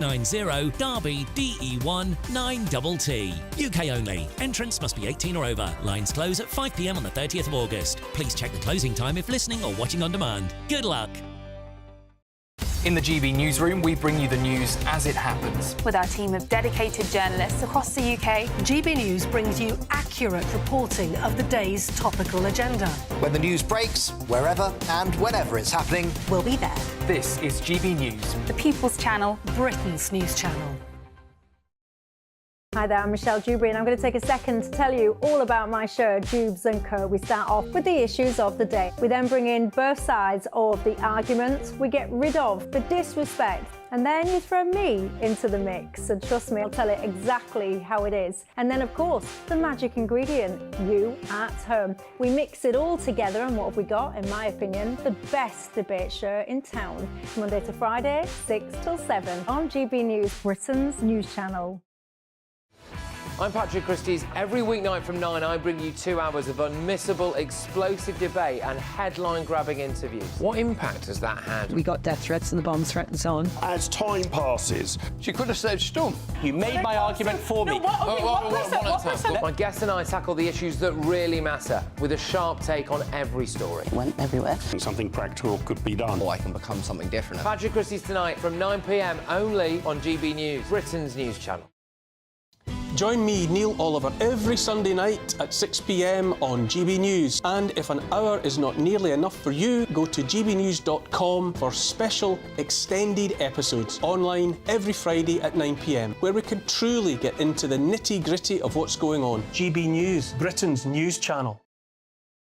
90 Derby DE1 9TT. UK only. Entrance must be 18 or over. Lines close at 5 p.m. on the 30th of August. Please check the closing time if listening or watching on demand. Good luck. In the GB Newsroom, we bring you the news as it happens. With our team of dedicated journalists across the UK, GB News brings you accurate reporting of the day's topical agenda. When the news breaks, wherever and whenever it's happening, we'll be there. This is GB News, the People's Channel, Britain's news channel. Hi there, I'm Michelle Dewberry and I'm going to take a second to tell you all about my show, Dubes & Co. We start off with the issues of the day. We then bring in both sides of the argument. We get rid of the disrespect. And then you throw me into the mix. And trust me, I'll tell it exactly how it is. And then, of course, the magic ingredient, you at home. We mix it all together and what have we got, in my opinion, the best debate show in town. Monday to Friday, 6 till 7 on GB News, Britain's news channel. I'm Patrick Christie's. Every weeknight from 9, I bring you 2 hours of unmissable, explosive debate and headline-grabbing interviews. What impact has that had? We got death threats and the bomb threat and so on. As time passes, she could have said storm. You made my argument for me. My guest and I tackle the issues that really matter, with a sharp take on every story. It went everywhere. Something practical could be done. I can become something different. Patrick Christie's tonight from 9 p.m. only on GB News, Britain's news channel. Join me, Neil Oliver, every Sunday night at 6 p.m. on GB News. And if an hour is not nearly enough for you, go to gbnews.com for special extended episodes online every Friday at 9 p.m, where we can truly get into the nitty-gritty of what's going on. GB News, Britain's news channel.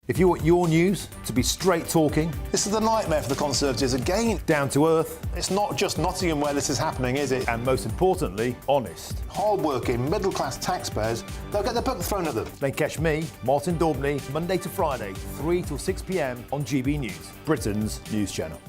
If you want your news to be straight talking... This is the nightmare for the Conservatives again. Down to earth. It's not just Nottingham where this is happening, is it? And most importantly, honest. Hard-working, middle-class taxpayers, they'll get their book thrown at them. Then catch me, Martin Daubney, Monday to Friday, 3 till 6 p.m. on GB News, Britain's news channel.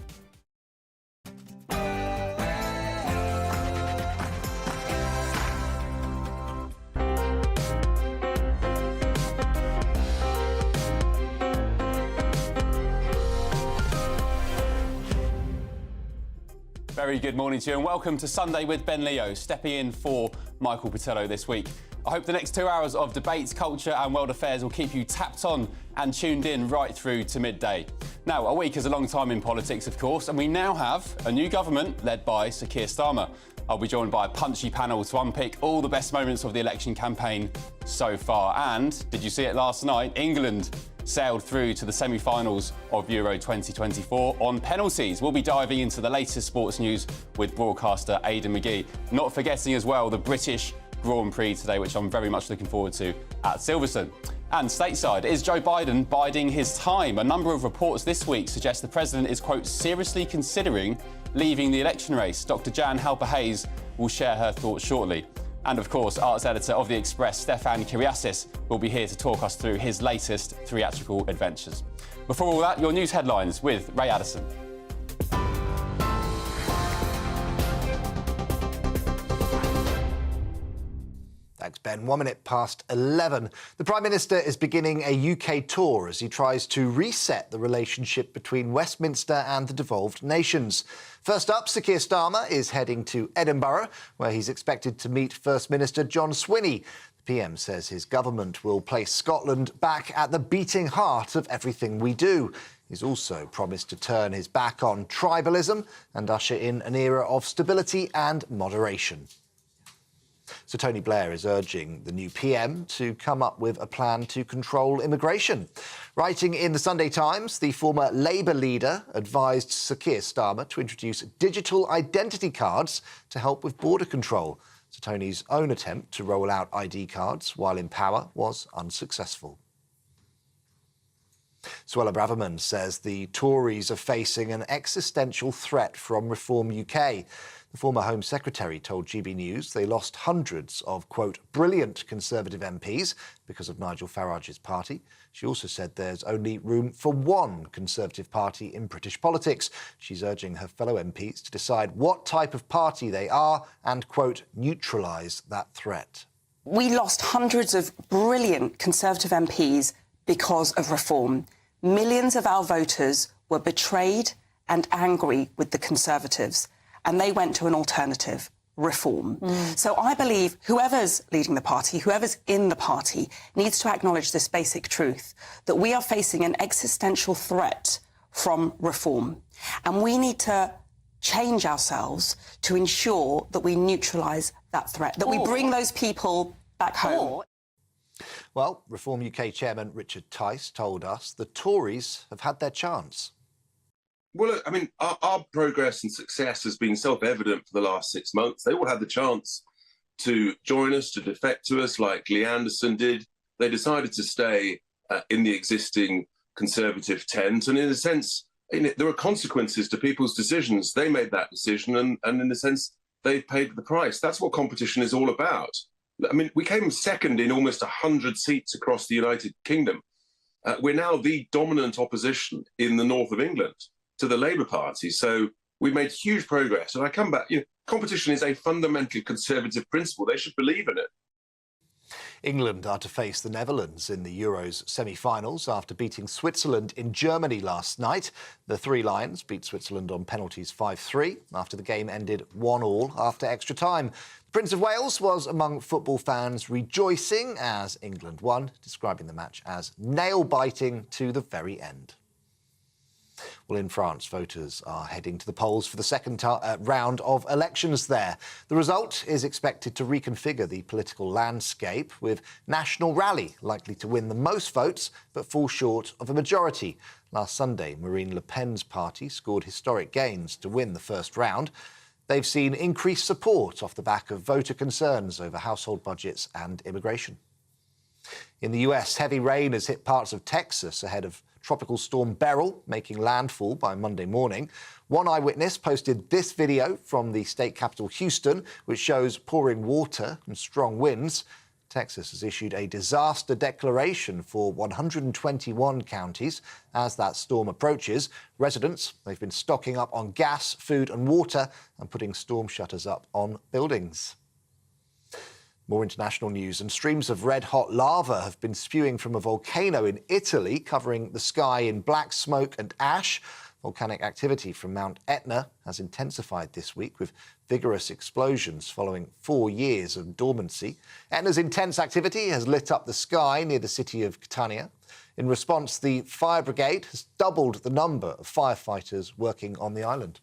Very good morning to you and welcome to Sunday with Ben Leo, stepping in for Michael Portillo this week. I hope the next 2 hours of debates, culture and world affairs will keep you tapped on and tuned in right through to midday. Now, a week is a long time in politics, of course, and we now have a new government led by Sir Keir Starmer. I'll be joined by a punchy panel to unpick all the best moments of the election campaign so far. And, did you see it last night? England sailed through to the semi-finals of Euro 2024 on penalties. We'll be diving into the latest sports news with broadcaster Aidan McGee. Not forgetting as well the British Grand Prix today, which I'm very much looking forward to at Silverstone. And stateside, is Joe Biden biding his time? A number of reports this week suggest the president is, quote, seriously considering leaving the election race. Dr. Jan Halper-Hayes will share her thoughts shortly. And, of course, arts editor of The Express, Stefan Kyriasis, will be here to talk us through his latest theatrical adventures. Before all that, your news headlines with Ray Addison. Thanks, Ben. 1 minute past 11. The Prime Minister is beginning a UK tour as he tries to reset the relationship between Westminster and the devolved nations. First up, Sir Keir Starmer is heading to Edinburgh, where he's expected to meet First Minister John Swinney. The PM says his government will place Scotland back at the beating heart of everything we do. He's also promised to turn his back on tribalism and usher in an era of stability and moderation. So Tony Blair is urging the new PM to come up with a plan to control immigration. Writing in the Sunday Times, the former Labour leader advised Sir Keir Starmer to introduce digital identity cards to help with border control. So Tony's own attempt to roll out ID cards while in power was unsuccessful. Suella Braverman says the Tories are facing an existential threat from Reform UK. The former Home Secretary told GB News they lost hundreds of, quote, brilliant Conservative MPs because of Nigel Farage's party. She also said there's only room for one Conservative party in British politics. She's urging her fellow MPs to decide what type of party they are and, quote, neutralise that threat. We lost hundreds of brilliant Conservative MPs because of Reform. Millions of our voters were betrayed and angry with the Conservatives, and they went to an alternative, reform. So I believe whoever's leading the party, whoever's in the party, needs to acknowledge this basic truth, that we are facing an existential threat from reform. And we need to change ourselves to ensure that we neutralise that threat, that we bring those people back home. Well, Reform UK Chairman Richard Tice told us the Tories have had their chance. Well, look, I mean, our progress and success has been self-evident for the last 6 months. They all had the chance to join us, to defect to us, like Lee Anderson did. They decided to stay in the existing Conservative tent. And in a sense, there are consequences to people's decisions. They made that decision, and in a sense, they paid the price. That's what competition is all about. I mean, we came second in almost 100 seats across the United Kingdom. We're now the dominant opposition in the north of England to the Labour Party. So we've made huge progress. And I come back, competition is a fundamental Conservative principle. They should believe in it. England are to face the Netherlands in the Euros semi-finals after beating Switzerland in Germany last night. The Three Lions beat Switzerland on penalties 5-3 after the game ended 1-1 after extra time. The Prince of Wales was among football fans rejoicing as England won, describing the match as nail-biting to the very end. Well, in France, voters are heading to the polls for the second round of elections there. The result is expected to reconfigure the political landscape, with National Rally likely to win the most votes but fall short of a majority. Last Sunday, Marine Le Pen's party scored historic gains to win the first round. They've seen increased support off the back of voter concerns over household budgets and immigration. In the US, heavy rain has hit parts of Texas ahead of Tropical Storm Beryl making landfall by Monday morning. One eyewitness posted this video from the state capital, Houston, which shows pouring water and strong winds. Texas has issued a disaster declaration for 121 counties as that storm approaches. Residents, they've been stocking up on gas, food and water and putting storm shutters up on buildings. More international news, and streams of red-hot lava have been spewing from a volcano in Italy, covering the sky in black smoke and ash. Volcanic activity from Mount Etna has intensified this week, with vigorous explosions following 4 years of dormancy. Etna's intense activity has lit up the sky near the city of Catania. In response, the fire brigade has doubled the number of firefighters working on the island.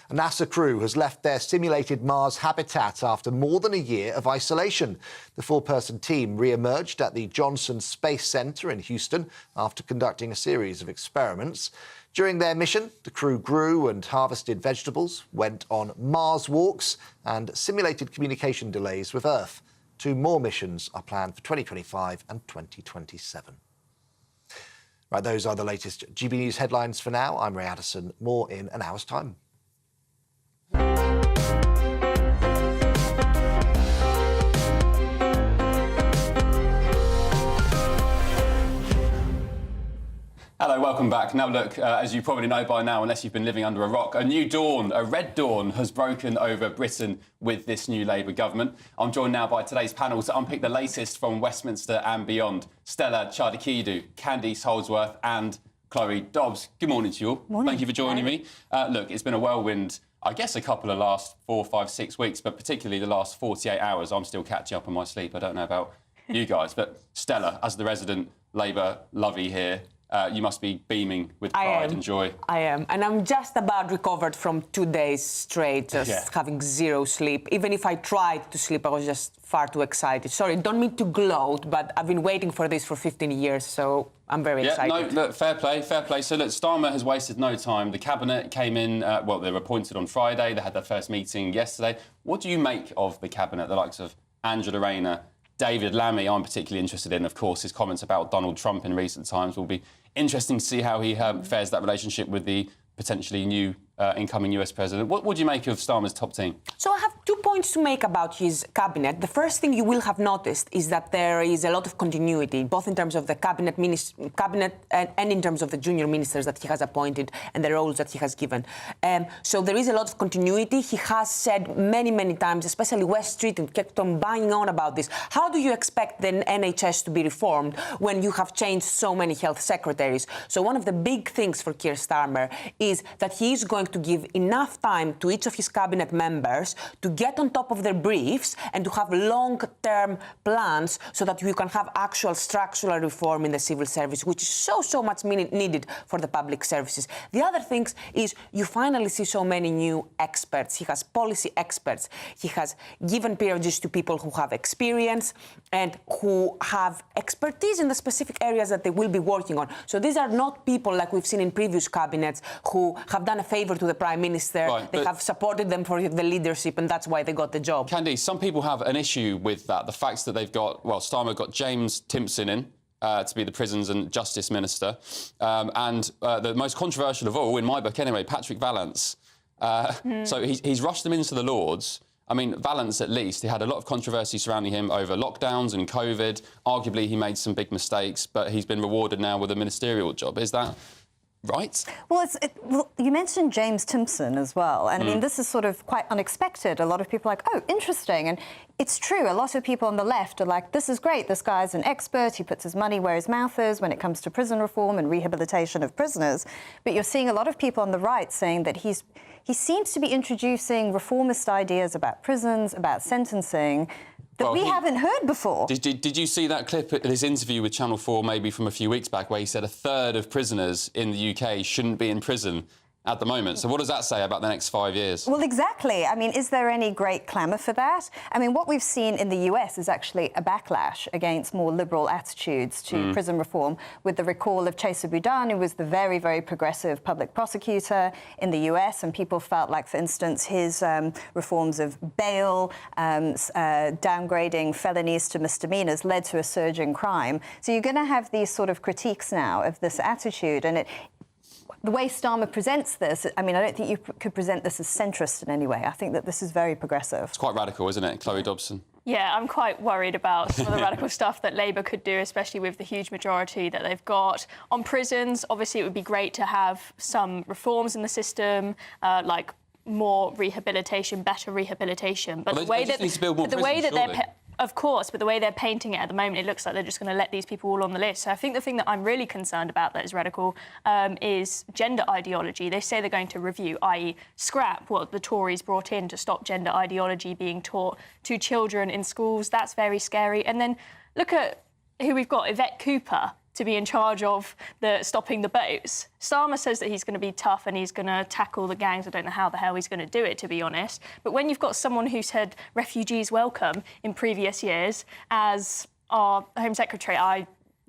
A NASA crew has left their simulated Mars habitat after more than a year of isolation. The 4-person team re-emerged at the Johnson Space Center in Houston after conducting a series of experiments. During their mission, the crew grew and harvested vegetables, went on Mars walks and simulated communication delays with Earth. 2 more missions are planned for 2025 and 2027. Right, those are the latest GB News headlines for now. I'm Ray Addison. More in an hour's time. Hello, welcome back. Now look, as you probably know by now, unless you've been living under a rock, a new dawn, a red dawn, has broken over Britain with this new Labour government. I'm joined now by today's panel to unpick the latest from Westminster and beyond. Stella Chadikidu, Candice Holdsworth and Chloe Dobbs. Good morning to you all. Morning. Thank you for joining me. Look, it's been a whirlwind, I guess, a couple of last 4, 5, 6 weeks, but particularly the last 48 hours. I'm still catching up on my sleep. I don't know about you guys, but Stella, as the resident Labour lovey here, you must be beaming with pride and joy. I am. And I'm just about recovered from 2 days straight, just having zero sleep. Even if I tried to sleep, I was just far too excited. Sorry, don't mean to gloat, but I've been waiting for this for 15 years, so I'm very excited. No, look, fair play, fair play. So, look, Starmer has wasted no time. The Cabinet came in, well, they were appointed on Friday. They had their first meeting yesterday. What do you make of the Cabinet, the likes of Angela Rayner, David Lammy? I'm particularly interested in, of course, his comments about Donald Trump in recent times. Will be interesting to see how he fares that relationship with the potentially new incoming US president. What do you make of Starmer's top team? So I have 2 points to make about his cabinet. The first thing you will have noticed is that there is a lot of continuity, both in terms of the cabinet and in terms of the junior ministers that he has appointed and the roles that he has given. So there is a lot of continuity. He has said many, many times, especially West Street, and kept on banging on about this. How do you expect the NHS to be reformed when you have changed so many health secretaries? So one of the big things for Keir Starmer is that he is going going to give enough time to each of his cabinet members to get on top of their briefs and to have long-term plans so that you can have actual structural reform in the civil service, which is so much needed for the public services. The other thing is you finally see so many new experts. He has policy experts. He has given peerages to people who have experience and who have expertise in the specific areas that they will be working on. So these are not people like we've seen in previous cabinets who have done a favour to the Prime Minister. Right, they have supported them for the leadership, and that's why they got the job. Candice, some people have an issue with that. The fact that they've got, well, Starmer got James Timpson in to be the Prisons and Justice Minister. And the most controversial of all, in my book anyway, Patrick Vallance. So he's rushed them into the Lords. I mean, Vallance, at least, he had a lot of controversy surrounding him over lockdowns and COVID. Arguably, he made some big mistakes, but he's been rewarded now with a ministerial job. Is that right? Well, you mentioned James Timpson as well. And I mean, this is sort of quite unexpected. A lot of people are like, oh, interesting. And it's true. A lot of people on the left are like, this is great. This guy's an expert. He puts his money where his mouth is when it comes to prison reform and rehabilitation of prisoners. But you're seeing a lot of people on the right saying that he seems to be introducing reformist ideas about prisons, about sentencing, that we haven't heard before. Did you see that clip at his interview with Channel 4 maybe from a few weeks back where he said a third of prisoners in the UK shouldn't be in prison at the moment? So what does that say about the next 5 years? Well, exactly. I mean, is there any great clamour for that? I mean, what we've seen in the US is actually a backlash against more liberal attitudes to prison reform, with the recall of Chesa Boudin, who was the very, very progressive public prosecutor in the US, and people felt like, for instance, his reforms of bail, downgrading felonies to misdemeanours led to a surge in crime. So you're going to have these sort of critiques now of this attitude, and the way Starmer presents this, I mean, I don't think you could present this as centrist in any way. I think that this is very progressive. It's quite radical, isn't it, Chloe Dobson? Yeah, I'm quite worried about some of the radical stuff that Labour could do, especially with the huge majority that they've got. On prisons, obviously it would be great to have some reforms in the system, like more rehabilitation, better rehabilitation. But well, the way that need to build more prisons, they're of course, but the way they're painting it at the moment, it looks like they're just going to let these people all on the list. So I think the thing that I'm really concerned about that is radical is gender ideology. They say they're going to review, i.e. scrap what the Tories brought in to stop gender ideology being taught to children in schools. That's very scary. And then look at who we've got, Yvette Cooper, to be in charge of stopping the boats. Starmer says that he's going to be tough and he's going to tackle the gangs. I don't know how the hell he's going to do it, to be honest. But when you've got someone who said refugees welcome in previous years as our Home Secretary, I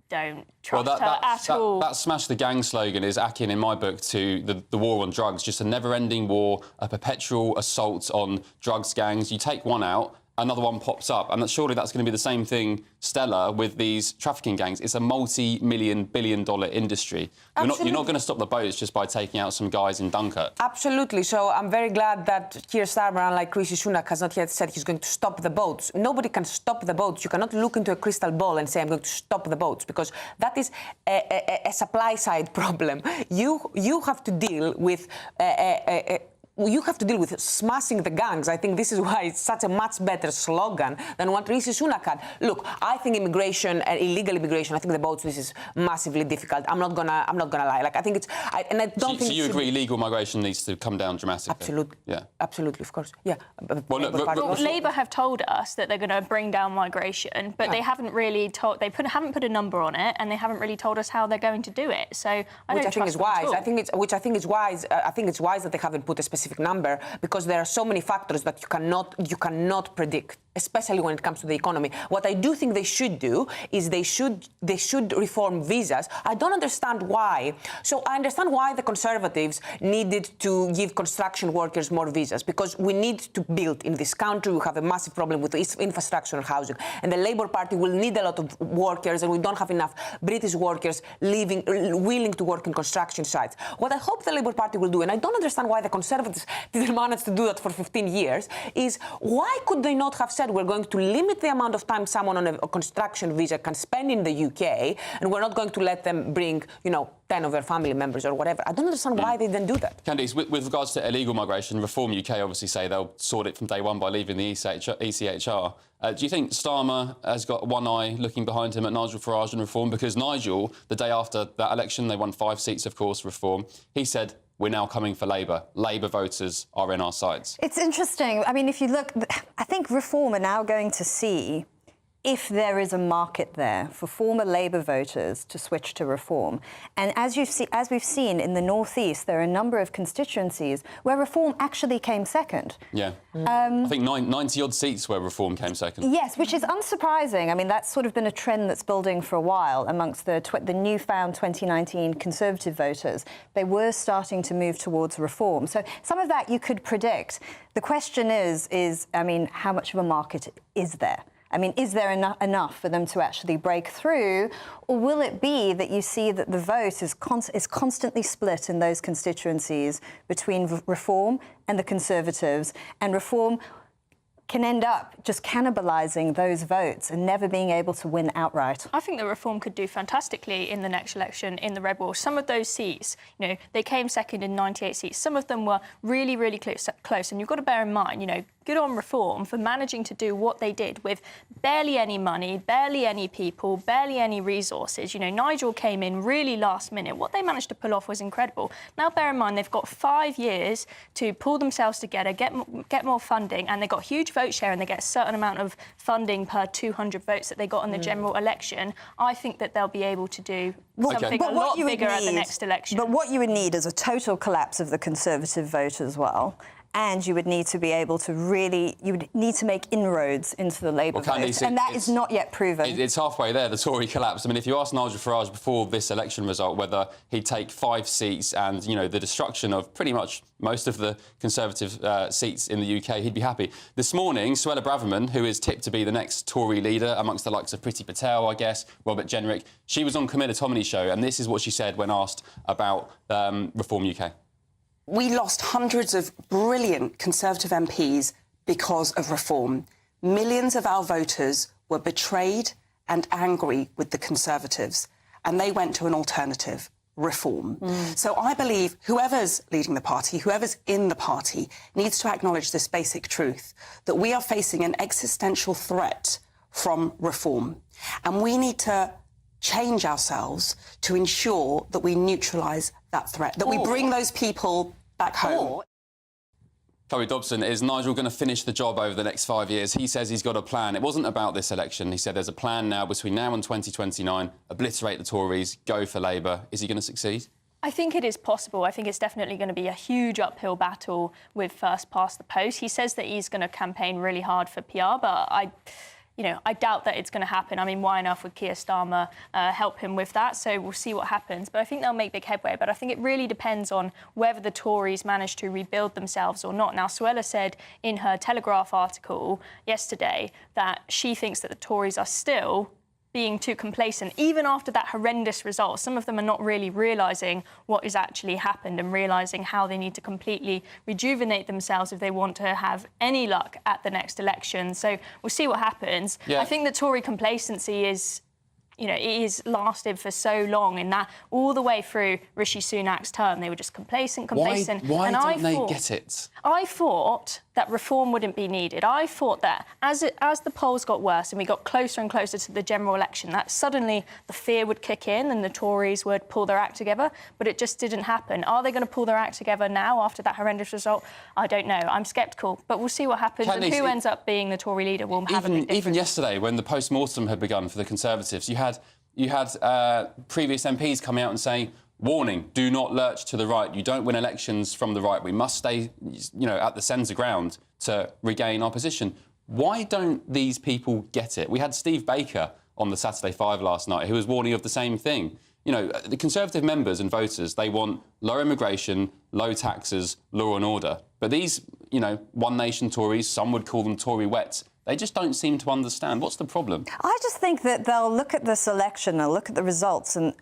don't trust her at all. That smash the gang slogan is akin, in my book, to the war on drugs, just a never-ending war, a perpetual assault on drugs gangs. You take one out, another one pops up, and surely that's going to be the same thing, Stella, with these trafficking gangs. It's a multi-million, billion-dollar industry. You're not going to stop the boats just by taking out some guys in Dunkirk. Absolutely. So I'm very glad that Keir Starmer, unlike Rishi Sunak, has not yet said he's going to stop the boats. Nobody can stop the boats. You cannot look into a crystal ball and say, I'm going to stop the boats, because that is a supply-side problem. You have to deal with you have to deal with smashing the gangs. I think this is why it's such a much better slogan than what Rishi Sunak had. Look, I think immigration, illegal immigration, I think the boats, this is massively difficult. I'm not gonna lie. Like, I think it's, and I don't think. So you agree legal migration needs to come down dramatically? Absolutely. Yeah. Absolutely, of course. Yeah. Well, Labour have told us that they're going to bring down migration, but they haven't really told. Haven't put a number on it, and they haven't really told us how they're going to do it. So I think it's wise. I think it's wise that they haven't put a specific number, because there are so many factors that you cannot predict, especially when it comes to the economy. What I do think they should do is they should reform visas. I don't understand why. So I understand why the Conservatives needed to give construction workers more visas, because we need to build in this country. We have a massive problem with infrastructure and housing, and the Labour Party will need a lot of workers, and we don't have enough British workers willing to work in construction sites. What I hope the Labour Party will do, and I don't understand why the Conservatives didn't manage to do that for 15 years, is why could they not have said we're going to limit the amount of time someone on a construction visa can spend in the UK, and we're not going to let them bring, 10 of their family members or whatever. I don't understand why they didn't do that. Candice, with regards to illegal migration, Reform UK obviously say they'll sort it from day one by leaving the ECHR. Do you think Starmer has got one eye looking behind him at Nigel Farage and Reform? Because Nigel, the day after that election, they won 5 seats, of course, Reform, he said we're now coming for Labour. Labour voters are in our sides. It's interesting. I mean, if you look, I think Reform are now going to see if there is a market there for former Labour voters to switch to Reform. And as we've seen in the North East, there are a number of constituencies where Reform actually came second. Yeah. I think 90-odd seats where Reform came second. Yes, which is unsurprising. I mean, that's sort of been a trend that's building for a while amongst the newfound 2019 Conservative voters. They were starting to move towards Reform. So some of that you could predict. The question is, I mean, how much of a market is there? I mean, is there enough for them to actually break through, or will it be that you see that the vote is constantly split in those constituencies between Reform and the Conservatives, and Reform can end up just cannibalising those votes and never being able to win outright? I think that Reform could do fantastically in the next election in the Red Wall. Some of those seats, you know, they came second in 98 seats. Some of them were really, really close. And you've got to bear in mind, you know, good on Reform for managing to do what they did with barely any money, barely any people, barely any resources. You know, Nigel came in really last minute. What they managed to pull off was incredible. Now, bear in mind, they've got 5 years to pull themselves together, get more funding, and they got huge vote share, and they get a certain amount of funding per 200 votes that they got in the general election. I think that they'll be able to do something a lot bigger at the next election. But what you would need is a total collapse of the Conservative vote as well. And you would need to be able to you would need to make inroads into the Labour vote. And that is not yet proven. It's halfway there, the Tory collapse. I mean, if you ask Nigel Farage before this election result whether he'd take 5 seats and, you know, the destruction of pretty much most of the Conservative seats in the UK, he'd be happy. This morning, Suella Braverman, who is tipped to be the next Tory leader, amongst the likes of Priti Patel, I guess, Robert Jenrick, she was on Camilla Tominey's show, and this is what she said when asked about Reform UK. We lost hundreds of brilliant Conservative MPs because of Reform. Millions of our voters were betrayed and angry with the Conservatives, and they went to an alternative, Reform. So I believe whoever's leading the party, whoever's in the party, needs to acknowledge this basic truth, that we are facing an existential threat from Reform. And we need to change ourselves to ensure that we neutralise that threat, that we bring those people back home. Chloe Dobson, is Nigel going to finish the job over the next 5 years? He says he's got a plan. It wasn't about this election. He said there's a plan now between now and 2029, obliterate the Tories, go for Labour. Is he going to succeed? I think it is possible. I think it's definitely going to be a huge uphill battle with first past the post. He says that he's going to campaign really hard for PR, but I doubt that it's going to happen. I mean, why on earth would Keir Starmer help him with that? So we'll see what happens. But I think they'll make big headway. But I think it really depends on whether the Tories manage to rebuild themselves or not. Now, Suella said in her Telegraph article yesterday that she thinks that the Tories are still being too complacent, even after that horrendous result. Some of them are not really realising what has actually happened and realising how they need to completely rejuvenate themselves if they want to have any luck at the next election. So we'll see what happens. Yeah. I think the Tory complacency is, it is lasted for so long, in that all the way through Rishi Sunak's term, they were just complacent. Why don't they get it? I thought that Reform wouldn't be needed. I thought that as the polls got worse and we got closer and closer to the general election, that suddenly the fear would kick in and the Tories would pull their act together, but it just didn't happen. Are they going to pull their act together now after that horrendous result? I don't know. I'm sceptical, but we'll see what happens. And who ends up being the Tory leader will have a big difference. Even yesterday, when the post-mortem had begun for the Conservatives, you had previous MPs coming out and saying, warning, do not lurch to the right. You don't win elections from the right. We must stay, at the centre ground to regain our position. Why don't these people get it? We had Steve Baker on the Saturday 5 last night who was warning of the same thing. The Conservative members and voters, they want low immigration, low taxes, law and order. But these, One Nation Tories, some would call them Tory wets, they just don't seem to understand. What's the problem? I just think that they'll look at this election, they'll look at the results and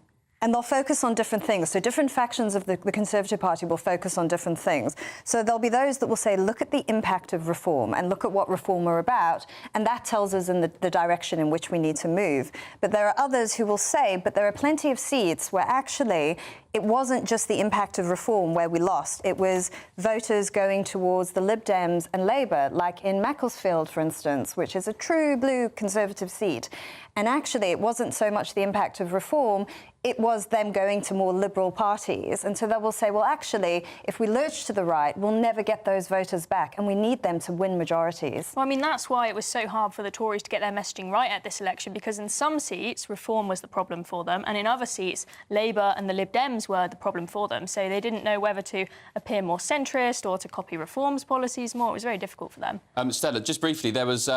they'll focus on different things. So different factions of the Conservative Party will focus on different things. So there'll be those that will say, look at the impact of Reform and look at what Reform are about, and that tells us in the direction in which we need to move. But there are others who will say, but there are plenty of seats where actually, it wasn't just the impact of reform where we lost. It was voters going towards the Lib Dems and Labour, like in Macclesfield, for instance, which is a true blue Conservative seat. And actually, it wasn't so much the impact of reform, it was them going to more Liberal parties. And so they will say, well, actually, if we lurch to the right, we'll never get those voters back, and we need them to win majorities. Well, I mean, that's why it was so hard for the Tories to get their messaging right at this election, because in some seats, reform was the problem for them, and in other seats, Labour and the Lib Dems were the problem for them. So they didn't know whether to appear more centrist or to copy reform's policies more. It was very difficult for them. Stella, just briefly, there was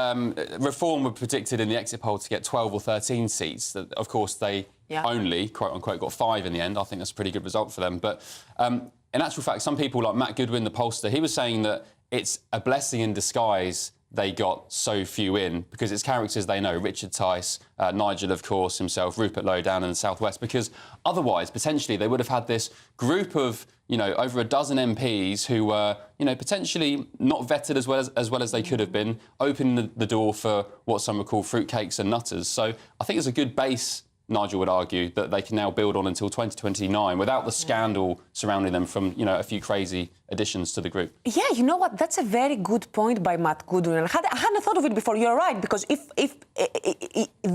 reform were predicted in the exit poll to get 12 or 13 seats. Of course, they only, quote-unquote, got 5 in the end. I think that's a pretty good result for them. But in actual fact, some people like Matt Goodwin, the pollster, he was saying that it's a blessing in disguise they got so few in, because it's characters they know, Richard Tice, Nigel, of course, himself, Rupert Lowe down in the southwest, because otherwise, potentially, they would have had this group of, over a dozen MPs who were, potentially not vetted as well as they could have been, opening the door for what some would call fruitcakes and nutters. So I think it's a good base, Nigel would argue, that they can now build on until 2029 without the scandal surrounding them from, a few crazy additions to the group. Yeah, you know what? That's a very good point by Matt Goodwin. I hadn't thought of it before. You're right, because if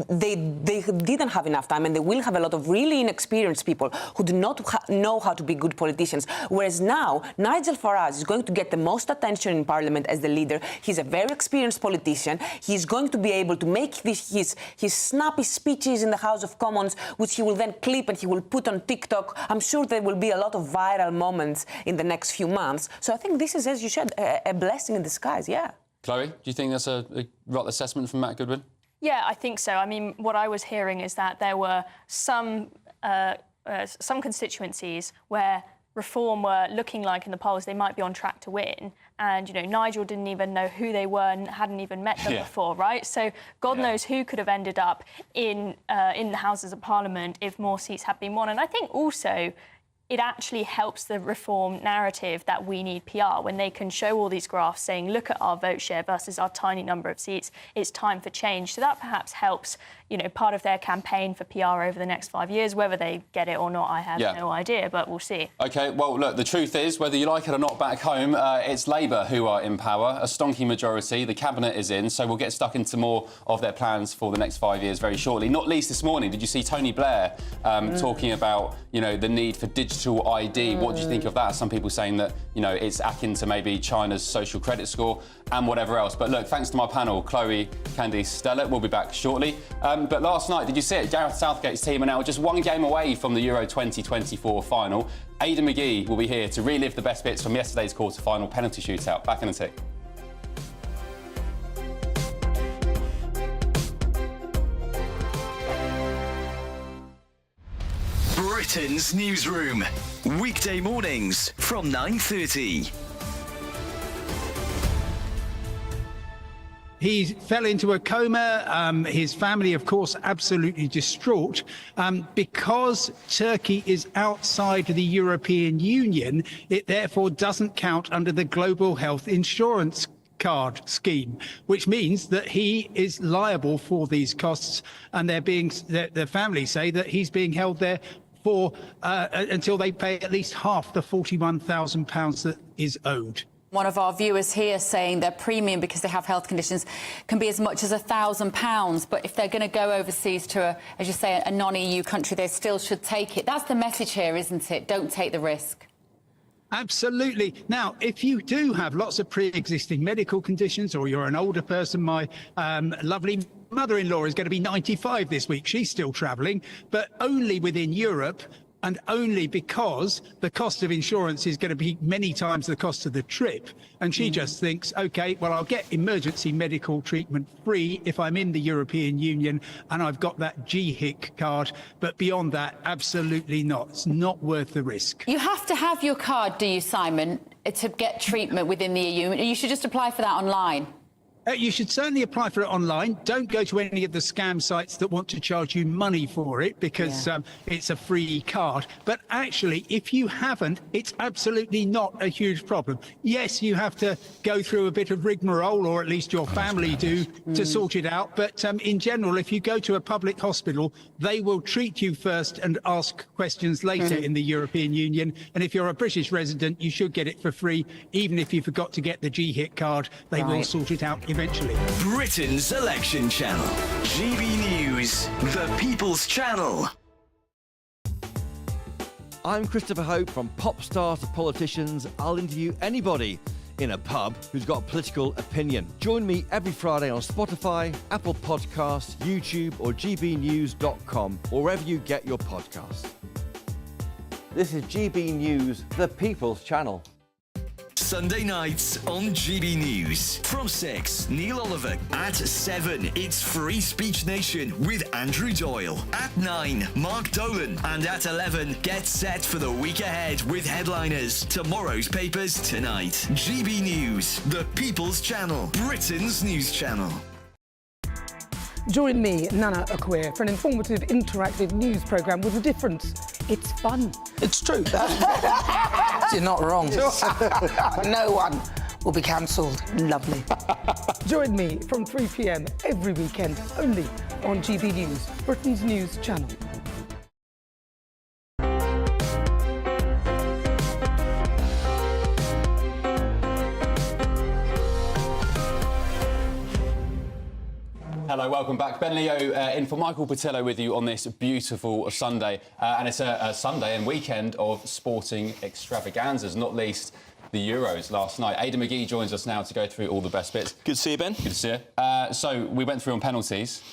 they didn't have enough time, and they will have a lot of really inexperienced people who do not know how to be good politicians, whereas now Nigel Farage is going to get the most attention in Parliament as the leader. He's a very experienced politician. He's going to be able to make his snappy speeches in the House of Commons, which he will then clip and he will put on TikTok. I'm sure there will be a lot of viral moments in the next few months. So I think this is, as you said, a blessing in disguise, yeah. Chloe, do you think that's a right assessment from Matt Goodwin? Yeah, I think so. I mean, what I was hearing is that there were some constituencies where reform were looking like in the polls they might be on track to win. And, Nigel didn't even know who they were and hadn't even met them before, right? So God knows who could have ended up in the Houses of Parliament if more seats had been won. And I think also it actually helps the reform narrative that we need PR when they can show all these graphs saying, look at our vote share versus our tiny number of seats. It's time for change. So that perhaps helps, part of their campaign for PR over the next 5 years. Whether they get it or not, I have no idea, but we'll see. OK, well, look, the truth is, whether you like it or not back home, it's Labour who are in power, a stonky majority. The Cabinet is in, so we'll get stuck into more of their plans for the next 5 years very shortly. Not least this morning, did you see Tony Blair talking about, the need for digital ID? What do you think of that? Some people saying that, it's akin to maybe China's social credit score and whatever else. But look, thanks to my panel, Chloe, Candice, Stella. We'll be back shortly. But last night, did you see it? Gareth Southgate's team are now just one game away from the Euro 2024 final. Aidan McGee will be here to relive the best bits from yesterday's quarter-final penalty shootout. Back in a tick. Britain's newsroom. Weekday mornings from 9:30. He fell into a coma. His family, of course, absolutely distraught. Because Turkey is outside the European Union, it therefore doesn't count under the Global Health Insurance Card scheme, which means that he is liable for these costs, and the family say that he's being held there for until they pay at least half the £41,000 that is owed. One of our viewers here saying their premium, because they have health conditions, can be as much as £1,000. But if they're going to go overseas to, as you say, a non-EU country, they still should take it. That's the message here, isn't it? Don't take the risk. Absolutely. Now, if you do have lots of pre-existing medical conditions, or you're an older person, my lovely mother-in-law is going to be 95 this week. She's still travelling, but only within Europe, and only because the cost of insurance is going to be many times the cost of the trip. And she just thinks, OK, well, I'll get emergency medical treatment free if I'm in the European Union and I've got that GHIC card. But beyond that, absolutely not. It's not worth the risk. You have to have your card, do you, Simon, to get treatment within the EU? You should just apply for that online. You should certainly apply for it online. Don't go to any of the scam sites that want to charge you money for it, because it's a free card. But actually, if you haven't, it's absolutely not a huge problem. Yes, you have to go through a bit of rigmarole, or at least your family do, to sort it out. But in general, if you go to a public hospital, they will treat you first and ask questions later in the European Union. And if you're a British resident, you should get it for free. Even if you forgot to get the G-Hit card, they will sort it out eventually. Britain's election channel. GB News, the People's Channel. I'm Christopher Hope. From pop stars to politicians, I'll interview anybody in a pub who's got a political opinion. Join me every Friday on Spotify, Apple Podcasts, YouTube or gbnews.com, or wherever you get your podcasts. This is GB News, the People's Channel. Sunday nights on GB News. From 6, Neil Oliver. At 7, it's Free Speech Nation with Andrew Doyle. At 9, Mark Dolan. And at 11, get set for the week ahead with headliners. Tomorrow's papers tonight. GB News, the People's Channel, Britain's news channel. Join me, Nana Akwe, for an informative, interactive news programme with a difference. It's fun. It's true. You're not wrong. No one will be cancelled. Lovely. Join me from 3 p.m. every weekend, only on GB News, Britain's news channel. Hello, welcome back. Ben Leo in for Michael Portillo with you on this beautiful Sunday. And it's a Sunday and weekend of sporting extravaganzas, not least the Euros last night. Aidan McGee joins us now to go through all the best bits. Good to see you, Ben. Good to see you. So we went through on penalties.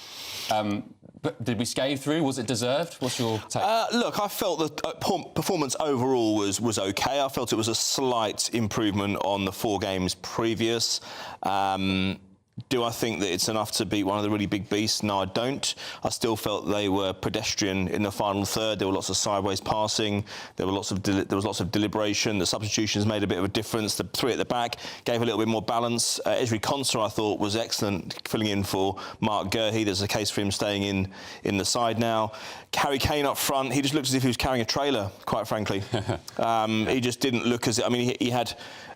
But did we scathe through? Was it deserved? What's your take? Look, I felt the performance overall was OK. I felt it was a slight improvement on the 4 games previous. Do I think that it's enough to beat one of the really big beasts? No, I don't. I still felt they were pedestrian in the final third. There were lots of sideways passing. There was lots of deliberation. The substitutions made a bit of a difference. The 3 at the back gave a little bit more balance. Ezri Konsa, I thought, was excellent, filling in for Mark Gurhey. There's a case for him staying in the side now. Harry Kane up front, he just looked as if he was carrying a trailer, quite frankly. He just didn't look as... I mean, he had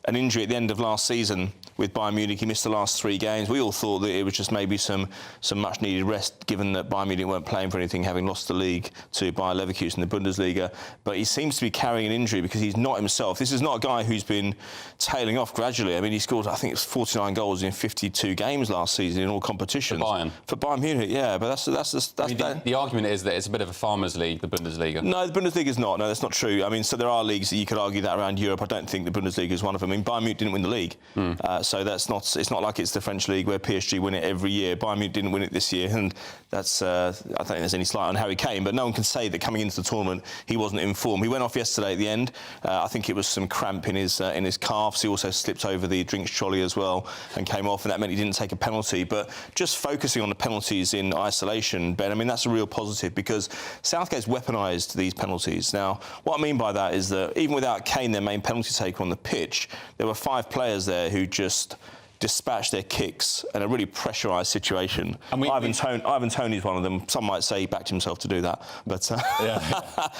an injury at the end of last season with Bayern Munich. He missed the last 3 games. We all thought that it was just maybe some much-needed rest, given that Bayern Munich weren't playing for anything, having lost the league to Bayer Leverkusen in the Bundesliga. But he seems to be carrying an injury because he's not himself. This is not a guy who's been tailing off gradually. I mean, he scored, I think it was 49 goals in 52 games last season in all competitions. For Bayern Munich, yeah. But the argument is that it's a bit of a farmers' league, the Bundesliga. No, the Bundesliga is not. No, that's not true. I mean, so there are leagues that you could argue that around Europe. I don't think the Bundesliga is one of them. I mean, Bayern Munich didn't win the league. So that's not. It's not like it's the French league where PSG win it every year. Bayern Munich didn't win it this year, and that's. I don't think there's any slight on Harry Kane, but no one can say that coming into the tournament he wasn't in form. He went off yesterday at the end. I think it was some cramp in his calves. He also slipped over the drinks trolley as well and came off, and that meant he didn't take a penalty. But just focusing on the penalties in isolation, Ben, I mean that's a real positive because Southgate's weaponised these penalties. Now, what I mean by that is that even without Kane, their main penalty taker on the pitch, there were 5 players there who just dispatched their kicks in a really pressurised situation. And Ivan Toney's one of them. Some might say he backed himself to do that, but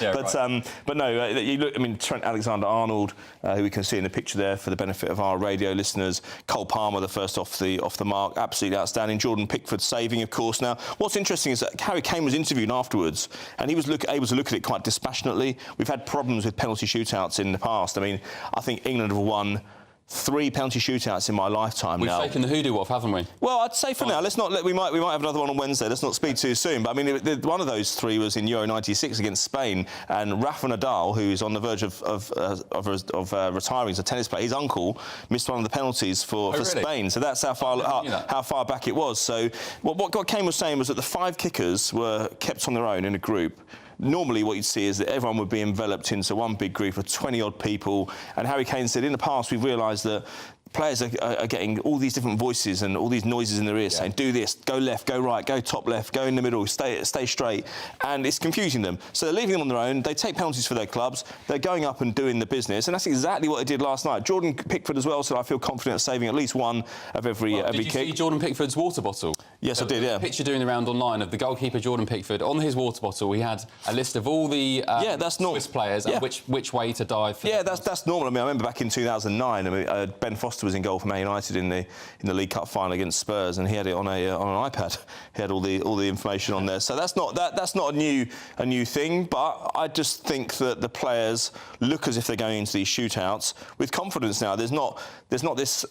but no. You look. I mean, Trent Alexander-Arnold, who we can see in the picture there for the benefit of our radio listeners. Cole Palmer, the first off the mark, absolutely outstanding. Jordan Pickford saving, of course. Now, what's interesting is that Harry Kane was interviewed afterwards, and he was able to look at it quite dispassionately. We've had problems with penalty shootouts in the past. I mean, I think England have won 3 penalty shootouts in my lifetime now. We've taken the hoodoo off, haven't we? Well, I'd say for now, let's not. We might have another one on Wednesday. Let's not speak too soon. But I mean, one of those 3 was in Euro '96 against Spain, and Rafa Nadal, who is on the verge of retiring as a tennis player, his uncle missed one of the penalties for Spain. So that's how far back it was. So what Kane was saying was that the 5 kickers were kept on their own in a group. Normally what you'd see is that everyone would be enveloped into one big group of 20-odd people. And Harry Kane said, in the past, we've realised that players are getting all these different voices and all these noises in their ears saying, do this, go left, go right, go top left, go in the middle, stay straight, and it's confusing them. So they're leaving them on their own. They take penalties for their clubs. They're going up and doing the business, and that's exactly what they did last night. Jordan Pickford as well said, I feel confident at saving at least one of every kick. Did you see Jordan Pickford's water bottle? Yes, I did, yeah. A picture doing the round online of the goalkeeper Jordan Pickford. On his water bottle, he had a list of all the Swiss players and which way to dive. For that's normal. I mean, I remember back in 2009, I mean, Ben Foster was in goal for Man United in the League Cup final against Spurs, and he had it on an iPad. He had all the information on there. So that's not a new thing. But I just think that the players look as if they're going into these shootouts with confidence now. There's not this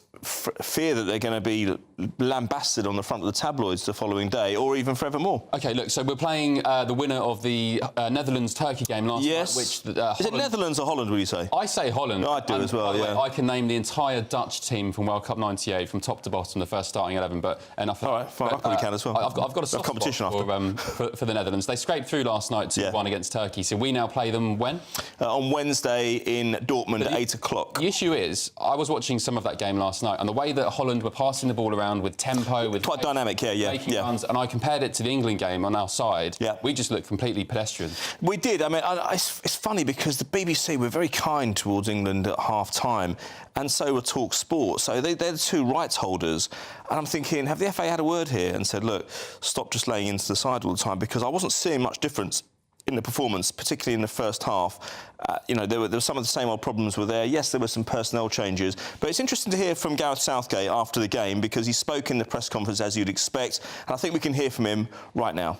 fear that they're going to be lambasted on the front of the tabloids the following day, or even forevermore. OK, look, so we're playing the winner of the Netherlands-Turkey game last night. Which, is it Netherlands or Holland, would you say? I say Holland. I do as well, yeah. I can name the entire Dutch team from World Cup '98 from top to bottom, the first starting 11, but enough. All right, fine, I probably can as well. I've got a soft competition spot for the Netherlands. They scraped through last night 2-1 against Turkey, so we now play them when? On Wednesday in Dortmund at 8 o'clock. The issue is, I was watching some of that game last night, and the way that Holland were passing the ball around with tempo, with quite dynamic, making runs, and I compared it to the England game on our side. Yeah. We just looked completely pedestrian. We did. I mean, it's funny because the BBC were very kind towards England at half-time, and so were Talk Sport. So they're the two rights holders. And I'm thinking, have the FA had a word here and said, look, stop just laying into the side all the time? Because I wasn't seeing much difference in the performance, particularly in the first half. There were some of the same old problems were there. Yes, there were some personnel changes. But it's interesting to hear from Gareth Southgate after the game, because he spoke in the press conference as you'd expect. And I think we can hear from him right now.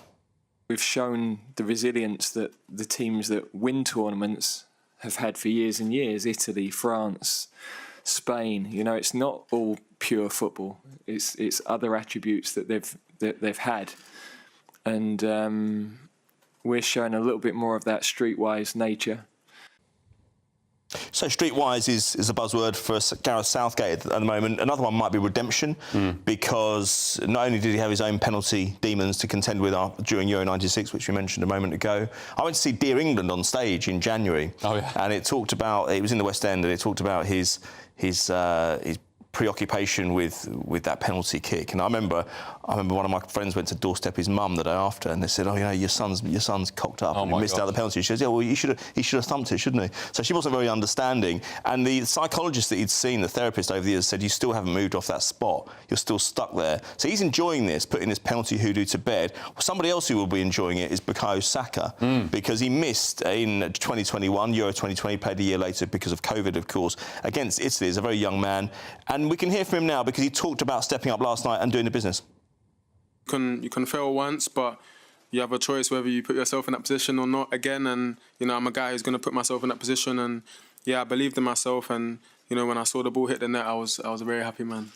We've shown the resilience that the teams that win tournaments have had for years and years. Italy, France, Spain. It's not all pure football. It's other attributes that they've had. And we're showing a little bit more of that streetwise nature. So streetwise is a buzzword for Gareth Southgate at the moment. Another one might be redemption, because not only did he have his own penalty demons to contend with during Euro 96, which we mentioned a moment ago. I went to see Dear England on stage in January. Oh, yeah. And it was in the West End, and it talked about his preoccupation with that penalty kick. And I remember one of my friends went to doorstep his mum the day after, and they said, "Oh, your son's cocked up and he missed out the penalty." She says, "Yeah, well, he should have thumped it, shouldn't he?" So she wasn't very understanding. And the psychologist that he'd seen, the therapist over the years, said, "You still haven't moved off that spot. You're still stuck there." So he's enjoying this, putting this penalty hoodoo to bed. Somebody else who will be enjoying it is Bukayo Saka, because he missed in 2021, Euro 2020, played a year later because of COVID, of course, against Italy as a very young man. And we can hear from him now because he talked about stepping up last night and doing the business. You can fail once, but you have a choice whether you put yourself in that position or not again. And, I'm a guy who's going to put myself in that position. And, I believed in myself. And, when I saw the ball hit the net, I was a very happy man.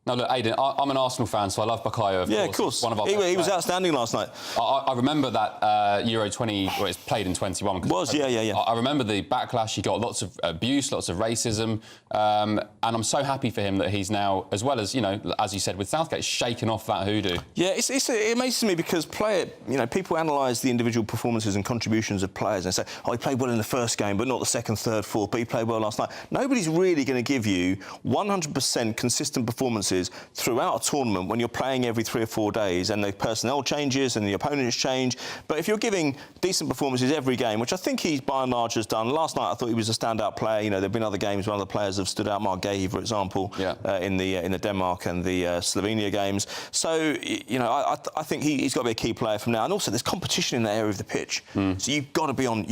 Now, look, Aidan, I'm an Arsenal fan, so I love Bukayo, of course. One of our he was outstanding last night. I remember that Euro 20, well, it's played in 21. I remember the backlash. He got lots of abuse, lots of racism, and I'm so happy for him that he's now, as well as, as you said, with Southgate, shaken off that hoodoo. Yeah, it amazes me because people analyse the individual performances and contributions of players and say, oh, he played well in the first game, but not the second, third, fourth, but he played well last night. Nobody's really going to give you 100% consistent performances throughout a tournament when you're playing every 3 or 4 days and the personnel changes and the opponents change. But if you're giving decent performances every game, which I think he by and large has done. Last night I thought he was a standout player. There have been other games where other players have stood out. Mark Gahey, for example, in the Denmark and the Slovenia games. So I think he's got to be a key player from now. And also there's competition in that area of the pitch, so you've got to be on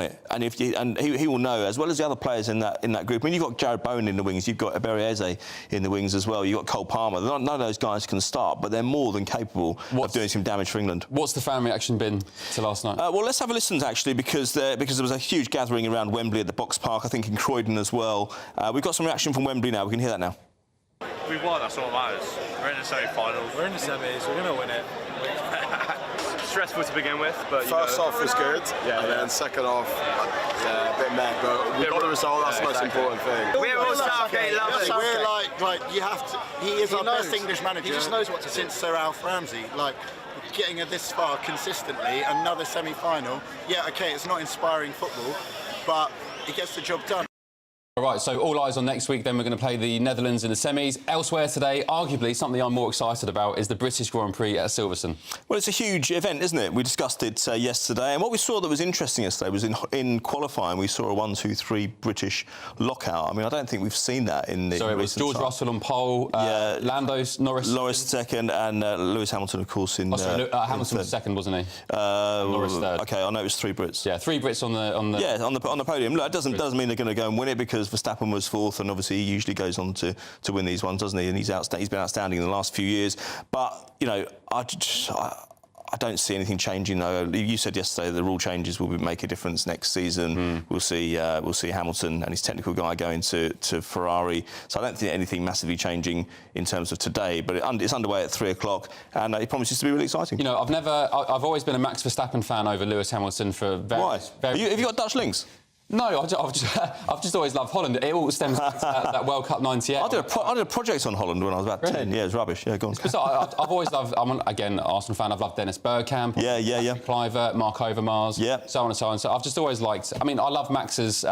it. And he will know, as well as the other players in that group. I mean, you've got Jared Bowen in the wings, you've got Ebereeze in the wings as well. You've got Cole Palmer. None of those guys can start, but they're more than capable of doing some damage for England. What's the fan reaction been to last night? Well, let's have a listen, actually, because there was a huge gathering around Wembley at the Box Park, I think in Croydon as well. We've got some reaction from Wembley now. We can hear that now. We've won, that's all that matters. We're in the semi-finals. We're in the semis, we're going to win it. Stressful to begin with, but first half was good, and then second half, a bit mad, but we got the result. That's the most important thing. We're all Southgate lovers. We're like you have to. He is our best English manager. He just knows what to do. Since Sir Alf Ramsey, getting it this far consistently, another semi-final. Yeah, okay, it's not inspiring football, but it gets the job done. All right, so all eyes on next week, then we're going to play the Netherlands in the semis. Elsewhere today, arguably, something I'm more excited about is the British Grand Prix at Silverstone. Well, it's a huge event, isn't it? We discussed it yesterday, and what we saw that was interesting yesterday was in qualifying, we saw a 1-2-3 British lockout. I mean, I don't think we've seen that in the So it was George Russell on pole, Lando Norris second, and Lewis Hamilton, of course, in Hamilton was second, wasn't he? Norris third. OK, I know it was 3 Brits. Yeah, 3 Brits on the podium. Look, it doesn't mean they're going to go and win it, because Verstappen was 4th, and obviously he usually goes on to win these ones, doesn't he? And he's been outstanding in the last few years. But, you know, I don't see anything changing, though. You said yesterday the rule changes will make a difference next season. We'll see Hamilton and his technical guy going to Ferrari. So I don't think anything massively changing in terms of today. But it's underway at 3 o'clock, and it promises to be really exciting. You know, I've always been a Max Verstappen fan over Lewis Hamilton for various... Why? Have you got Dutch links? No, I've just always loved Holland. It all stems back to that World Cup '98. I did a project on Holland when I was about 10. Yeah, it was rubbish. Yeah, go on. I've always loved. Again, Arsenal fan. I've loved Dennis Bergkamp. Yeah. Kluivert, Mark Overmars. Yeah. So on and so on. So I've just always liked. I mean, I love Max's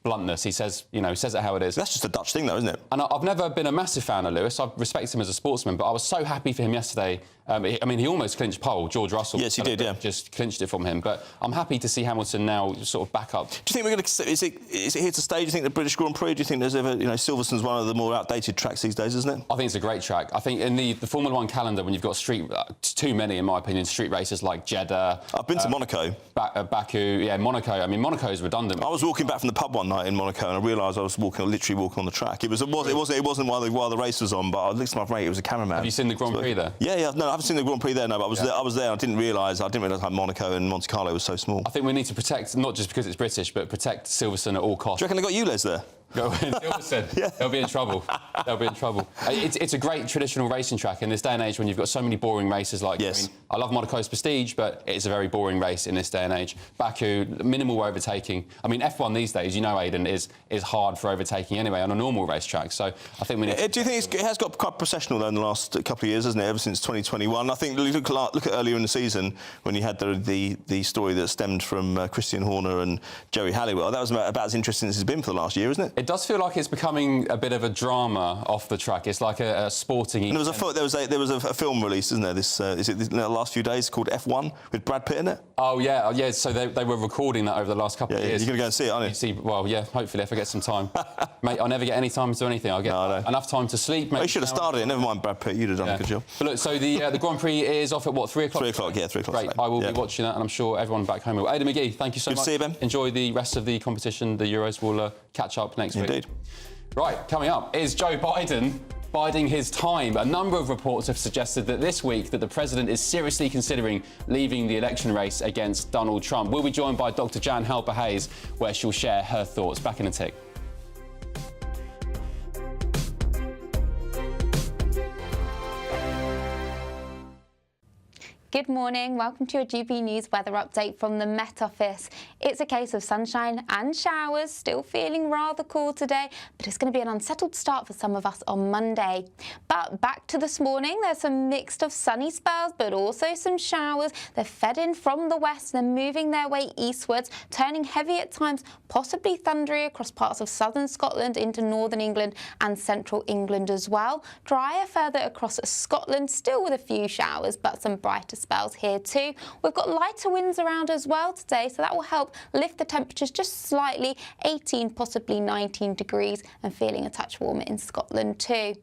bluntness. He says it how it is. That's just a Dutch thing, though, isn't it? And I've never been a massive fan of Lewis. I respect him as a sportsman, but I was so happy for him yesterday. He almost clinched pole. George Russell. Yes, he did. Yeah, just clinched it from him. But I'm happy to see Hamilton now sort of back up. Do you think we're going to? Is it here to stay? Do you think the British Grand Prix? Do you think there's ever? You know, Silverstone's one of the more outdated tracks these days, isn't it? I think it's a great track. I think in the Formula One calendar, when you've got too many, in my opinion, street races like Jeddah. I've been to Monaco. Baku. Yeah, Monaco. I mean, Monaco is redundant. I was walking back from the pub one night in Monaco, and I realised I was literally walking on the track. It wasn't while the race was on, but I looked at my mate. It was a cameraman. Have you seen the Grand Prix there? Yeah. No, I haven't seen the Grand Prix there. No, but I was there. I didn't realise how Monaco and Monte Carlo was so small. I think we need to protect, not just because it's British, but protect Silverstone at all costs. Do you reckon they got you, Les, there? Go in Silverstone. Yeah. They'll be in trouble. It's a great traditional racing track in this day and age when you've got so many boring races like... Yes. I mean, I love Monaco's prestige, but it's a very boring race in this day and age. Baku, minimal overtaking. I mean, F1 these days, you know, Aidan, is hard for overtaking anyway on a normal racetrack. So I think we need... Do you think it has got quite processional, though, in the last couple of years, hasn't it, ever since 2021? I think, look at earlier in the season when you had the story that stemmed from Christian Horner and Joey Halliwell. That was about as interesting as it's been for the last year, isn't it? It does feel like it's becoming a bit of a drama off the track. It's like a sporting... And there was a film release, isn't there? The last few days called F1 with Brad Pitt in it. Oh yeah. So they were recording that over the last couple of years. You're going to go and see it, aren't you? Well, yeah. Hopefully, if I get some time, mate. I never get any time to do anything. I'll get enough time to sleep. Well, you should have started it. Never mind, Brad Pitt. You'd have done a good job. But look, so the Grand Prix is off at what, 3 o'clock? 3 o'clock. Yeah, 3 o'clock. Great. I will be watching that, and I'm sure everyone back home will. Aidan McGee, thank you so much. Good to see you, Ben. Enjoy the rest of the competition. The Euros will catch up next week. Indeed. Right, coming up is Joe Biden biding his time. A number of reports have suggested that this week that the president is seriously considering leaving the election race against Donald Trump. We'll be joined by Dr. Jan Halper-Hayes, where she'll share her thoughts. Back in a tick. Good morning. Welcome to your GB News weather update from the Met Office. It's a case of sunshine and showers, still feeling rather cool today, but it's going to be an unsettled start for some of us on Monday. But back to this morning, there's some mixed of sunny spells, but also some showers. They're fed in from the west, they're moving their way eastwards, turning heavy at times, possibly thundery across parts of southern Scotland into northern England and central England as well. Drier further across Scotland, still with a few showers, but some brighter spells here too. We've got lighter winds around as well today, so that will help lift the temperatures just slightly, 18, possibly 19 degrees, and feeling a touch warmer in Scotland too.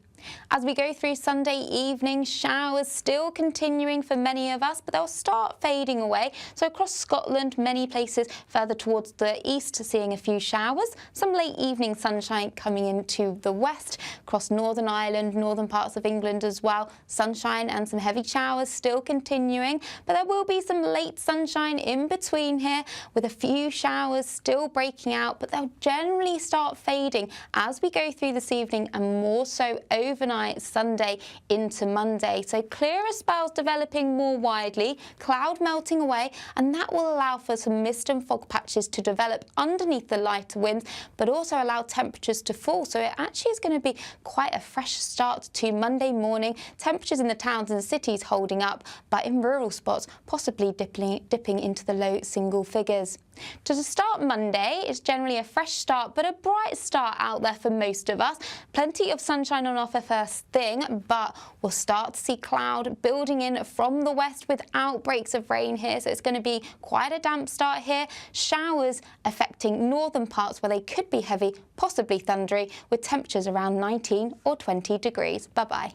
As we go through Sunday evening, showers still continuing for many of us, but they'll start fading away. So across Scotland, many places further towards the east, seeing a few showers. Some late evening sunshine coming into the west, across Northern Ireland, northern parts of England as well. Sunshine and some heavy showers still continuing, but there will be some late sunshine in between here, with a few showers still breaking out, but they'll generally start fading as we go through this evening, and more so overnight Sunday into Monday. So clearer spells developing more widely, cloud melting away, and that will allow for some mist and fog patches to develop underneath the lighter winds, but also allow temperatures to fall. So it actually is going to be quite a fresh start to Monday morning. Temperatures in the towns and cities holding up, but in rural spots possibly dipping into the low single figures. To start Monday, it's generally a fresh start, but a bright start out there for most of us. Plenty of sunshine on offer first thing, but we'll start to see cloud building in from the west with outbreaks of rain here, so it's going to be quite a damp start here. Showers affecting northern parts where they could be heavy, possibly thundery, with temperatures around 19 or 20 degrees. Bye-bye.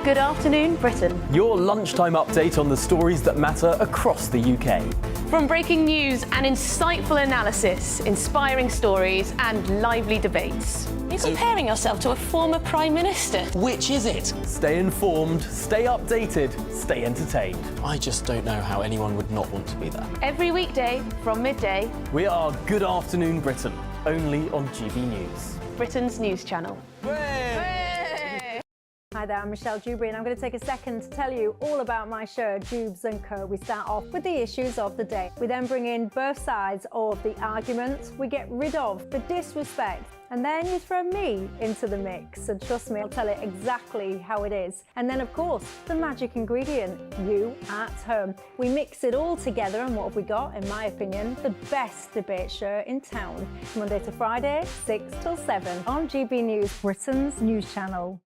Good afternoon, Britain. Your lunchtime update on the stories that matter across the UK. From breaking news and insightful analysis, inspiring stories and lively debates. You're comparing yourself to a former Prime Minister. Which is it? Stay informed, stay updated, stay entertained. I just don't know how anyone would not want to be there. Every weekday from midday. We are Good Afternoon Britain, only on GB News. Britain's news channel. Hi there, I'm Michelle Dewberry and I'm going to take a second to tell you all about my show, Dubes & Co. We start off with the issues of the day. We then bring in both sides of the arguments. We get rid of the disrespect. And then you throw me into the mix. And trust me, I'll tell it exactly how it is. And then, of course, the magic ingredient, you at home. We mix it all together and what have we got, in my opinion, the best debate show in town. Monday to Friday, 6 till 7 on GB News, Britain's news channel.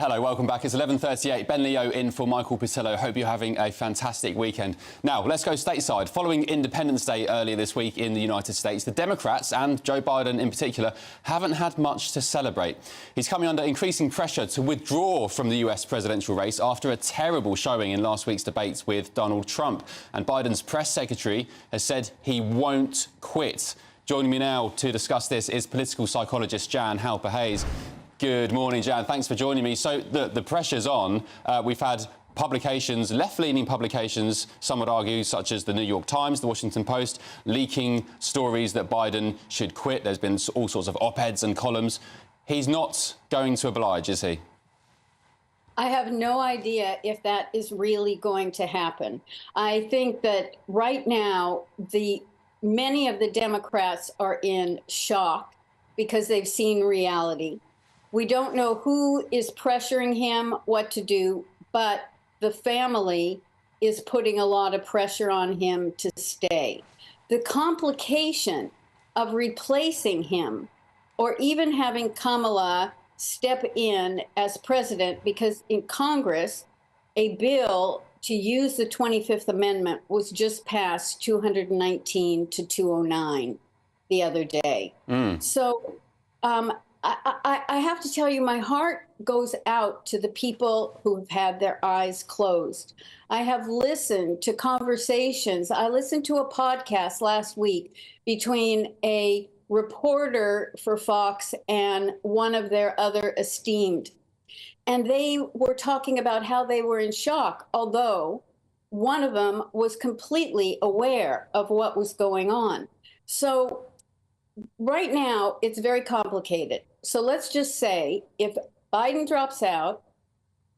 Hello, welcome back. It's 11:38. Ben Leo in for Michael Portillo. Hope you're having a fantastic weekend. Now, let's go stateside. Following Independence Day earlier this week in the United States, the Democrats, and Joe Biden in particular, haven't had much to celebrate. He's coming under increasing pressure to withdraw from the US presidential race after a terrible showing in last week's debates with Donald Trump. And Biden's press secretary has said he won't quit. Joining me now to discuss this is political psychologist Jan Halper-Hayes. Good morning, Jan. Thanks for joining me. So the pressure's on. We've had publications, left-leaning publications, some would argue, such as the New York Times, the Washington Post, leaking stories that Biden should quit. There's been all sorts of op-eds and columns. He's not going to oblige, is he? I have no idea if that is really going to happen. I think that right now, many of the Democrats are in shock because they've seen reality. We don't know who is pressuring him what to do, but the family is putting a lot of pressure on him to stay. The complication of replacing him or even having Kamala step in as president, because in Congress, a bill to use the 25th Amendment was just passed 219 to 209 the other day. So, I have to tell you, my heart goes out to the people who have had their eyes closed. I have listened to conversations. I listened to a podcast last week between a reporter for Fox and one of their other esteemed. And they were talking about how they were in shock, although one of them was completely aware of what was going on. So right now, it's very complicated. So let's just say if Biden drops out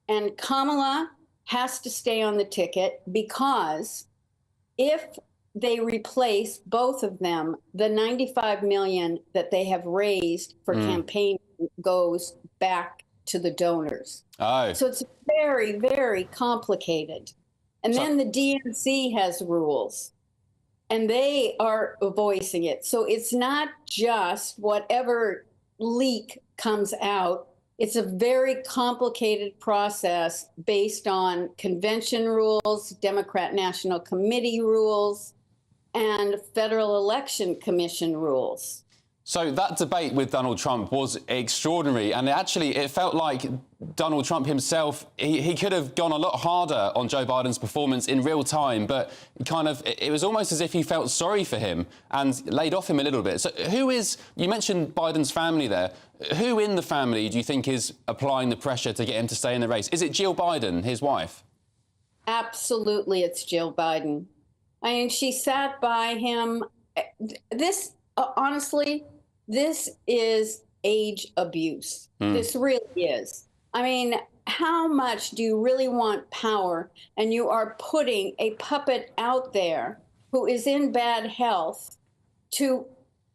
and Kamala has to stay on the ticket, because if they replace both of them, the $95 million that they have raised for campaign goes back to the donors. Oh. So it's very, very complicated. And then the DNC has rules, and they are voicing it. So it's not just whatever leak comes out. It's a very complicated process based on convention rules, Democrat National Committee rules, and Federal Election Commission rules. So that debate with Donald Trump was extraordinary, and it felt like Donald Trump himself, he could have gone a lot harder on Joe Biden's performance in real time, but it was almost as if he felt sorry for him and laid off him a little bit. So you mentioned Biden's family there. Who in the family do you think is applying the pressure to get him to stay in the race? Is it Jill Biden, his wife? Absolutely, it's Jill Biden. I mean, she sat by him. Honestly, this is age abuse. This really is. I mean, how much do you really want power, and you are putting a puppet out there who is in bad health to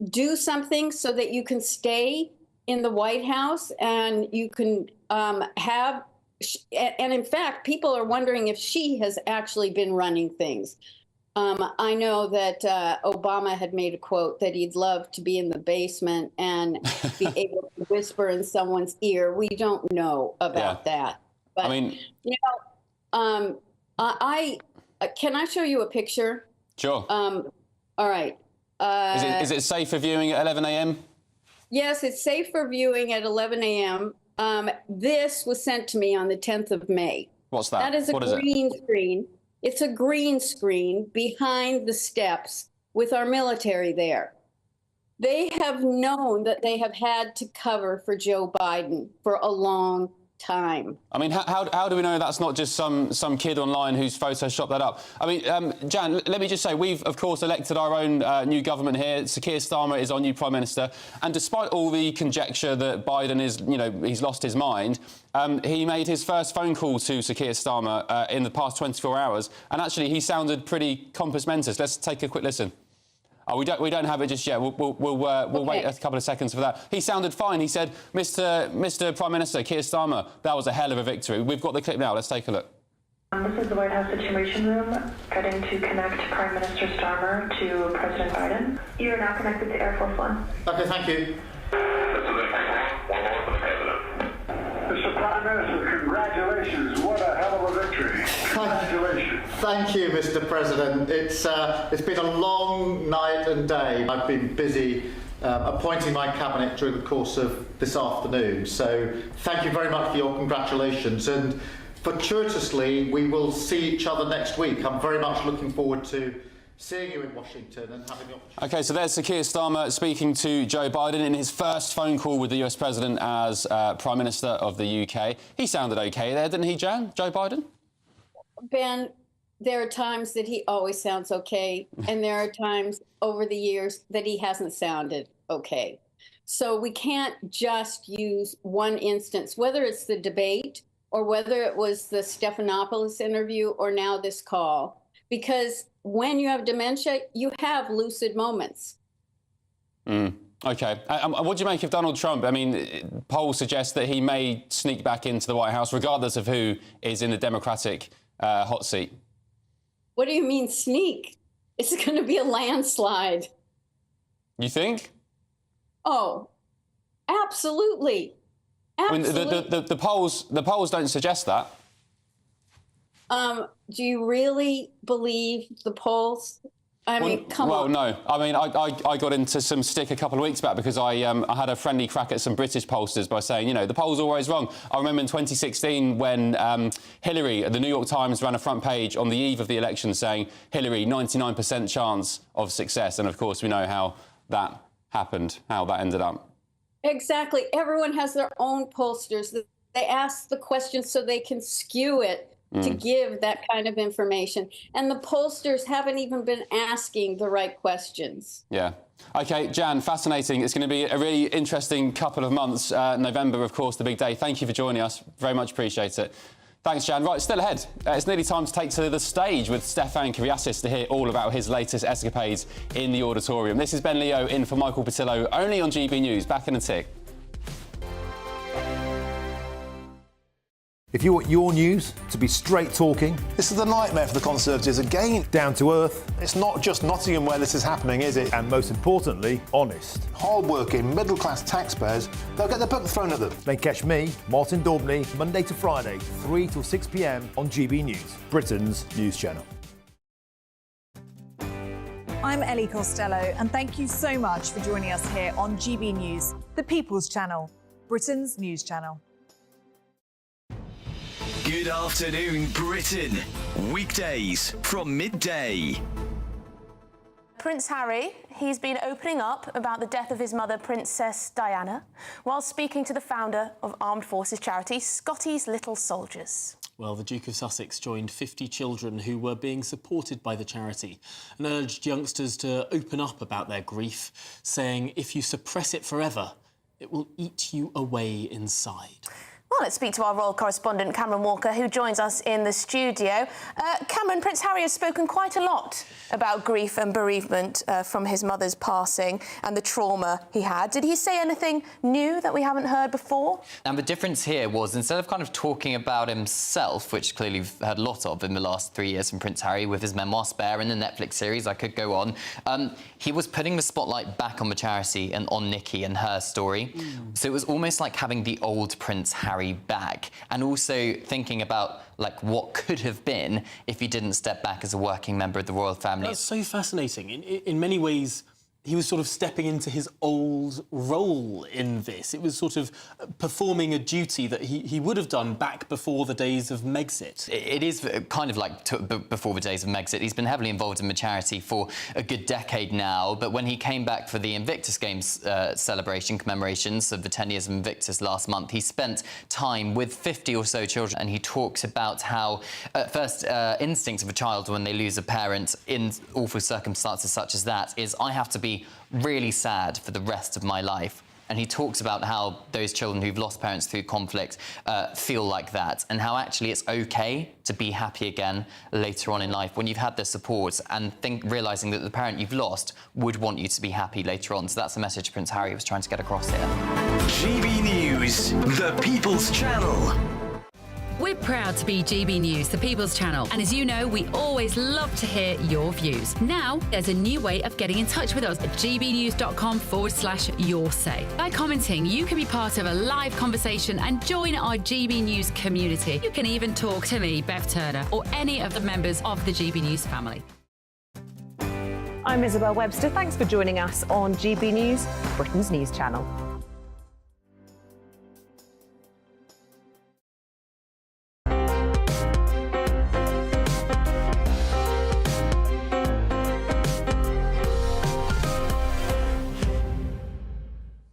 do something so that you can stay in the White House and you can have, and in fact, people are wondering if she has actually been running things. I know that Obama had made a quote that he'd love to be in the basement and be able to whisper in someone's ear. We don't know about that. But, I mean, you know, can I show you a picture? Sure. All right. Is it safe for viewing at 11 a.m.? Yes, it's safe for viewing at 11 a.m. This was sent to me on the 10th of May. What's that? That is a green screen. It's a green screen behind the steps with our military there. They have known that they have had to cover for Joe Biden for a long time. I mean, how do we know that's not just some kid online who's photoshopped that up? I mean, Jan, let me just say, we've, of course, elected our own new government here. Sir Keir Starmer is our new Prime Minister. And despite all the conjecture that Biden is, you know, he's lost his mind, he made his first phone call to Sir Keir Starmer in the past 24 hours. And actually, he sounded pretty compos mentis. Let's take a quick listen. Oh, we don't have it just yet. We'll wait a couple of seconds for that. He sounded fine. He said, Mr. Prime Minister Keir Starmer, that was a hell of a victory. We've got the clip now. Let's take a look. This is the White House Situation Room, getting to connect Prime Minister Starmer to President Biden. You are now connected to Air Force One. Okay, thank you. Mr. Prime Minister, congratulations. What a hell of a victory. Congratulations. Thank you, Mr. President. It's been a long night and day. I've been busy appointing my cabinet during the course of this afternoon. So thank you very much for your congratulations. And fortuitously, we will see each other next week. I'm very much looking forward to seeing you in Washington and having the opportunity. OK, so there's Sir Keir Starmer speaking to Joe Biden in his first phone call with the US President as Prime Minister of the UK. He sounded OK there, didn't he, Jan? Joe Biden? Ben, there are times that he always sounds OK, and there are times over the years that he hasn't sounded OK. So we can't just use one instance, whether it's the debate or whether it was the Stephanopoulos interview or now this call, because when you have dementia, you have lucid moments. OK. What do you make of Donald Trump? I mean, polls suggest that he may sneak back into the White House, regardless of who is in the Democratic hot seat. What do you mean sneak? It's going to be a landslide. You think? Oh, absolutely. Absolutely. I mean, the polls don't suggest that. Do you really believe the polls? I mean, come on. Well, no. I mean, I got into some stick a couple of weeks back because I had a friendly crack at some British pollsters by saying, you know, the polls are always wrong. I remember in 2016 when Hillary, the New York Times, ran a front page on the eve of the election saying, Hillary, 99% chance of success. And, of course, we know how that happened, how that ended up. Exactly. Everyone has their own pollsters. They ask the questions so they can skew it to give that kind of information. And the pollsters haven't even been asking the right questions. Yeah. OK, Jan, fascinating. It's going to be a really interesting couple of months. November, of course, the big day. Thank you for joining us. Very much appreciate it. Thanks, Jan. Right, still ahead. It's nearly time to take to the stage with Stefan Kyriasis to hear all about his latest escapades in the auditorium. This is Ben Leo in for Michael Portillo, only on GB News. Back in a tick. If you want your news to be straight talking... This is a nightmare for the Conservatives again. Down to earth. It's not just Nottingham where this is happening, is it? And most importantly, honest. Hard-working, middle-class taxpayers, they'll get their book thrown at them. Then catch me, Martin Daubney, Monday to Friday, 3 till 6 p.m. on GB News, Britain's news channel. I'm Ellie Costello, and thank you so much for joining us here on GB News, the People's Channel, Britain's news channel. Good afternoon, Britain. Weekdays from midday. Prince Harry, he's been opening up about the death of his mother, Princess Diana, while speaking to the founder of armed forces charity, Scotty's Little Soldiers. Well, the Duke of Sussex joined 50 children who were being supported by the charity and urged youngsters to open up about their grief, saying, if you suppress it forever, it will eat you away inside. Well, let's speak to our royal correspondent, Cameron Walker, who joins us in the studio. Cameron, Prince Harry has spoken quite a lot about grief and bereavement from his mother's passing and the trauma he had. Did he say anything new that we haven't heard before? And the difference here was, instead of kind of talking about himself, which clearly we've heard a lot of in the last 3 years from Prince Harry with his memoir Spare and the Netflix series, I could go on, he was putting the spotlight back on the charity and on Nikki and her story. So it was almost like having the old Prince Harry back, and also thinking about like what could have been if he didn't step back as a working member of the royal family. That's so fascinating. In many ways, he was sort of stepping into his old role in this. It was sort of performing a duty that he would have done back before the days of Megxit. It is kind of like before the days of Megxit. He's been heavily involved in the charity for a good decade now, but when he came back for the Invictus Games celebration commemorations of the 10 years of Invictus last month, he spent time with 50 or so children, and he talks about how first instinct of a child when they lose a parent in awful circumstances such as that is, I have to be really sad for the rest of my life. And he talks about how those children who've lost parents through conflict feel like that, and how actually it's okay to be happy again later on in life when you've had the support and realising that the parent you've lost would want you to be happy later on. So that's the message Prince Harry was trying to get across here. GB News, the People's Channel. We're proud to be GB News, the People's Channel, and as you know, we always love to hear your views. Now, there's a new way of getting in touch with us at gbnews.com/yoursay. By commenting, you can be part of a live conversation and join our GB News community. You can even talk to me, Bev Turner, or any of the members of the GB News family. I'm Isabel Webster. Thanks for joining us on GB News, Britain's news channel.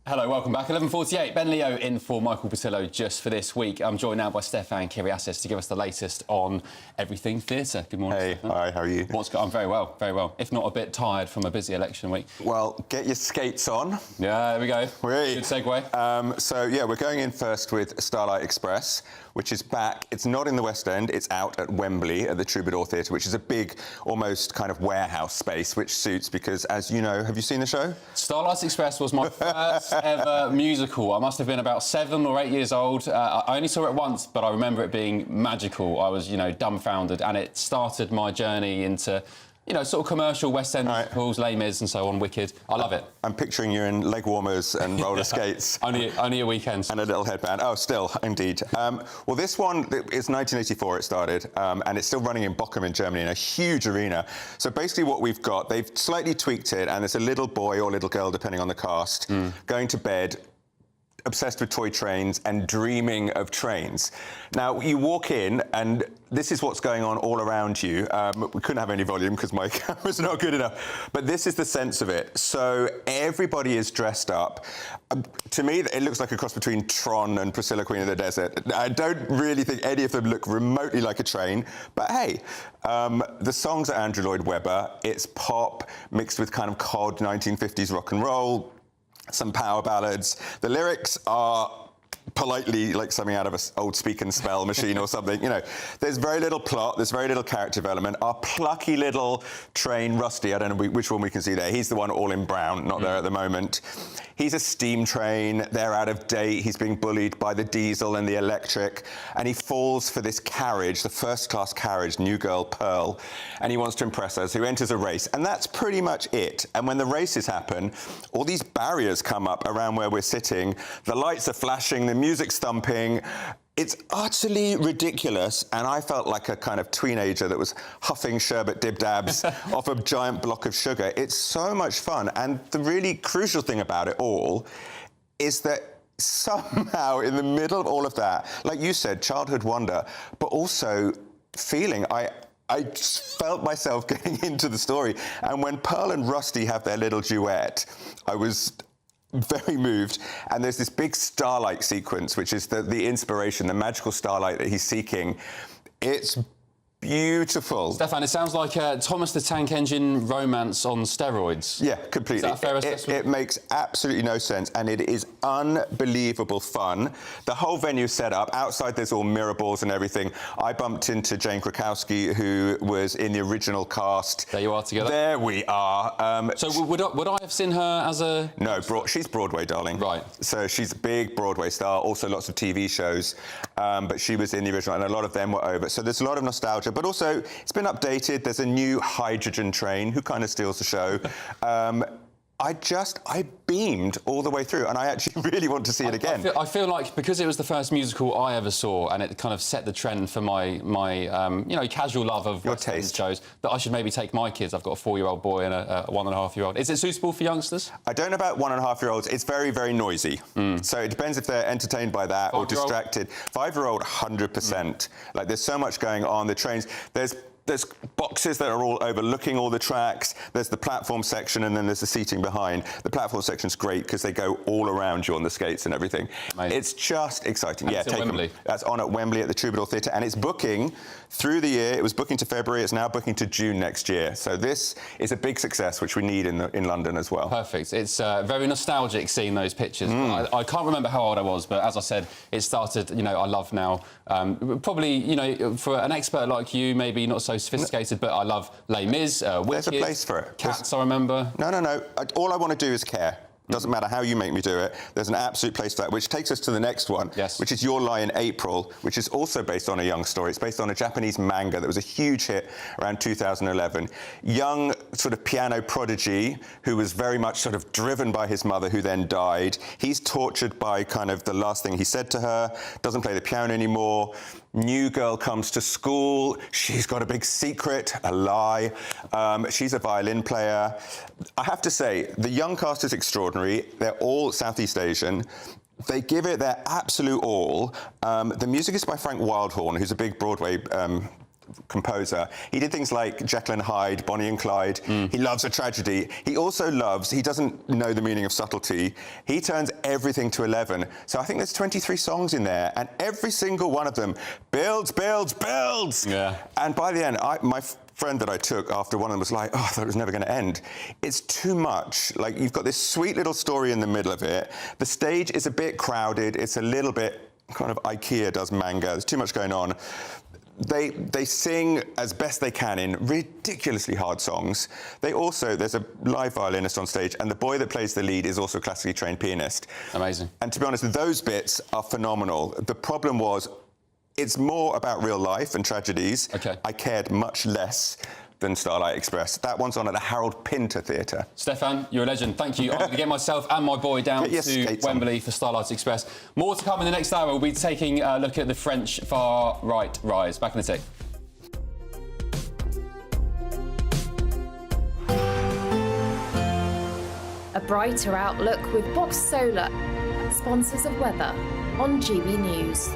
Hello, welcome back. 11:48. Ben Leo in for Michael Portillo just for this week. I'm joined now by Stefan Kyriasis to give us the latest on everything theatre. Good morning. Hey, hi, how are you? I'm very well, very well. If not a bit tired from a busy election week. Well, get your skates on. Yeah, there we go. Good segue. So, yeah, we're going in first with Starlight Express, which is back. It's not in the West End. It's out at Wembley at the Troubadour Theatre, which is a big, almost kind of warehouse space, which suits because, as you know, have you seen the show? Starlight Express was my first ever musical. I must have been about 7 or 8 years old. I only saw it once, but I remember it being magical. I was, dumbfounded, and it started my journey into, sort of commercial West End musicals, Les Mis and so on, Wicked. I love it. I'm picturing you in leg warmers and roller skates. Only a weekend. And a little headband. Oh, still, indeed. Well, this one is 1984 it started, and it's still running in Bochum in Germany in a huge arena. So basically what we've got, they've slightly tweaked it, and it's a little boy or little girl, depending on the cast, going to bed, obsessed with toy trains and dreaming of trains. Now, you walk in and this is what's going on all around you. We couldn't have any volume because my camera's not good enough, but this is the sense of it. So everybody is dressed up. To me, it looks like a cross between Tron and Priscilla, Queen of the Desert. I don't really think any of them look remotely like a train, but hey, the songs are Andrew Lloyd Webber. It's pop mixed with kind of cod 1950s rock and roll, some power ballads. The lyrics are politely like something out of an old Speak and Spell machine or something. There's very little plot, there's very little character development. Our plucky little train, Rusty, I don't know which one we can see there. He's the one all in brown, not there at the moment. He's a steam train, they're out of date, he's being bullied by the diesel and the electric, and he falls for this carriage, the first-class carriage, new girl Pearl, and he wants to impress her, so he enters a race, and that's pretty much it. And when the races happen, all these barriers come up around where we're sitting, the lights are flashing, the music's thumping. It's utterly ridiculous, and I felt like a kind of teenager that was huffing sherbet dib-dabs off a giant block of sugar. It's so much fun, and the really crucial thing about it all is that somehow in the middle of all of that, like you said, childhood wonder, but also feeling, I just felt myself getting into the story. And when Pearl and Rusty have their little duet, I was very moved. And there's this big starlight sequence, which is the inspiration, the magical starlight that he's seeking. It's beautiful. Stefan, it sounds like Thomas the Tank Engine romance on steroids. Yeah, completely. Is that a fair assessment? It makes absolutely no sense, and it is unbelievable fun. The whole venue set up. Outside, there's all mirror balls and everything. I bumped into Jane Krakowski, who was in the original cast. There you are together. There we are. So would I have seen her as a... No, she's Broadway, darling. Right. So she's a big Broadway star, also lots of TV shows, but she was in the original, and a lot of them were over. So there's a lot of nostalgia, but also it's been updated. There's a new hydrogen train who kind of steals the show. I beamed all the way through, and I actually really want to see it again. I feel like because it was the first musical I ever saw, and it kind of set the trend for my casual love of your taste shows, that I should maybe take my kids. I've got a 4-year-old boy and a 1.5-year-old. Is it suitable for youngsters? I don't know about 1.5-year-olds. It's very, very noisy. So it depends if they're entertained by that or distracted. 5-year-old, 100%. Like, there's so much going on. The trains, there's boxes that are all overlooking all the tracks. There's the platform section, and then there's the seating behind. The platform section's great because they go all around you on the skates and everything. Amazing. It's just exciting. And yeah, it's at Wembley. That's on at Wembley at the Troubadour Theatre, and it's booking through the year. It was booking to February. It's now booking to June next year. So this is a big success, which we need in London as well. Perfect. It's very nostalgic seeing those pictures. I can't remember how old I was, but as I said, it started. I love now. Probably, for an expert like you, maybe not so sophisticated, but I love Les Mis, Wicked. There's a place for it. Cats, I remember. No. All I want to do is care. Doesn't matter how you make me do it. There's an absolute place for that, which takes us to the next one, which is Your Lie in April, which is also based on a young story. It's based on a Japanese manga that was a huge hit around 2011. Young sort of piano prodigy who was very much sort of driven by his mother, who then died. He's tortured by kind of the last thing he said to her, doesn't play the piano anymore. New girl comes to school. She's got a big secret, a lie. She's a violin player. I have to say, the young cast is extraordinary. They're all Southeast Asian. They give it their absolute all. The music is by Frank Wildhorn, who's a big Broadway composer. He did things like Jekyll and Hyde, Bonnie and Clyde. He loves a tragedy. He also he doesn't know the meaning of subtlety. He turns everything to 11. So I think there's 23 songs in there, and every single one of them builds. Yeah. And by the end, my friend that I took after one of them was like, I thought it was never going to end. It's too much. Like, you've got this sweet little story in the middle of it. The stage is a bit crowded. It's a little bit kind of IKEA does manga. There's too much going on. They sing as best they can in ridiculously hard songs. There's a live violinist on stage, and the boy that plays the lead is also a classically trained pianist. Amazing. And to be honest, those bits are phenomenal. The problem was, it's more about real life and tragedies. Okay. I cared much less than Starlight Express. That one's on at the Harold Pinter Theatre. Stefan, you're a legend. Thank you. I'm going to get myself and my boy down to Wembley for Starlight Express. More to come in the next hour. We'll be taking a look at the French far-right rise. Back in a tick. A brighter outlook with Box Solar, sponsors of weather on GB News.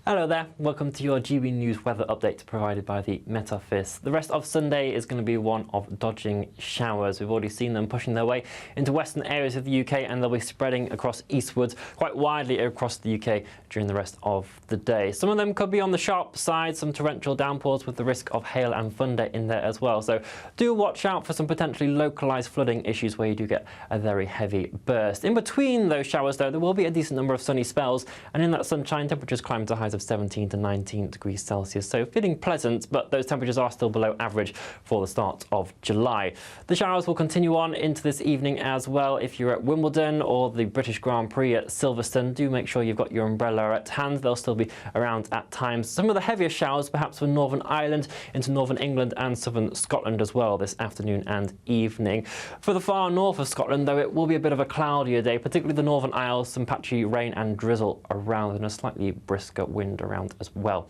Hello there, welcome to your GB News weather update provided by the Met Office. The rest of Sunday is going to be one of dodging showers. We've already seen them pushing their way into western areas of the UK, and they'll be spreading across eastwards quite widely across the UK during the rest of the day. Some of them could be on the sharp side, some torrential downpours with the risk of hail and thunder in there as well. So do watch out for some potentially localised flooding issues where you do get a very heavy burst. In between those showers though, there will be a decent number of sunny spells, and in that sunshine temperatures climb to highs of 17 to 19 degrees Celsius, so feeling pleasant, but those temperatures are still below average for the start of July. The showers will continue on into this evening as well. If you're at Wimbledon or the British Grand Prix at Silverstone, do make sure you've got your umbrella at hand. They'll still be around at times. Some of the heavier showers perhaps for Northern Ireland into Northern England and Southern Scotland as well this afternoon and evening. For the far north of Scotland though, it will be a bit of a cloudier day, particularly the Northern Isles, some patchy rain and drizzle around and a slightly brisker wind around as well.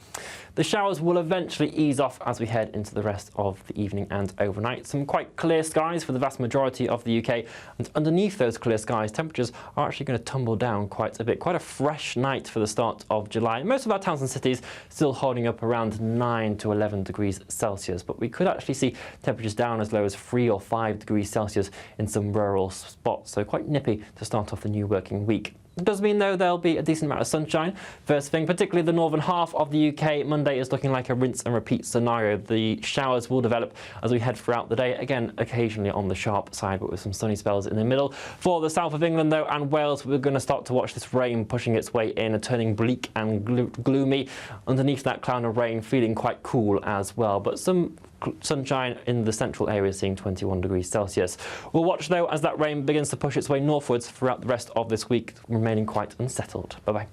The showers will eventually ease off as we head into the rest of the evening and overnight. Some quite clear skies for the vast majority of the UK, and underneath those clear skies temperatures are actually going to tumble down quite a bit. Quite a fresh night for the start of July. Most of our towns and cities still holding up around 9 to 11 degrees Celsius, but we could actually see temperatures down as low as 3 or 5 degrees Celsius in some rural spots, so quite nippy to start off the new working week. It does mean, though, there'll be a decent amount of sunshine. First thing, particularly the northern half of the UK, Monday is looking like a rinse and repeat scenario. The showers will develop as we head throughout the day, again, occasionally on the sharp side, but with some sunny spells in the middle. For the south of England, though, and Wales, we're going to start to watch this rain pushing its way in and turning bleak and gloomy. Underneath that cloud of rain, feeling quite cool as well, but some sunshine in the central areas, seeing 21 degrees Celsius. We'll watch, though, as that rain begins to push its way northwards throughout the rest of this week, remaining quite unsettled. Bye-bye.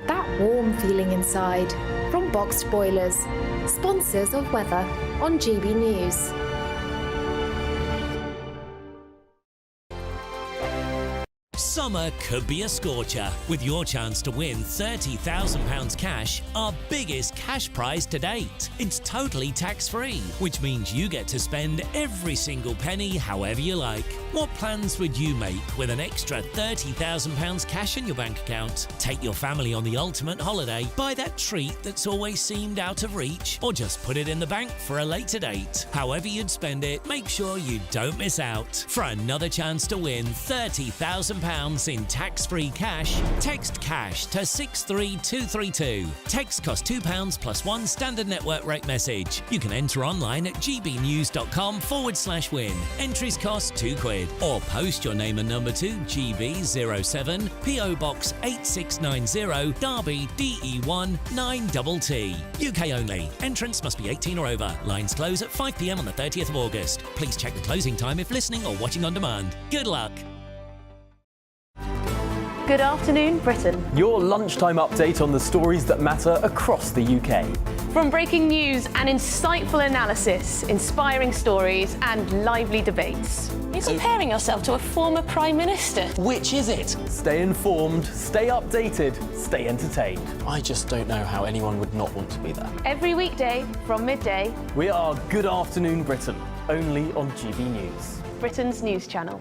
That warm feeling inside from Boxed Boilers, sponsors of weather on GB News. Summer could be a scorcher, with your chance to win £30,000 cash, our biggest cash prize to date. It's totally tax-free, which means you get to spend every single penny however you like. What plans would you make with an extra £30,000 cash in your bank account? Take your family on the ultimate holiday, buy that treat that's always seemed out of reach, or just put it in the bank for a later date. However you'd spend it, make sure you don't miss out. For another chance to win £30,000 in tax-free cash, text cash to 63232. Text costs £2 plus one standard network rate message. You can enter online at gbnews.com/win. Entries cost £2. Or post your name and number to GB07 PO Box 8690 Derby DE1 9TT. UK only. Entrance must be 18 or over. Lines close at 5 p.m. on the 30th of August. Please check the closing time if listening or watching on demand. Good luck. Good afternoon, Britain. Your lunchtime update on the stories that matter across the UK. From breaking news and insightful analysis, inspiring stories and lively debates. You're comparing yourself to a former Prime Minister. Which is it? Stay informed, stay updated, stay entertained. I just don't know how anyone would not want to be there. Every weekday from midday. We are Good Afternoon Britain, only on GB News. Britain's news channel.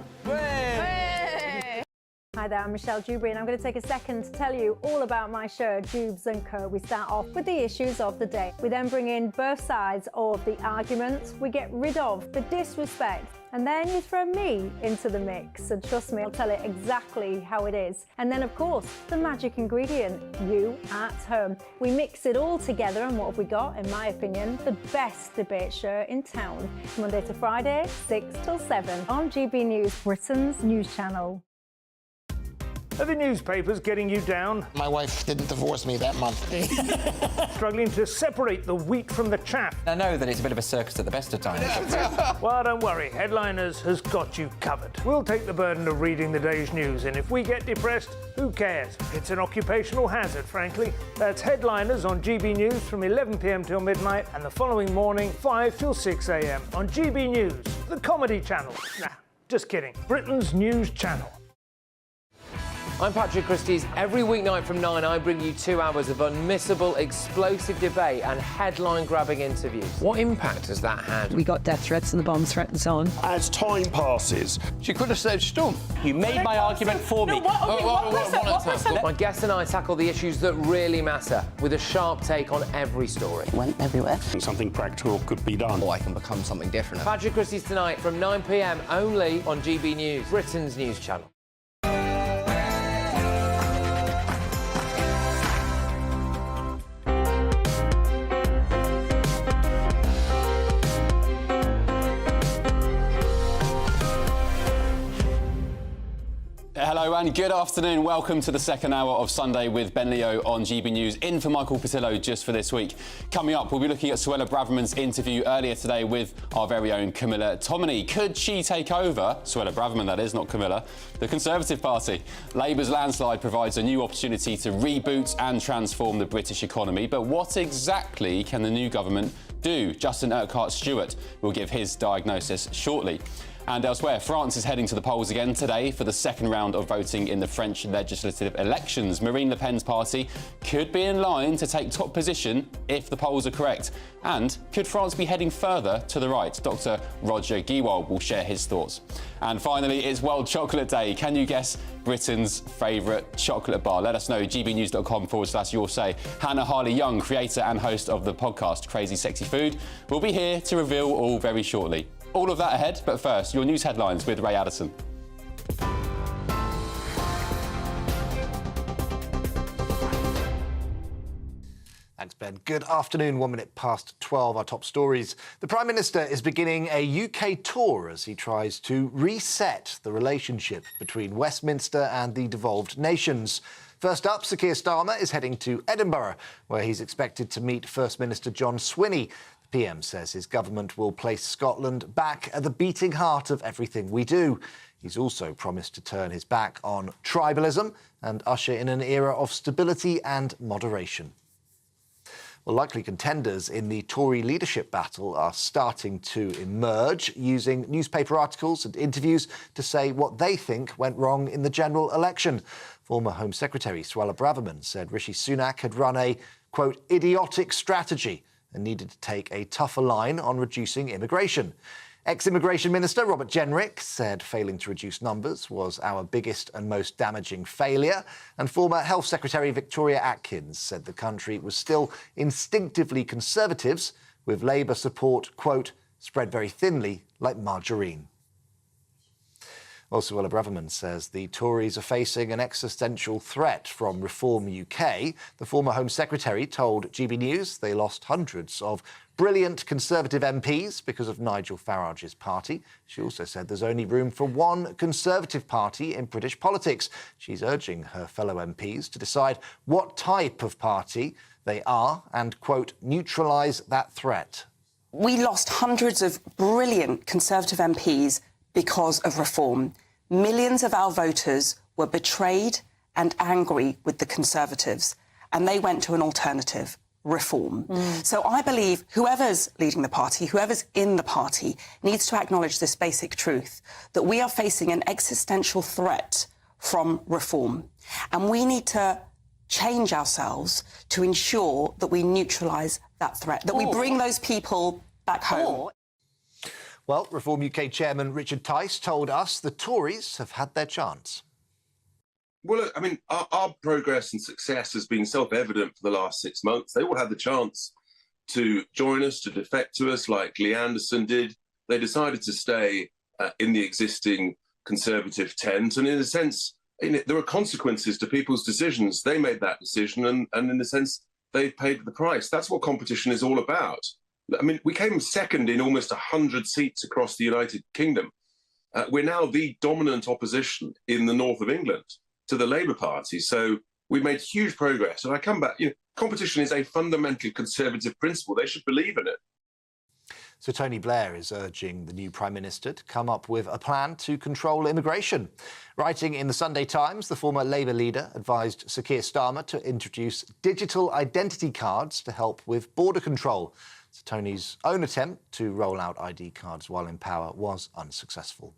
Hi there, I'm Michelle Dewberry and I'm going to take a second to tell you all about my show, Jubes & Co. We start off with the issues of the day. We then bring in both sides of the argument. We get rid of the disrespect. And then you throw me into the mix. And trust me, I'll tell it exactly how it is. And then, of course, the magic ingredient, you at home. We mix it all together and what have we got, in my opinion, the best debate show in town. Monday to Friday, 6 till 7 on GB News, Britain's news channel. Are the newspapers getting you down? My wife didn't divorce me that month. Struggling to separate the wheat from the chaff? I know that it's a bit of a circus at the best of times. Well, don't worry, Headliners has got you covered. We'll take the burden of reading the day's news, and if we get depressed, who cares? It's an occupational hazard, frankly. That's Headliners on GB News from 11 p.m. till midnight, and the following morning, 5 till 6 a.m. on GB News, the comedy channel. Nah, just kidding. Britain's news channel. I'm Patrick Christie's. Every weeknight from 9, I bring you 2 hours of unmissable, explosive debate and headline-grabbing interviews. What impact has that had? We got death threats and the bomb threats on. As time passes, She could have saved Storm. you made my argument for me. My guests and I tackle the issues that really matter, with a sharp take on every story. It went everywhere. Something practical could be done. I can become something different. Patrick Christie's tonight from 9 p.m. only on GB News, Britain's news channel. Hello and good afternoon. Welcome to the second hour of Sunday with Ben Leo on GB News. In for Michael Portillo just for this week. Coming up, we'll be looking at Suella Braverman's interview earlier today with our very own Camilla Tominey. Could she take over, Suella Braverman that is, not Camilla, the Conservative Party? Labour's landslide provides a new opportunity to reboot and transform the British economy. But what exactly can the new government do? Justin Urquhart-Stewart will give his diagnosis shortly. And elsewhere, France is heading to the polls again today for the second round of voting in the French legislative elections. Marine Le Pen's party could be in line to take top position if the polls are correct. And could France be heading further to the right? Dr. Roger Guiwald will share his thoughts. And finally, it's World Chocolate Day. Can you guess Britain's favourite chocolate bar? Let us know, gbnews.com/your say. Hannah Harley-Young, creator and host of the podcast Crazy Sexy Food, will be here to reveal all very shortly. All of that ahead, but first, your news headlines with Ray Addison. Thanks, Ben. Good afternoon. 1 minute past 12. Our top stories. The Prime Minister is beginning a UK tour as he tries to reset the relationship between Westminster and the devolved nations. First up, Sir Keir Starmer is heading to Edinburgh, where he's expected to meet First Minister John Swinney. The PM says his government will place Scotland back at the beating heart of everything we do. He's also promised to turn his back on tribalism and usher in an era of stability and moderation. Well, likely contenders in the Tory leadership battle are starting to emerge, using newspaper articles and interviews to say what they think went wrong in the general election. Former Home Secretary Suella Braverman said Rishi Sunak had run a, quote, idiotic strategy and needed to take a tougher line on reducing immigration. Ex-Immigration Minister Robert Jenrick said failing to reduce numbers was our biggest and most damaging failure. And former Health Secretary Victoria Atkins said the country was still instinctively Conservatives, with Labour support, quote, spread very thinly like margarine. Also, Suella Braverman says the Tories are facing an existential threat from Reform UK. The former Home Secretary told GB News they lost hundreds of brilliant Conservative MPs because of Nigel Farage's party. She also said there's only room for one Conservative party in British politics. She's urging her fellow MPs to decide what type of party they are and, quote, neutralise that threat. We lost hundreds of brilliant Conservative MPs because of Reform. Millions of our voters were betrayed and angry with the Conservatives, and they went to an alternative, Reform. So I believe whoever's leading the party, whoever's in the party, needs to acknowledge this basic truth, that we are facing an existential threat from Reform. And we need to change ourselves to ensure that we neutralise that threat, that we bring those people back home. Well, Reform UK Chairman Richard Tice told us the Tories have had their chance. Well, look, I mean, our progress and success has been self-evident for the last 6 months. They all had the chance to join us, to defect to us, like Lee Anderson did. They decided to stay in the existing Conservative tent. And in a sense, there are consequences to people's decisions. They made that decision, and in a sense, they paid the price. That's what competition is all about. I mean, we came second in almost 100 seats across the United Kingdom. We're now the dominant opposition in the north of England to the Labour Party. So we've made huge progress. And I come back, competition is a fundamental Conservative principle. They should believe in it. So Tony Blair is urging the new Prime Minister to come up with a plan to control immigration. Writing in the Sunday Times, the former Labour leader advised Sir Keir Starmer to introduce digital identity cards to help with border control. So Tony's own attempt to roll out ID cards while in power was unsuccessful.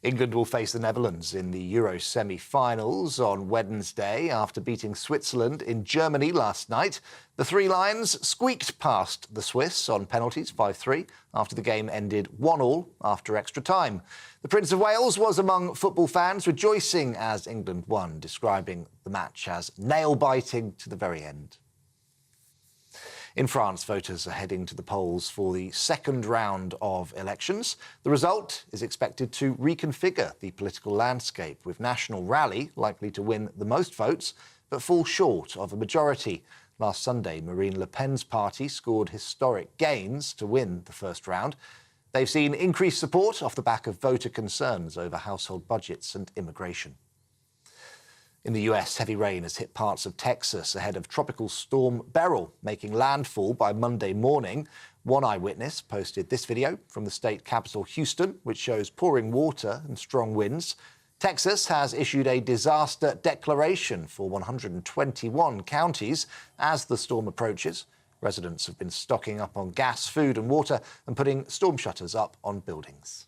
England will face the Netherlands in the Euro semi-finals on Wednesday after beating Switzerland in Germany last night. The Three Lions squeaked past the Swiss on penalties 5-3 after the game ended 1-1 after extra time. The Prince of Wales was among football fans rejoicing as England won, describing the match as nail-biting to the very end. In France, voters are heading to the polls for the second round of elections. The result is expected to reconfigure the political landscape, with National Rally likely to win the most votes, but fall short of a majority. Last Sunday, Marine Le Pen's party scored historic gains to win the first round. They've seen increased support off the back of voter concerns over household budgets and immigration. In the US, heavy rain has hit parts of Texas ahead of Tropical Storm Beryl, making landfall by Monday morning. One eyewitness posted this video from the state capital, Houston, which shows pouring water and strong winds. Texas has issued a disaster declaration for 121 counties as the storm approaches. Residents have been stocking up on gas, food and water and putting storm shutters up on buildings.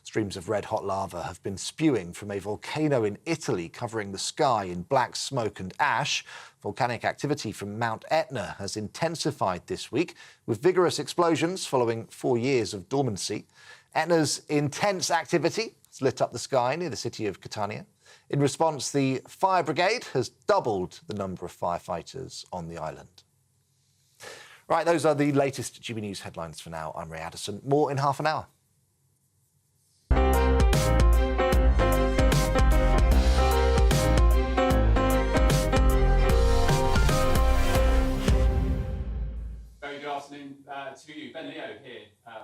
Streams of red-hot lava have been spewing from a volcano in Italy, covering the sky in black smoke and ash. Volcanic activity from Mount Etna has intensified this week, with vigorous explosions following 4 years of dormancy. Etna's intense activity has lit up the sky near the city of Catania. In response, the fire brigade has doubled the number of firefighters on the island. Right, those are the latest GB News headlines for now. I'm Ray Addison. More in half an hour. to you. Ben Leo here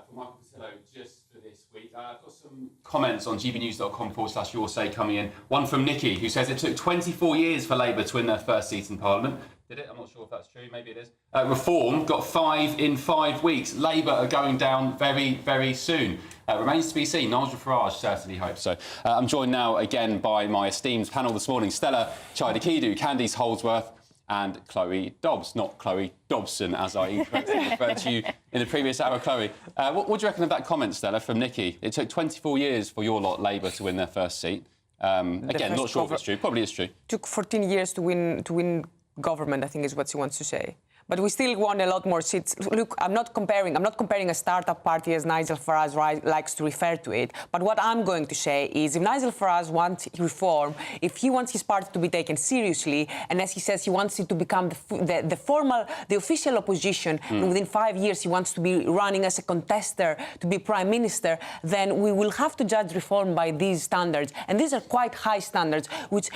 for Michael Portillo just for this week. I've got some comments on gbnews.com/your say coming in. One from Nikki, who says it took 24 years for Labour to win their first seat in Parliament. Did it? I'm not sure if that's true. Maybe it is. Reform got 5 in 5 weeks. Labour are going down very, very soon. Remains to be seen. Nigel Farage certainly hopes so. I'm joined now again by my esteemed panel this morning. Stella Chaidakidu, Candice Holdsworth and Chloe Dobbs. Not Chloe Dobson, as I incorrectly referred to you in the previous hour, Chloe. What do you reckon of that comment, Stella, from Nikki? It took 24 years for your lot, Labour, to win their first seat. Again, not sure if it's true. Probably it's true. Took 14 years to win government, I think is what she wants to say. But we still won a lot more seats. Look, I'm not comparing a startup party as Nigel Farage likes to refer to it. But what I'm going to say is if Nigel Farage wants reform, if he wants his party to be taken seriously, and as he says, he wants it to become the official opposition, and within 5 years he wants to be running as a contester to be prime minister, then we will have to judge reform by these standards. And these are quite high standards, which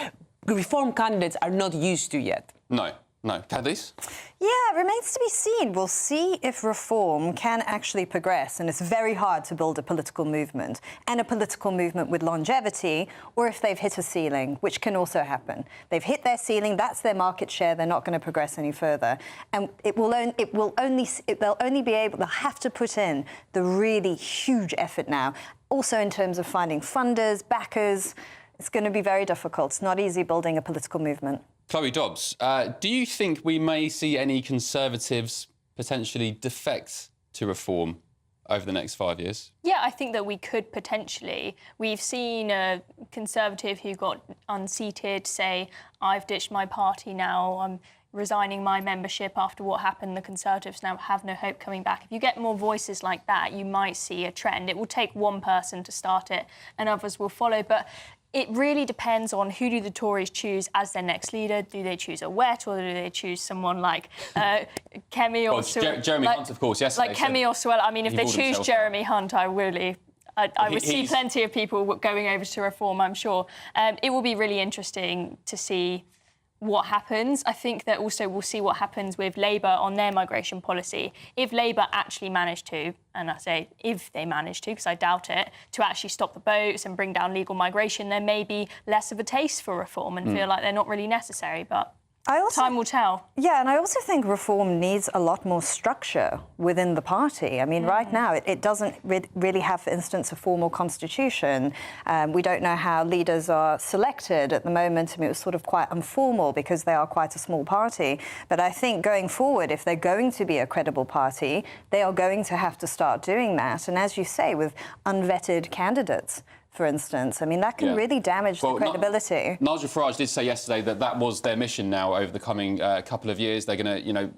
reform candidates are not used to yet. No. Candice? Yeah, it remains to be seen. We'll see if reform can actually progress, and it's very hard to build a political movement, and a political movement with longevity, or if they've hit a ceiling, which can also happen. They've hit their ceiling, that's their market share, they're not going to progress any they'll have to put in the really huge effort now. Also in terms of finding funders, backers, it's going to be very difficult. It's not easy building a political movement. Chloe Dobbs, do you think we may see any Conservatives potentially defect to reform over the next 5 years? Yeah, I think that we could potentially. We've seen a Conservative who got unseated say, I've ditched my party now, I'm resigning my membership after what happened. The Conservatives now have no hope coming back. If you get more voices like that, you might see a trend. It will take one person to start it and others will follow. But it really depends on who do the Tories choose as their next leader. Do they choose a wet, or do they choose someone like Kemi or Jeremy Hunt, of course, yesterday. Like Kemi or Suella. I mean, if they choose Jeremy Hunt, I would see plenty of people going over to reform, I'm sure. It will be really interesting to see what happens. I think that also we'll see what happens with Labour on their migration policy. If Labour actually manage to, and I say if they manage to, because I doubt it, to actually stop the boats and bring down legal migration, there may be less of a taste for reform and feel like they're not really necessary. But time will tell. Yeah, and I also think reform needs a lot more structure within the party. I mean, right now, it doesn't really have, for instance, a formal constitution. We don't know how leaders are selected at the moment. I mean, it was sort of quite informal because they are quite a small party. But I think going forward, if they're going to be a credible party, they are going to have to start doing that. And as you say, with unvetted candidates, for instance. I mean, that can really damage the credibility. Nigel Farage did say yesterday that was their mission now over the coming couple of years. They're going to,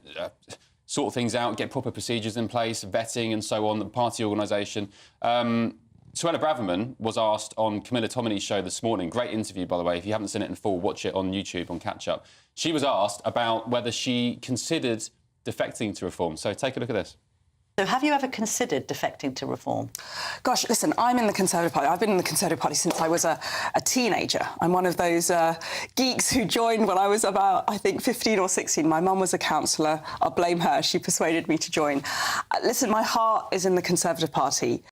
sort things out, get proper procedures in place, vetting and so on, the party organisation. Suella Braverman was asked on Camilla Tominey's show this morning. Great interview, by the way. If you haven't seen it in full, watch it on YouTube on Catch Up. She was asked about whether she considered defecting to reform. So take a look at this. So have you ever considered defecting to reform? Gosh, listen, I'm in the Conservative Party. I've been in the Conservative Party since I was a teenager. I'm one of those geeks who joined when I was about, I think, 15 or 16. My mum was a councillor. I'll blame her. She persuaded me to join. Listen, my heart is in the Conservative Party.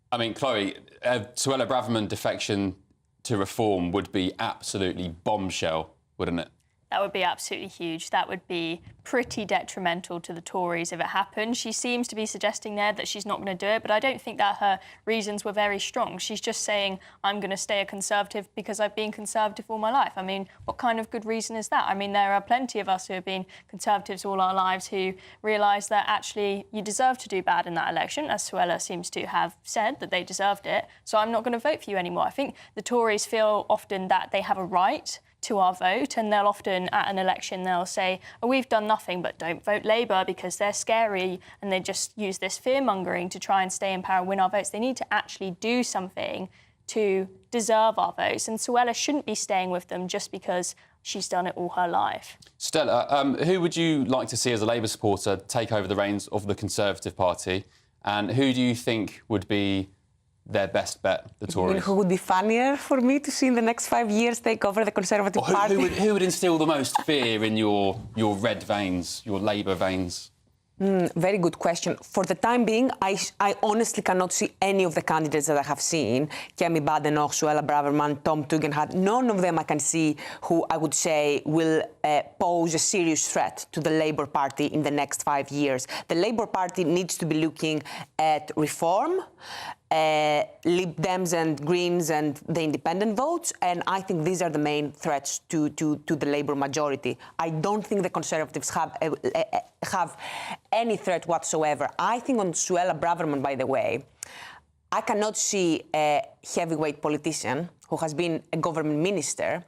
I mean, Chloe, Suella Braverman defection to reform would be absolutely bombshell, wouldn't it? That would be absolutely huge. That would be pretty detrimental to the Tories if it happened. She seems to be suggesting there that she's not going to do it, but I don't think that her reasons were very strong. She's just saying, I'm going to stay a Conservative because I've been Conservative all my life. I mean, what kind of good reason is that? I mean, there are plenty of us who have been Conservatives all our lives who realise that actually you deserve to do bad in that election, as Suella seems to have said that they deserved it, so I'm not going to vote for you anymore. I think the Tories feel often that they have a right to our vote, and they'll often, at an election, they'll say, oh, we've done nothing, but don't vote Labour because they're scary, and they just use this fear-mongering to try and stay in power and win our votes. They need to actually do something to deserve our votes, and Suella shouldn't be staying with them just because she's done it all her life. Stella, who would you like to see as a Labour supporter take over the reins of the Conservative Party, and who do you think would be their best bet, the Tories? Who would be funnier for me to see in the next 5 years take over the Conservative Party? Who would instill the most fear in your red veins, your Labour veins? Very good question. For the time being, I honestly cannot see any of the candidates that I have seen, Kemi Badenoch, Suella Braverman, Tom Tugendhat, none of them I can see who I would say will pose a serious threat to the Labour Party in the next 5 years. The Labour Party needs to be looking at reform, Lib Dems and Greens and the independent votes, and I think these are the main threats to the Labour majority. I don't think the Conservatives have any threat whatsoever. I think on Suella Braverman, by the way, I cannot see a heavyweight politician who has been a government minister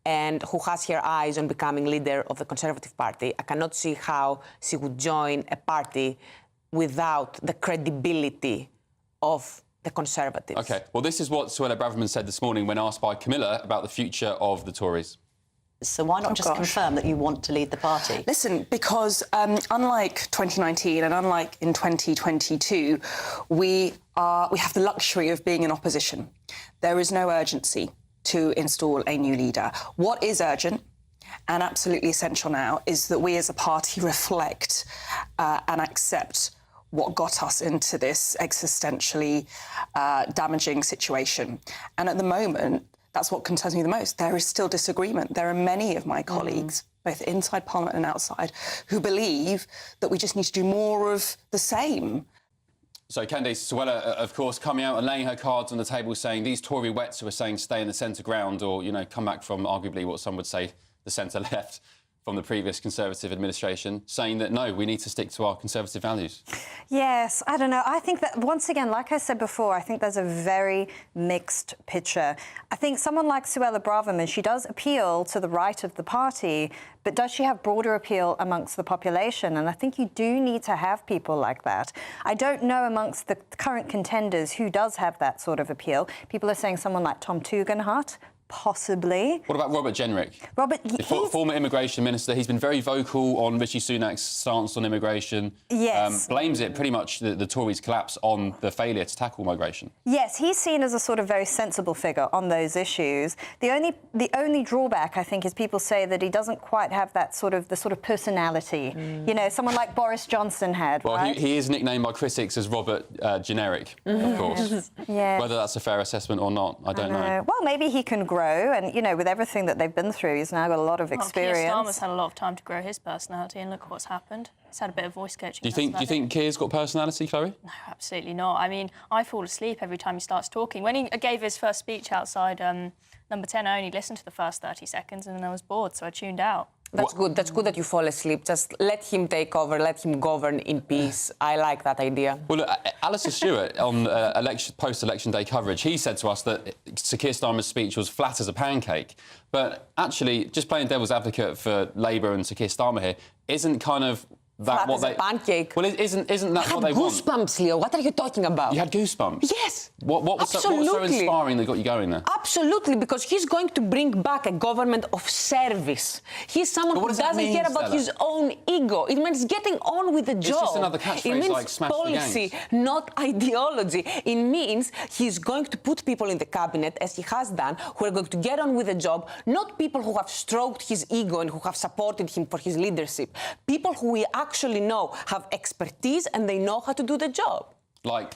and who has her eyes on becoming leader of the Conservative Party. I cannot see how she would join a party without the credibility of the Conservatives. OK, well, this is what Suella Braverman said this morning when asked by Camilla about the future of the Tories. So why not just confirm that you want to lead the party? Listen, because unlike 2019 and unlike in 2022, we have the luxury of being in opposition. There is no urgency to install a new leader. What is urgent and absolutely essential now is that we as a party reflect and accept what got us into this existentially damaging situation. And at the moment, that's what concerns me the most. There is still disagreement. There are many of my colleagues, both inside Parliament and outside, who believe that we just need to do more of the same. So Candice Suella, of course, coming out and laying her cards on the table, saying these Tory wets who are saying stay in the centre ground or, you know, come back from arguably what some would say the centre-left from the previous Conservative administration, saying that, no, we need to stick to our Conservative values. Yes, I don't know. I think that, once again, like I said before, I think there's a very mixed picture. I think someone like Suella Braverman, she does appeal to the right of the party, but does she have broader appeal amongst the population? And I think you do need to have people like that. I don't know amongst the current contenders who does have that sort of appeal. People are saying someone like Tom Tugendhat, possibly. What about Robert Jenrick? Robert, the former immigration minister. He's been very vocal on Rishi Sunak's stance on immigration. Yes. Blames it pretty much, the Tories' collapse, on the failure to tackle migration. Yes, he's seen as a sort of very sensible figure on those issues. The only drawback, I think, is people say that he doesn't quite have that sort of personality. You know, someone like Boris Johnson had. Well, right? he is nicknamed by critics as Robert Generic, of course. Yes. Whether that's a fair assessment or not, I don't know. Well, maybe he can grow, and you know, with everything that they've been through, he's now got a lot of experience. Keir Starmer's had a lot of time to grow his personality, and look what's happened. He's had a bit of voice coaching. Do you think Keir's got personality, Chloe? No, absolutely not. I mean, I fall asleep every time he starts talking. When he gave his first speech outside Number 10, I only listened to the first 30 seconds, and then I was bored, so I tuned out. That's good. That's good that you fall asleep. Just let him take over, let him govern in peace. I like that idea. Well, look, Alistair Stewart, on post-election day coverage, he said to us that Sir Keir Starmer's speech was flat as a pancake. But actually, just playing devil's advocate for Labour and Sir Keir Starmer here, isn't kind of that flat what as they... a pancake. Well, isn't that what they want? Goosebumps, Leo. What are you talking about? You had goosebumps? Yes. What was so inspiring that got you going there? Absolutely, because he's going to bring back a government of service. He's someone who doesn't care about his own ego. It means getting on with the job. It's just another catchphrase, it means like smash policy, the gangs. not ideology. It means he's going to put people in the cabinet, as he has done, who are going to get on with the job, not people who have stroked his ego and who have supported him for his leadership. People who we actually know have expertise and they know how to do the job. Like?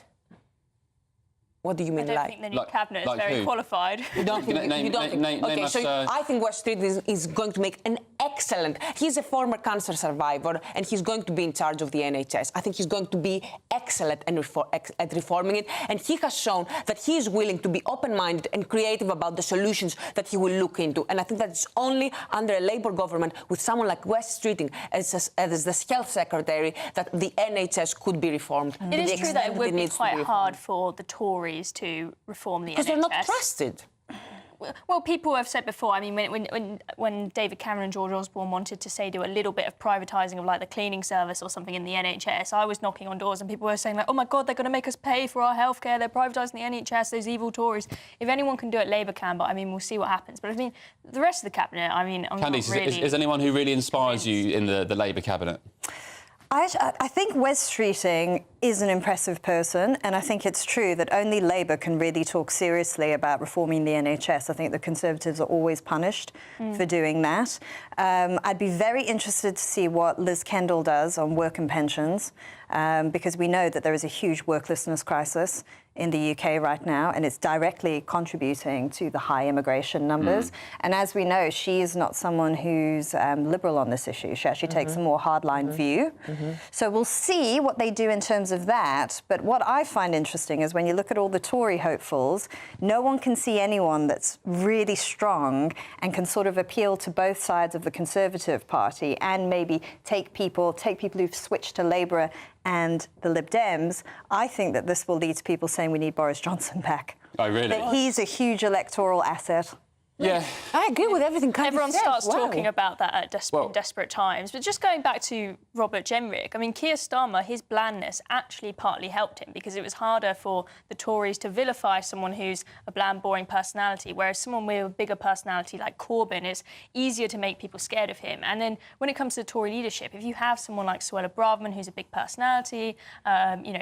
What do you mean, I don't think the new cabinet is very qualified. You don't think? Okay, so I think West Street is going to make an excellent... He's a former cancer survivor, and he's going to be in charge of the NHS. I think he's going to be excellent at reforming it, and he has shown that he is willing to be open-minded and creative about the solutions that he will look into. And I think that it's only under a Labour government with someone like West Streeting as the health secretary that the NHS could be reformed. It is true that it would be quite hard for the Tories to reform the NHS. Because they're not trusted. Well, people have said before, I mean, when David Cameron and George Osborne wanted to, say, do a little bit of privatising of, like, the cleaning service or something in the NHS, I was knocking on doors and people were saying, like, oh, my God, they're going to make us pay for our healthcare, they're privatising the NHS, those evil Tories. If anyone can do it, Labour can, but, I mean, we'll see what happens. But, I mean, the rest of the cabinet, I mean, I'm Candice, not really... is anyone who really inspires you in the Labour cabinet? I think Wes Streeting is an impressive person, and I think it's true that only Labour can really talk seriously about reforming the NHS. I think the Conservatives are always punished for doing that. I'd be very interested to see what Liz Kendall does on work and pensions, because we know that there is a huge worklessness crisis in the UK right now, and it's directly contributing to the high immigration numbers. And as we know, she is not someone who's liberal on this issue. She actually takes a more hardline view. So we'll see what they do in terms of that. But what I find interesting is when you look at all the Tory hopefuls, no one can see anyone that's really strong and can sort of appeal to both sides of the Conservative Party and maybe take people who've switched to Labour and the Lib Dems. I think that this will lead to people saying we need Boris Johnson back. Oh, really? That he's a huge electoral asset. Yeah. I agree with everything Everyone said. starts Wow. talking about that at desperate times. But just going back to Robert Jenrick, I mean, Keir Starmer, his blandness actually partly helped him because it was harder for the Tories to vilify someone who's a bland, boring personality, whereas someone with a bigger personality like Corbyn, it's easier to make people scared of him. And then when it comes to the Tory leadership, if you have someone like Suella Braverman, who's a big personality,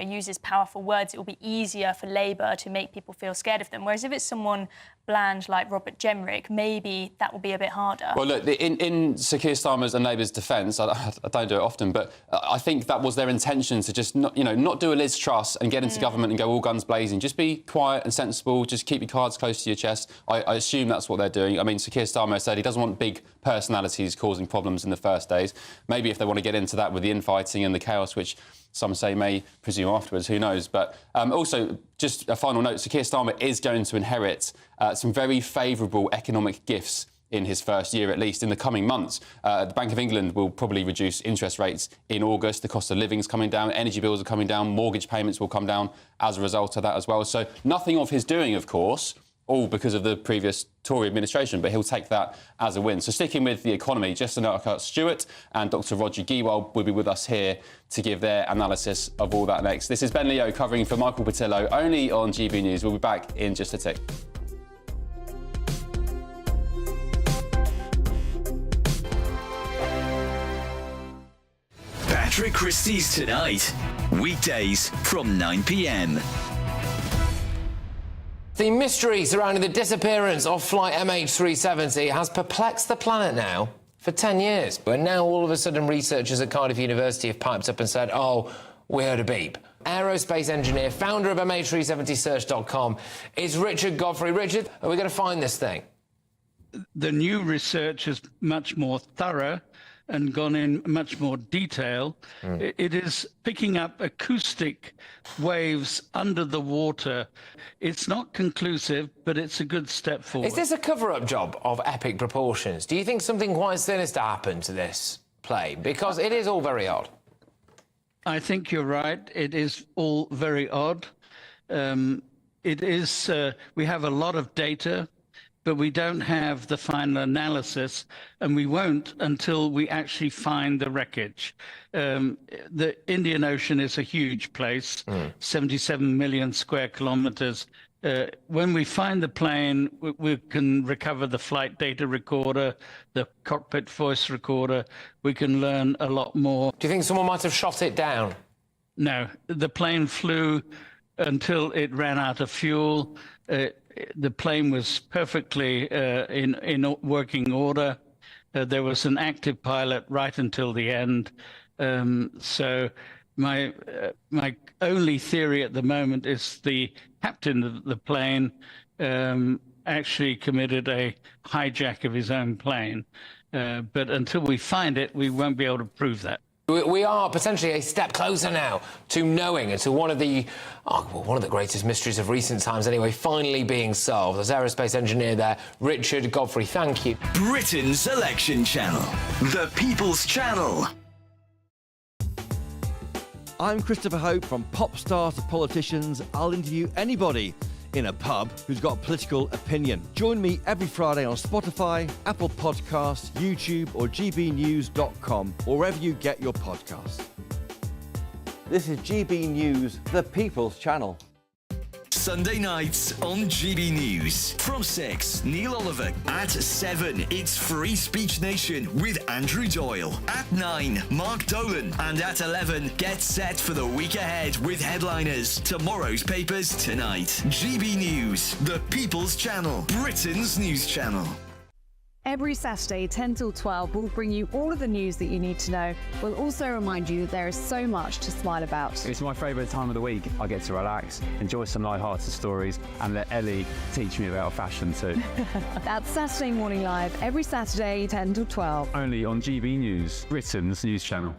uses powerful words, it will be easier for Labour to make people feel scared of them. Whereas if it's someone bland like Robert Jenrick, maybe that will be a bit harder. Well, look, in Sir Keir Starmer's and Labour's defence, I don't do it often, but I think that was their intention to just not do a Liz Truss and get into government and go all guns blazing. Just be quiet and sensible. Just keep your cards close to your chest. I assume that's what they're doing. I mean, Sir Keir Starmer said he doesn't want big personalities causing problems in the first days. Maybe if they want to get into that with the infighting and the chaos, which some say may presume afterwards, who knows. But also, just a final note, Sir Keir Starmer is going to inherit some very favourable economic gifts in his first year, at least in the coming months. The Bank of England will probably reduce interest rates in August. The cost of living is coming down, energy bills are coming down, mortgage payments will come down as a result of that as well. So nothing of his doing, of course, all because of the previous Tory administration, but he'll take that as a win. So sticking with the economy, Jessica Urquhart-Stewart and Dr Roger Giewald will be with us here to give their analysis of all that next. This is Ben Leo covering for Michael Portillo, only on GB News. We'll be back in just a tick. Patrick Christie's Tonight, weekdays from 9 p.m. The mystery surrounding the disappearance of flight MH370 has perplexed the planet now for 10 years. But now all of a sudden researchers at Cardiff University have piped up and said, oh, we heard a beep. Aerospace engineer, founder of MH370search.com is Richard Godfrey. Richard, are we going to find this thing? The new research is much more thorough and gone in much more detail. It is picking up acoustic waves under the water. It's not conclusive, but it's a good step forward. Is this a cover-up job of epic proportions? Do you think something quite sinister happened to this plane? Because it is all very odd. I think you're right. It is all very odd. It is. We have a lot of data, but we don't have the final analysis, and we won't until we actually find the wreckage. The Indian Ocean is a huge place, 77 million square kilometers. When we find the plane, we can recover the flight data recorder, the cockpit voice recorder. We can learn a lot more. Do you think someone might have shot it down? No, the plane flew until it ran out of fuel. The plane was perfectly in working order. There was an active pilot right until the end. So my only theory at the moment is the captain of the plane actually committed a hijack of his own plane. But until we find it, we won't be able to prove that. We are potentially a step closer now to knowing and to one of the greatest mysteries of recent times anyway, finally being solved. As aerospace engineer there, Richard Godfrey, thank you. Britain's election channel, the People's Channel. I'm Christopher Hope. From pop stars to politicians, I'll interview anybody in a pub who's got a political opinion. Join me every Friday on Spotify, Apple Podcasts, YouTube or gbnews.com, or wherever you get your podcasts. This is GB News, the People's Channel. Sunday nights on GB News. From 6, Neil Oliver. At 7, it's Free Speech Nation with Andrew Doyle. At 9, Mark Dolan. And at 11, get set for the week ahead with headliners. Tomorrow's papers tonight. GB News, the People's Channel, Britain's news channel. Every Saturday, 10 till 12, we'll bring you all of the news that you need to know. We'll also remind you that there is so much to smile about. It's my favourite time of the week. I get to relax, enjoy some light-hearted stories, and let Ellie teach me about fashion too. That's Saturday Morning Live, every Saturday, 10 till 12. Only on GB News, Britain's news channel.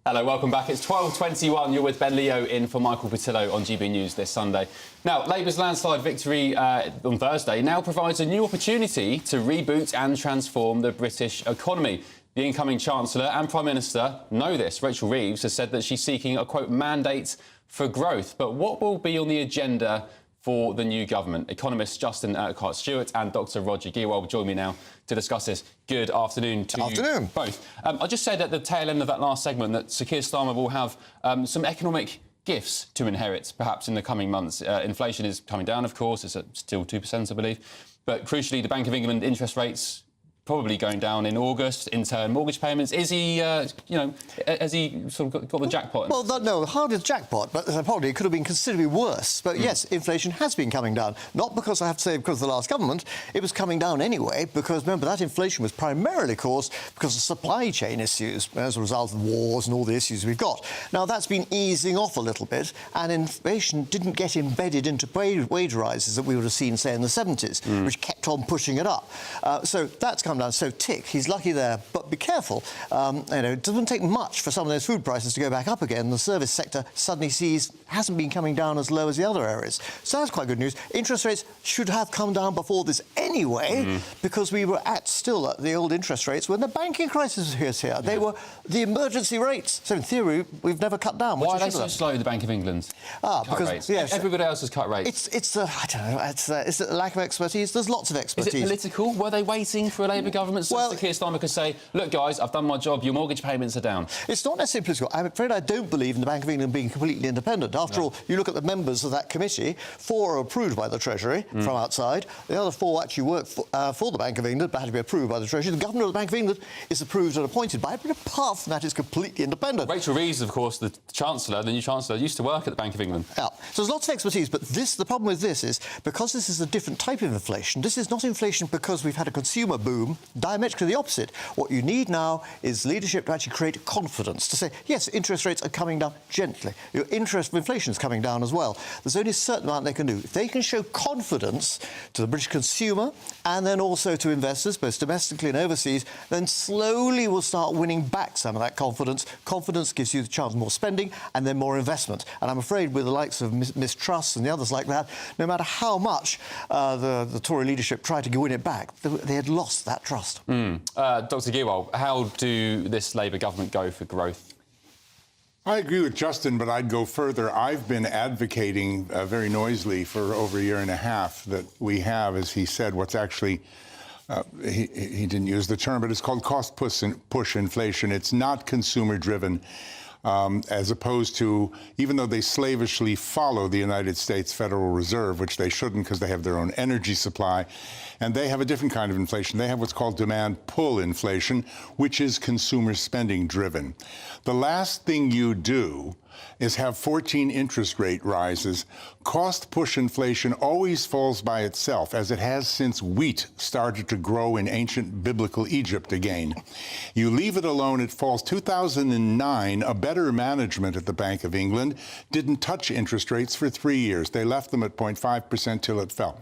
Hello, welcome back. It's 12:21. You're with Ben Leo in for Michael Portillo on GB News this Sunday. Now, Labour's landslide victory on Thursday now provides a new opportunity to reboot and transform the British economy. The incoming Chancellor and Prime Minister know this. Rachel Reeves has said that she's seeking a, quote, mandate for growth. But what will be on the agenda for the new government? Economists Justin Urquhart-Stewart and Dr Roger Giewel join me now to discuss this. Good afternoon to you both. I just said at the tail end of that last segment that Sir Keir Starmer will have some economic gifts to inherit, perhaps in the coming months. Inflation is coming down, of course. It's at still 2%, I believe. But crucially, the Bank of England interest rates probably going down in August. In turn, mortgage payments. Is he, has he sort of got the jackpot? Well, no, hardly the jackpot, but probably it could have been considerably worse. But yes, inflation has been coming down. Not because, I have to say, because of the last government. It was coming down anyway, because, remember, that inflation was primarily caused because of supply chain issues as a result of wars and all the issues we've got. Now, that's been easing off a little bit, and inflation didn't get embedded into wage rises that we would have seen, say, in the 70s, which kept on pushing it up. So that's come down. So tick, he's lucky there, but be careful. It doesn't take much for some of those food prices to go back up again. The service sector suddenly hasn't been coming down as low as the other areas. So that's quite good news. Interest rates should have come down before this anyway, because we were still at the old interest rates when the banking crisis was here. They were the emergency rates. So in theory, we've never cut down. Why are they so slow, the Bank of England? Because rates. Yes, everybody else has cut rates. It's I don't know. It's a lack of expertise. There's lots of expertise. Is it political? Were they waiting for a Labour government so Sir Keir Starmer could say, look, guys, I've done my job, your mortgage payments are down? It's not necessarily political. I'm afraid I don't believe in the Bank of England being completely independent. After all, you look at the members of that committee, 4 are approved by the Treasury from outside. The other 4 actually work for the Bank of England, but had to be approved by the Treasury. The Governor of the Bank of England is approved and appointed by it, but apart from that, it's completely independent. Rachel Reeves, of course, the Chancellor, the new Chancellor, used to work at the Bank of England. Yeah. So there's lots of expertise, but the problem with this is, because this is a different type of inflation, this is not inflation because we've had a consumer boom, diametrically the opposite. What you need now is leadership to actually create confidence, to say, yes, interest rates are coming down gently. Your inflation is coming down as well. There's only a certain amount they can do. If they can show confidence to the British consumer and then also to investors, both domestically and overseas, then slowly we'll start winning back some of that confidence. Confidence gives you the chance of more spending and then more investment. And I'm afraid with the likes of mistrust and the others like that, no matter how much the Tory leadership tried to win it back, they had lost that trust. Dr Giewel, how do this Labour government go for growth? I agree with Justin, but I'd go further. I've been advocating very noisily for over a year and a half that we have, as he said, what's actually, he didn't use the term, but it's called cost push inflation. It's not consumer-driven. As opposed to, even though they slavishly follow the United States Federal Reserve, which they shouldn't because they have their own energy supply, and they have a different kind of inflation. They have what's called demand pull inflation, which is consumer spending driven. The last thing you do is have 14 interest rate rises. Cost push inflation always falls by itself, as it has since wheat started to grow in ancient biblical Egypt again. You leave it alone, it falls. 2009, a better management at the Bank of England didn't touch interest rates for 3 years. They left them at 0.5% till it fell.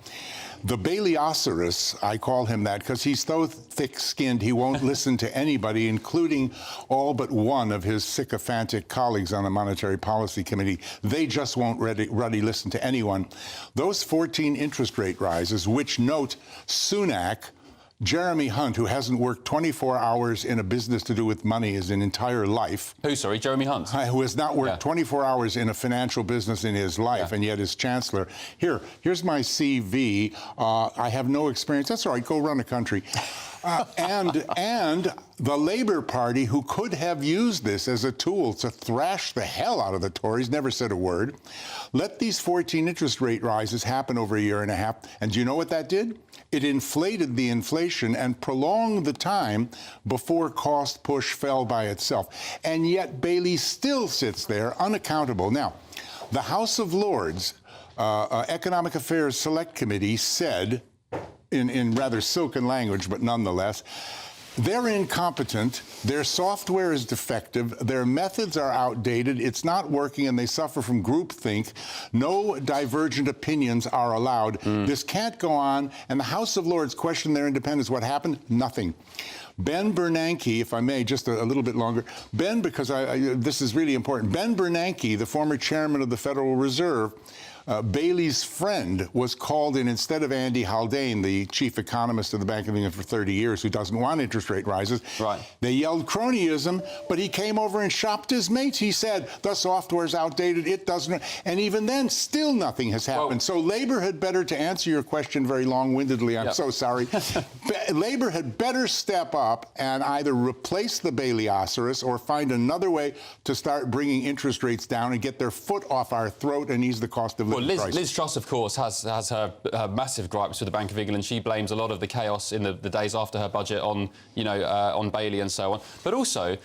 The Bailey-oceros, I call him that because he's so thick-skinned he won't listen to anybody, including all but one of his sycophantic colleagues on the Monetary Policy Committee. They just won't ready listen to anyone. Those 14 interest rate rises, which, note, Sunak Jeremy Hunt, who hasn't worked 24 hours in a business to do with money his entire life. Who, sorry, Jeremy Hunt? Who has not worked 24 hours in a financial business in his life, and yet is chancellor. Here's my CV. I have no experience. That's all right, go run a country. And the Labour Party, who could have used this as a tool to thrash the hell out of the Tories, never said a word. Let these 14 interest rate rises happen over a year and a half. And do you know what that did? It inflated the inflation and prolonged the time before cost push fell by itself. And yet Bailey still sits there unaccountable. Now, the House of Lords Economic Affairs Select Committee said, in rather silken language, but nonetheless, they're incompetent, their software is defective, their methods are outdated, it's not working, and they suffer from groupthink. No divergent opinions are allowed. This can't go on, and the House of Lords questioned their independence. What happened? Nothing. Ben Bernanke, if I may, just a little bit longer. Ben, because this is really important. Ben Bernanke, the former chairman of the Federal Reserve, Bailey's friend, was called in instead of Andy Haldane, the chief economist of the Bank of England for 30 years, who doesn't want interest rate rises. Right. They yelled cronyism, but he came over and shopped his mates. He said, the software's outdated, it doesn't. And even then, still nothing has happened. So Labour had better, to answer your question very long-windedly, I'm so sorry, Labour had better step up and either replace the Bailey-Osiris or find another way to start bringing interest rates down and get their foot off our throat and ease the cost of living. Well, Liz Truss, of course, has her massive gripes with the Bank of England. She blames a lot of the chaos in the days after her budget on, on Bailey and so on. But also,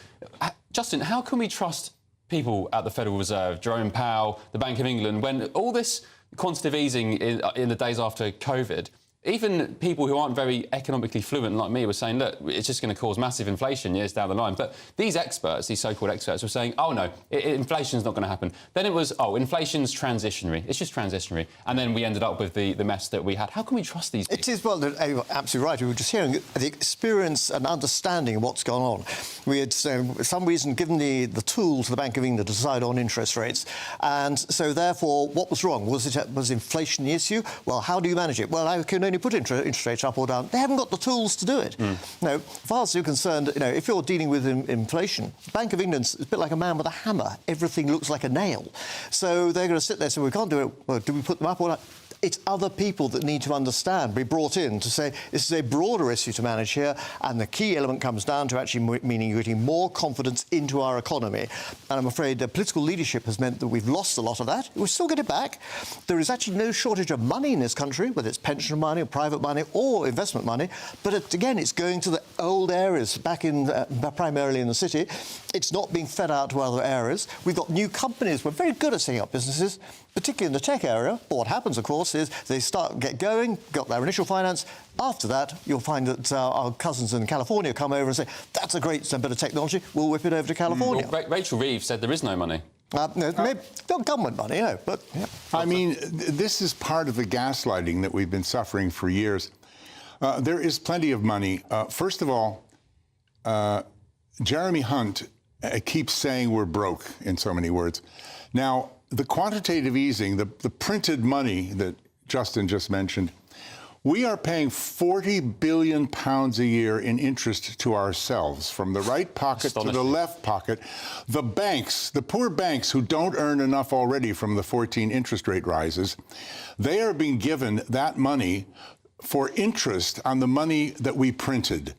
Justin, how can we trust people at the Federal Reserve, Jerome Powell, the Bank of England, when all this quantitative easing in the days after COVID, even people who aren't very economically fluent like me were saying, look, it's just going to cause massive inflation years down the line. But these experts, these so-called experts, were saying, oh, no, inflation's not going to happen. Then it was, oh, inflation's transitionary. It's just transitionary. And then we ended up with the mess that we had. How can we trust these people? It is, well, you're absolutely right. We were just hearing the experience and understanding of what's gone on. We had, for some reason, given the tool to the Bank of England to decide on interest rates. And so, therefore, what was wrong? Was inflation the issue? Well, how do you manage it? Well, I can only put interest rates up or down. They haven't got the tools to do it. Now, as far as you're concerned, if you're dealing with inflation, the Bank of England's a bit like a man with a hammer. Everything looks like a nail. So they're going to sit there and say, we can't do it. Well, do we put them up or not? It's other people that need to understand, be brought in to say this is a broader issue to manage here, and the key element comes down to actually meaning getting more confidence into our economy. And I'm afraid political leadership has meant that we've lost a lot of that. We'll still get it back. There is actually no shortage of money in this country, whether it's pension money or private money or investment money. But again, it's going to the old areas back in primarily in the city. It's not being fed out to other areas. We've got new companies. We're very good at setting up businesses, particularly in the tech area. But what happens, of course, is they get going, got their initial finance. After that, you'll find that our cousins in California come over and say, that's a great bit of technology, we'll whip it over to California. Well, Rachel Reeves said there is no money. No, maybe not government money, but... Yeah. I mean, this is part of the gaslighting that we've been suffering for years. There is plenty of money. First of all, Jeremy Hunt keeps saying we're broke, in so many words. Now, the quantitative easing, the printed money that Justin just mentioned, we are paying £40 billion a year in interest to ourselves, from the right pocket to the left pocket. The banks, the poor banks who don't earn enough already from the 14 interest rate rises, they are being given that money for interest on the money that we printed.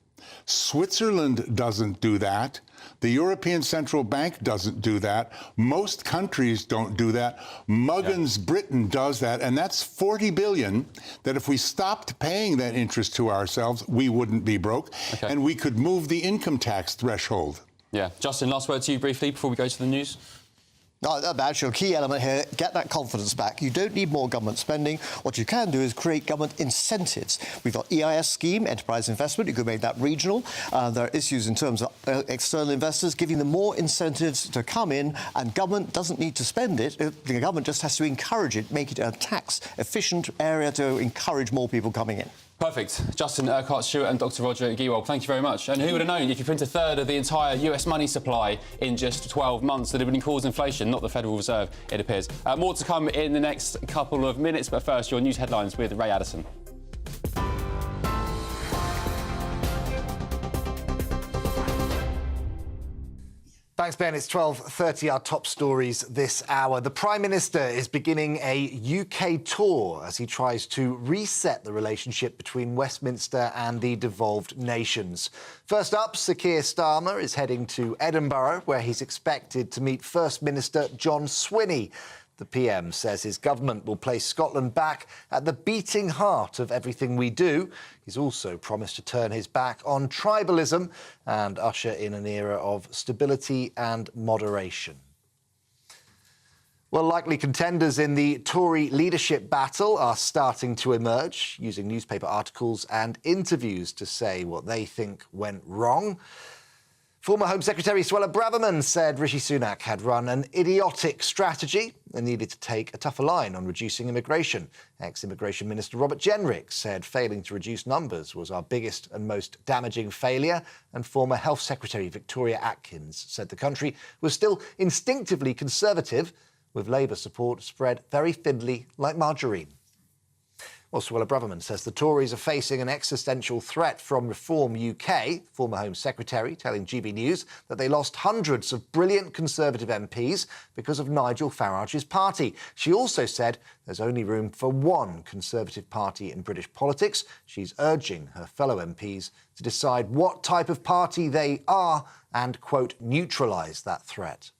Switzerland doesn't do that. The European Central Bank doesn't do that. Most countries don't do that. Muggins Britain does that, and that's $40 billion that if we stopped paying that interest to ourselves, we wouldn't be broke, and we could move the income tax threshold. Yeah. Justin, last word to you briefly before we go to the news. No, the actual key element here, get that confidence back. You don't need more government spending. What you can do is create government incentives. We've got EIS scheme, enterprise investment. You could make that regional. There are issues in terms of external investors, giving them more incentives to come in, and government doesn't need to spend it. The government just has to encourage it, make it a tax-efficient area to encourage more people coming in. Perfect. Justin Urquhart-Stewart and Dr. Roger Giewald, thank you very much. And who would have known, if you print a third of the entire US money supply in just 12 months, that it would cause inflation, not the Federal Reserve, it appears. More to come in the next couple of minutes, but first, your news headlines with Ray Addison. Thanks, Ben. It's 12:30, our top stories this hour. The Prime Minister is beginning a UK tour as he tries to reset the relationship between Westminster and the devolved nations. First up, Sir Keir Starmer is heading to Edinburgh, where he's expected to meet First Minister John Swinney. The PM says his government will place Scotland back at the beating heart of everything we do. He's also promised to turn his back on tribalism and usher in an era of stability and moderation. Well, likely contenders in the Tory leadership battle are starting to emerge, using newspaper articles and interviews to say what they think went wrong. Former Home Secretary Suella Braverman said Rishi Sunak had run an idiotic strategy and needed to take a tougher line on reducing immigration. Ex-Immigration Minister Robert Jenrick said failing to reduce numbers was our biggest and most damaging failure. And former Health Secretary Victoria Atkins said the country was still instinctively conservative, with Labour support spread very thinly like margarine. Well, Suella Braverman says the Tories are facing an existential threat from Reform UK, former Home Secretary telling GB News that they lost hundreds of brilliant Conservative MPs because of Nigel Farage's party. She also said there's only room for one Conservative party in British politics. She's urging her fellow MPs to decide what type of party they are and, quote, neutralise that threat.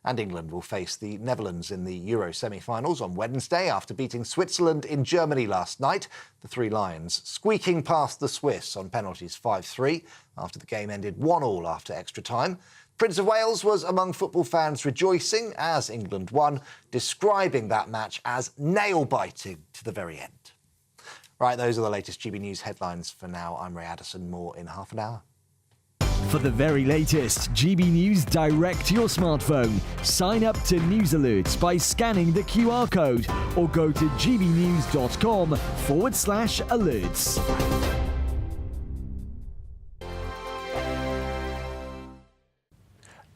And England will face the Netherlands in the Euro semi-finals on Wednesday after beating Switzerland in Germany last night. The Three Lions squeaking past the Swiss on penalties 5-3 after the game ended 1-1 after extra time. Prince of Wales was among football fans rejoicing as England won, describing that match as nail-biting to the very end. Right, those are the latest GB News headlines for now. I'm Ray Addison. More in half an hour. For the very latest GB News direct to your smartphone, sign up to News Alerts by scanning the QR code or go to gbnews.com/alerts.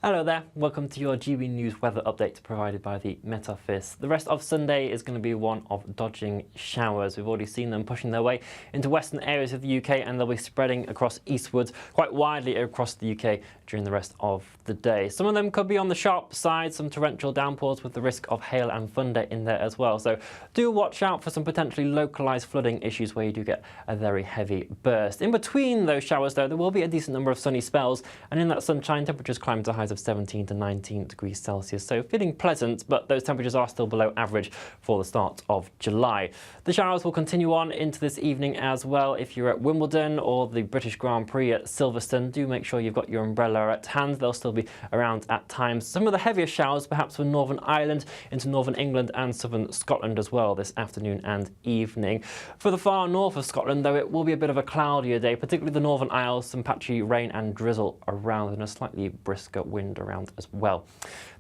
Hello there, welcome to your GB News weather update provided by the Met Office. The rest of Sunday is going to be one of dodging showers. We've already seen them pushing their way into western areas of the UK and they'll be spreading across eastwards quite widely across the UK during the rest of the day. Some of them could be on the sharp side, some torrential downpours with the risk of hail and thunder in there as well. So do watch out for some potentially localised flooding issues where you do get a very heavy burst. In between those showers though, there will be a decent number of sunny spells, and in that sunshine temperatures climb to highs of 17 to 19 degrees Celsius. So feeling pleasant, but those temperatures are still below average for the start of July. The showers will continue on into this evening as well. If you're at Wimbledon or the British Grand Prix at Silverstone, do make sure you've got your umbrella at hand. They'll still be around at times. Some of the heavier showers perhaps for Northern Ireland into Northern England and Southern Scotland as well this afternoon and evening. For the far north of Scotland though, it will be a bit of a cloudier day, particularly the Northern Isles, some patchy rain and drizzle around and a slightly brisker wind around as well.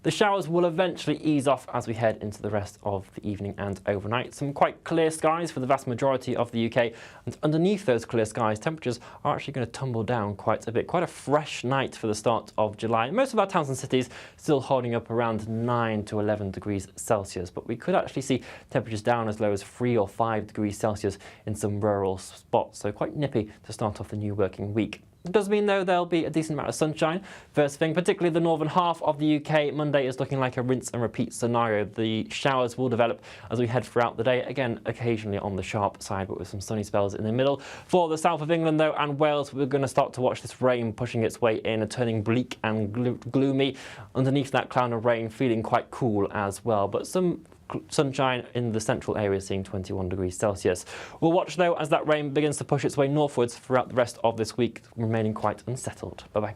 The showers will eventually ease off as we head into the rest of the evening and overnight. Some quite clear skies for the vast majority of the UK, and underneath those clear skies temperatures are actually going to tumble down quite a bit. Quite a fresh night for the start of July. Most of our towns and cities still holding up around 9 to 11 degrees Celsius, but we could actually see temperatures down as low as 3 or 5 degrees Celsius in some rural spots, so quite nippy to start off the new working week. It does mean, though, there'll be a decent amount of sunshine. First thing, particularly the northern half of the UK, Monday is looking like a rinse and repeat scenario. The showers will develop as we head throughout the day, again, occasionally on the sharp side, but with some sunny spells in the middle. For the south of England, though, and Wales, we're going to start to watch this rain pushing its way in and turning bleak and gloomy. Underneath that cloud of rain, feeling quite cool as well, but some sunshine in the central area, seeing 21 degrees Celsius. We'll watch, though, as that rain begins to push its way northwards throughout the rest of this week, remaining quite unsettled. Bye-bye.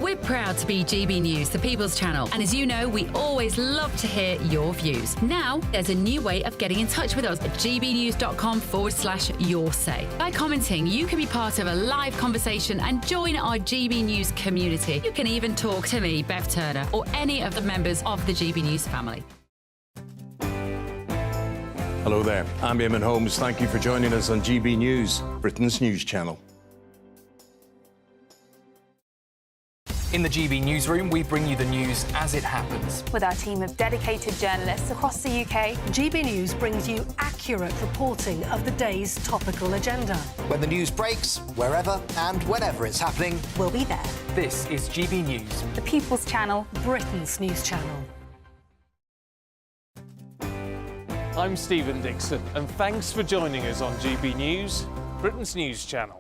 We're proud to be GB News, the People's Channel, and as you know, we always love to hear your views. Now, there's a new way of getting in touch with us at gbnews.com/yoursay. By commenting, you can be part of a live conversation and join our GB News community. You can even talk to me, Bev Turner, or any of the members of the GB News family. Hello there, I'm Eamon Holmes. Thank you for joining us on GB News, Britain's news channel. In the GB newsroom, we bring you the news as it happens. With our team of dedicated journalists across the UK, GB News brings you accurate reporting of the day's topical agenda. When the news breaks, wherever and whenever it's happening, we'll be there. This is GB News. The People's Channel, Britain's news channel. I'm Stephen Dixon, and thanks for joining us on GB News, Britain's news channel.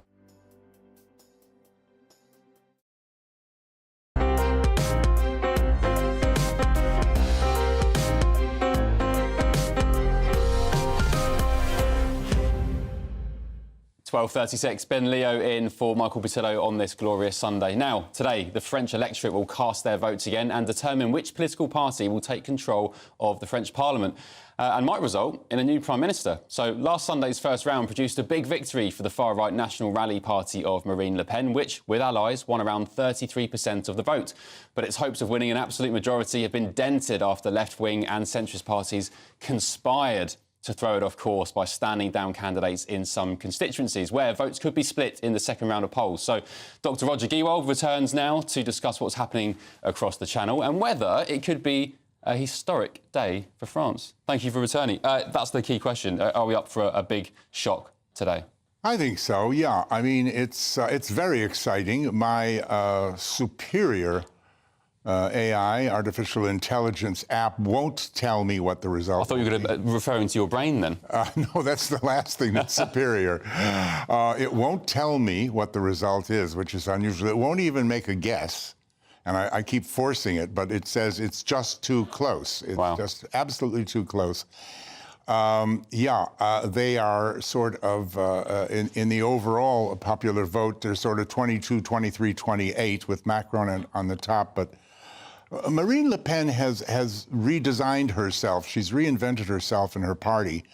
.36, Ben Leo in for Michael Portillo on this glorious Sunday. Now, today, the French electorate will cast their votes again and determine which political party will take control of the French Parliament and might result in a new Prime Minister. So last Sunday's first round produced a big victory for the far-right National Rally Party of Marine Le Pen, which, with allies, won around 33% of the vote. But its hopes of winning an absolute majority have been dented after left-wing and centrist parties conspired to throw it off course by standing down candidates in some constituencies where votes could be split in the second round of polls. So Dr Roger Giewald returns now to discuss what's happening across the Channel and whether it could be a historic day for France. Thank you for returning. That's the key question. Are we up for a big shock today? I think so, yeah. I mean, it's very exciting. My superior AI, artificial intelligence app, won't tell me what the result. I thought you were going to referring to your brain then. No, that's the last thing that's superior. It won't tell me what the result is, which is unusual. It won't even make a guess. And I keep forcing it, but it says it's just too close. It's just absolutely too close. They are sort of, in the overall popular vote, they're sort of 22, 23, 28 with Macron on the top. But Marine Le Pen has redesigned herself. She's reinvented herself and her party.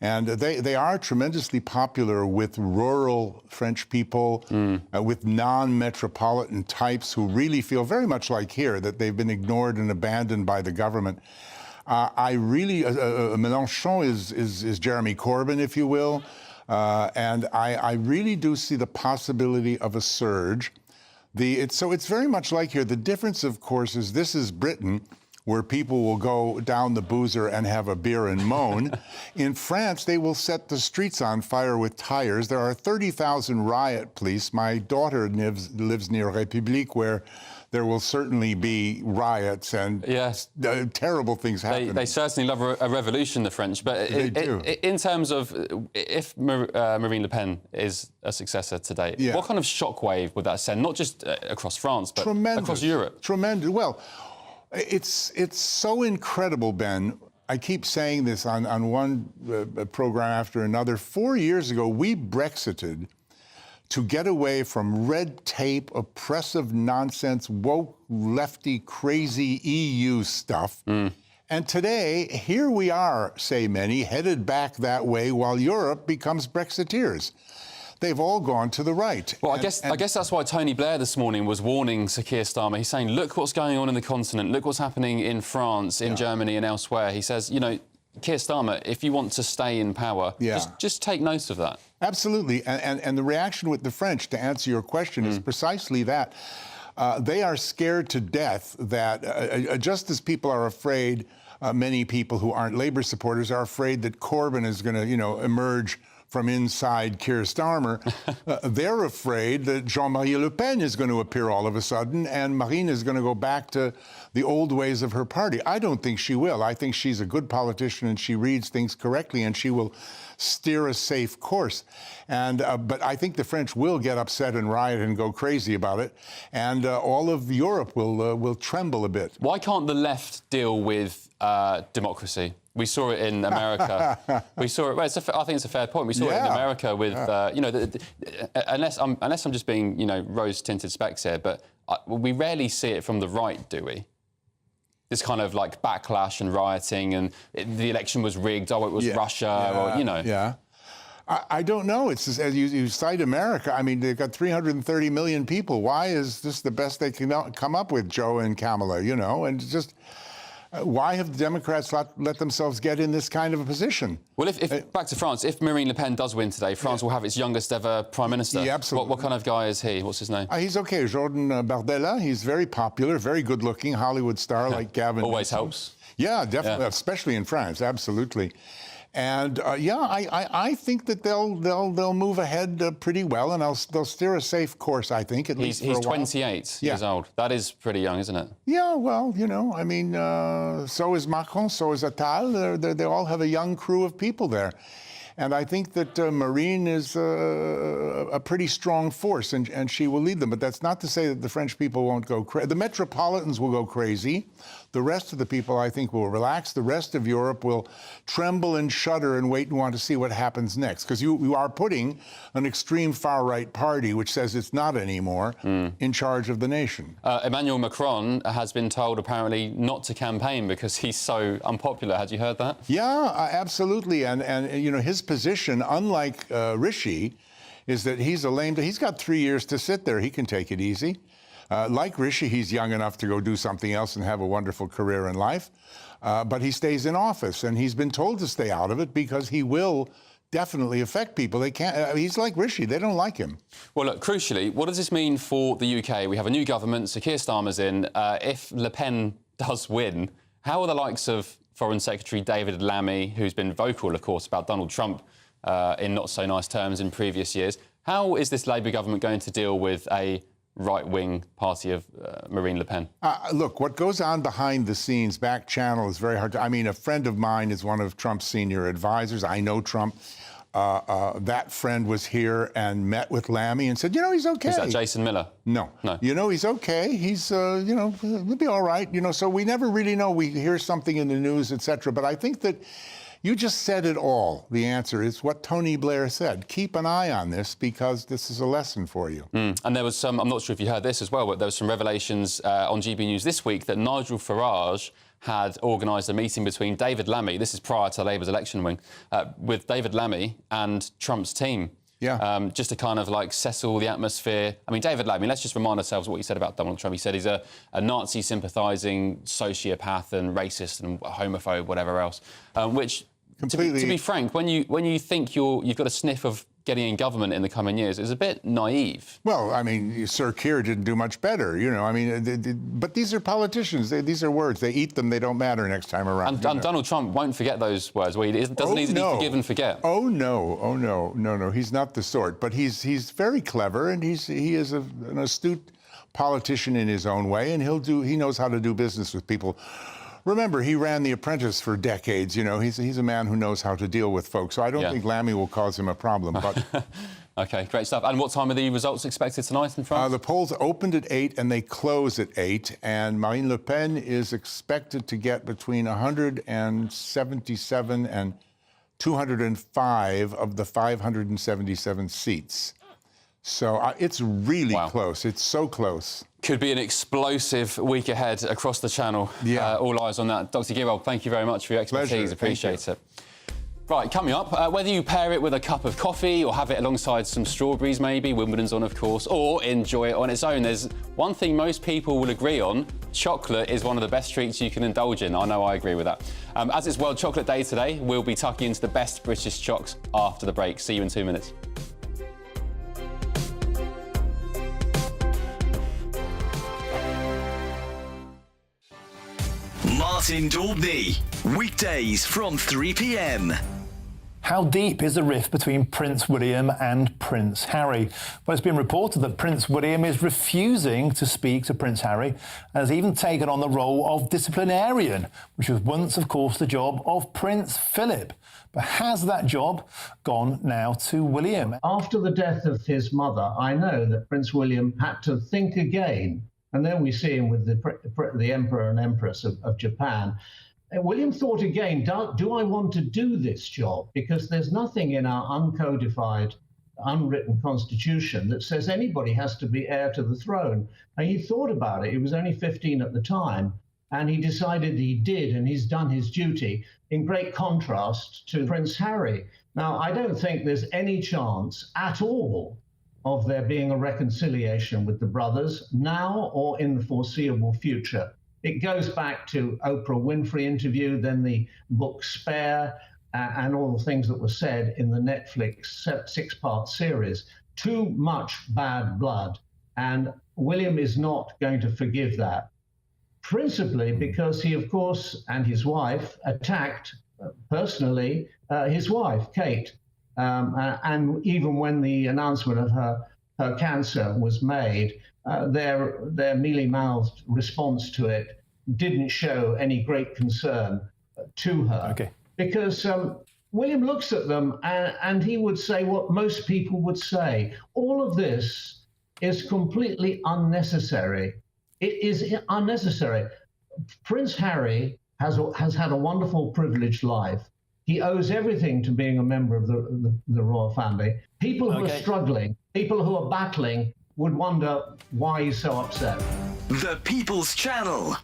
And they are tremendously popular with rural French people, with non-metropolitan types who really feel very much like here, that they've been ignored and abandoned by the government. Mélenchon is Jeremy Corbyn, if you will. And I really do see the possibility of a surge. So it's very much like here. The difference, of course, is this is Britain, where people will go down the boozer and have a beer and moan. In France, they will set the streets on fire with tires. There are 30,000 riot police. My daughter lives near République, where there will certainly be riots and terrible things happening. They certainly love a revolution, the French. But in terms of if Marine Le Pen is a successor today, what kind of shockwave would that send? Not just across France, but across Europe? Tremendous. Well, it's so incredible, Ben. I keep saying this on one program after another. 4 years ago, we Brexited to get away from red tape, oppressive nonsense, woke, lefty, crazy EU stuff. And today, here we are, say many, headed back that way while Europe becomes Brexiteers. They've all gone to the right. Well, I guess that's why Tony Blair this morning was warning Sir Keir Starmer. He's saying, look what's going on in the continent, look what's happening in France, in Germany and elsewhere. He says, you know, Keir Starmer, if you want to stay in power, just take note of that. Absolutely. And the reaction with the French, to answer your question, is precisely that. They are scared to death that, just as people are afraid, many people who aren't Labour supporters are afraid that Corbyn is going to, emerge from inside Keir Starmer. They're afraid that Jean-Marie Le Pen is going to appear all of a sudden and Marine is going to go back to the old ways of her party. I don't think she will. I think she's a good politician and she reads things correctly and she will steer a safe course. And but I think the French will get upset and riot and go crazy about it, and all of Europe will tremble a bit. Why can't the left deal with democracy? We saw it in America. We saw it. Well, I think it's a fair point. We saw it in America with, unless I'm just being, rose-tinted specs here, but we rarely see it from the right, do we? This kind of like backlash and rioting, and the election was rigged. Oh, it was Russia, Yeah. I don't know. It's just, as you cite America. I mean, they've got 330 million people. Why is this the best they can come up with, Joe and Kamala? And just. Why have the Democrats let themselves get in this kind of a position? Well, if back to France, if Marine Le Pen does win today, France will have its youngest ever Prime Minister. Yeah, absolutely. What kind of guy is he? What's his name? He's okay, Jordan Bardella. He's very popular, very good-looking, Hollywood star like Gavin. Always helps. Yeah, definitely, especially in France, absolutely. And I think that they'll move ahead pretty well, and they'll steer a safe course. I think at least for a while. He's 28 years old. That is pretty young, isn't it? Yeah, well, you know, I mean, so is Macron, so is Attal. They all have a young crew of people there. And I think that Marine is a pretty strong force, and she will lead them. But that's not to say that the French people won't go crazy. The metropolitans will go crazy. The rest of the people, I think, will relax. The rest of Europe will tremble and shudder and wait and want to see what happens next. Because you are putting an extreme far-right party, which says it's not anymore, in charge of the nation. Emmanuel Macron has been told, apparently, not to campaign because he's so unpopular. Had you heard that? Yeah, absolutely. And you know, his position, unlike Rishi, is that he's a lame duck. He's got 3 years to sit there. He can take it easy. Like Rishi, he's young enough to go do something else and have a wonderful career in life. But he stays in office, and he's been told to stay out of it because he will definitely affect people. They can't. He's like Rishi. They don't like him. Well, look, crucially, what does this mean for the UK? We have a new government. Sir Keir Starmer's in. If Le Pen does win, how are the likes of Foreign Secretary David Lammy, who's been vocal, of course, about Donald Trump in not so nice terms in previous years, how is this Labour government going to deal with a right-wing party of Marine Le Pen? Look, what goes on behind the scenes, back channel, is very hard to... I mean, a friend of mine is one of Trump's senior advisors. I know Trump. That friend was here and met with Lammy and said, you know, he's okay. Is that Jason Miller? No. No. You know, he's okay. He's, you know, he'll be all right. You know, so we never really know. We hear something in the news, etc. But I think that you just said it all. The answer is what Tony Blair said. Keep an eye on this because this is a lesson for you. And there was some, I'm not sure if you heard this as well, but there was some revelations on GB News this week that Nigel Farage had organised a meeting between David Lammy, this is prior to Labour's election wing, with David Lammy and Trump's team. Yeah. Just to kind of like settle the atmosphere. I mean, David Lammy, let's just remind ourselves what he said about Donald Trump. He said he's a Nazi sympathising sociopath and racist and homophobe, whatever else. Which, completely... to be frank, when you think you've got a sniff of getting in government in the coming years, is a bit naive. Well, I mean, Sir Keir didn't do much better, you know. I mean, but these are politicians. These are words. They eat them. They don't matter next time around. And Donald Trump won't forget those words. Well, he doesn't need to be forgive and forget. Oh no. He's not the sort. But he's very clever, and he is an astute politician in his own way, and he knows how to do business with people. Remember, he ran The Apprentice for decades. You know, he's a man who knows how to deal with folks. So I don't think Lammy will cause him a problem. But OK, great stuff. And what time are the results expected tonight in France? The polls opened at 8 and they close at 8. And Marine Le Pen is expected to get between 177 and 205 of the 577 seats. So it's really close. It's so close. Could be an explosive week ahead across the channel. Yeah. All eyes on that. Dr. Giraud, thank you very much for your expertise. Pleasure. Appreciate it. Right, coming up, whether you pair it with a cup of coffee or have it alongside some strawberries maybe, Wimbledon's on of course, or enjoy it on its own, there's one thing most people will agree on: chocolate is one of the best treats you can indulge in. I know I agree with that. As it's World Chocolate Day today, we'll be tucking into the best British chocks after the break. See you in 2 minutes. Martin Daubney, weekdays from 3 p.m. How deep is the rift between Prince William and Prince Harry? Well, it's been reported that Prince William is refusing to speak to Prince Harry and has even taken on the role of disciplinarian, which was once, of course, the job of Prince Philip. But has that job gone now to William? After the death of his mother, I know that Prince William had to think again. And then we see him with the Emperor and Empress of Japan. And William thought again, do I want to do this job? Because there's nothing in our uncodified, unwritten constitution that says anybody has to be heir to the throne. And he thought about it. He was only 15 at the time. And he decided he did, and he's done his duty, in great contrast to Prince Harry. Now, I don't think there's any chance at all of there being a reconciliation with the brothers now or in the foreseeable future. It goes back to Oprah Winfrey interview, then the book Spare, and all the things that were said in the Netflix 6-part series. Too much bad blood. And William is not going to forgive that, principally because he, of course, and his wife attacked personally his wife, Kate. And even when the announcement of her cancer was made, their mealy-mouthed response to it didn't show any great concern to her. Okay. Because William looks at them and he would say what most people would say. All of this is completely unnecessary. It is unnecessary. Prince Harry has had a wonderful, privileged life. He owes everything to being a member of the royal family. People who are struggling, people who are battling, would wonder why he's so upset. The People's Channel.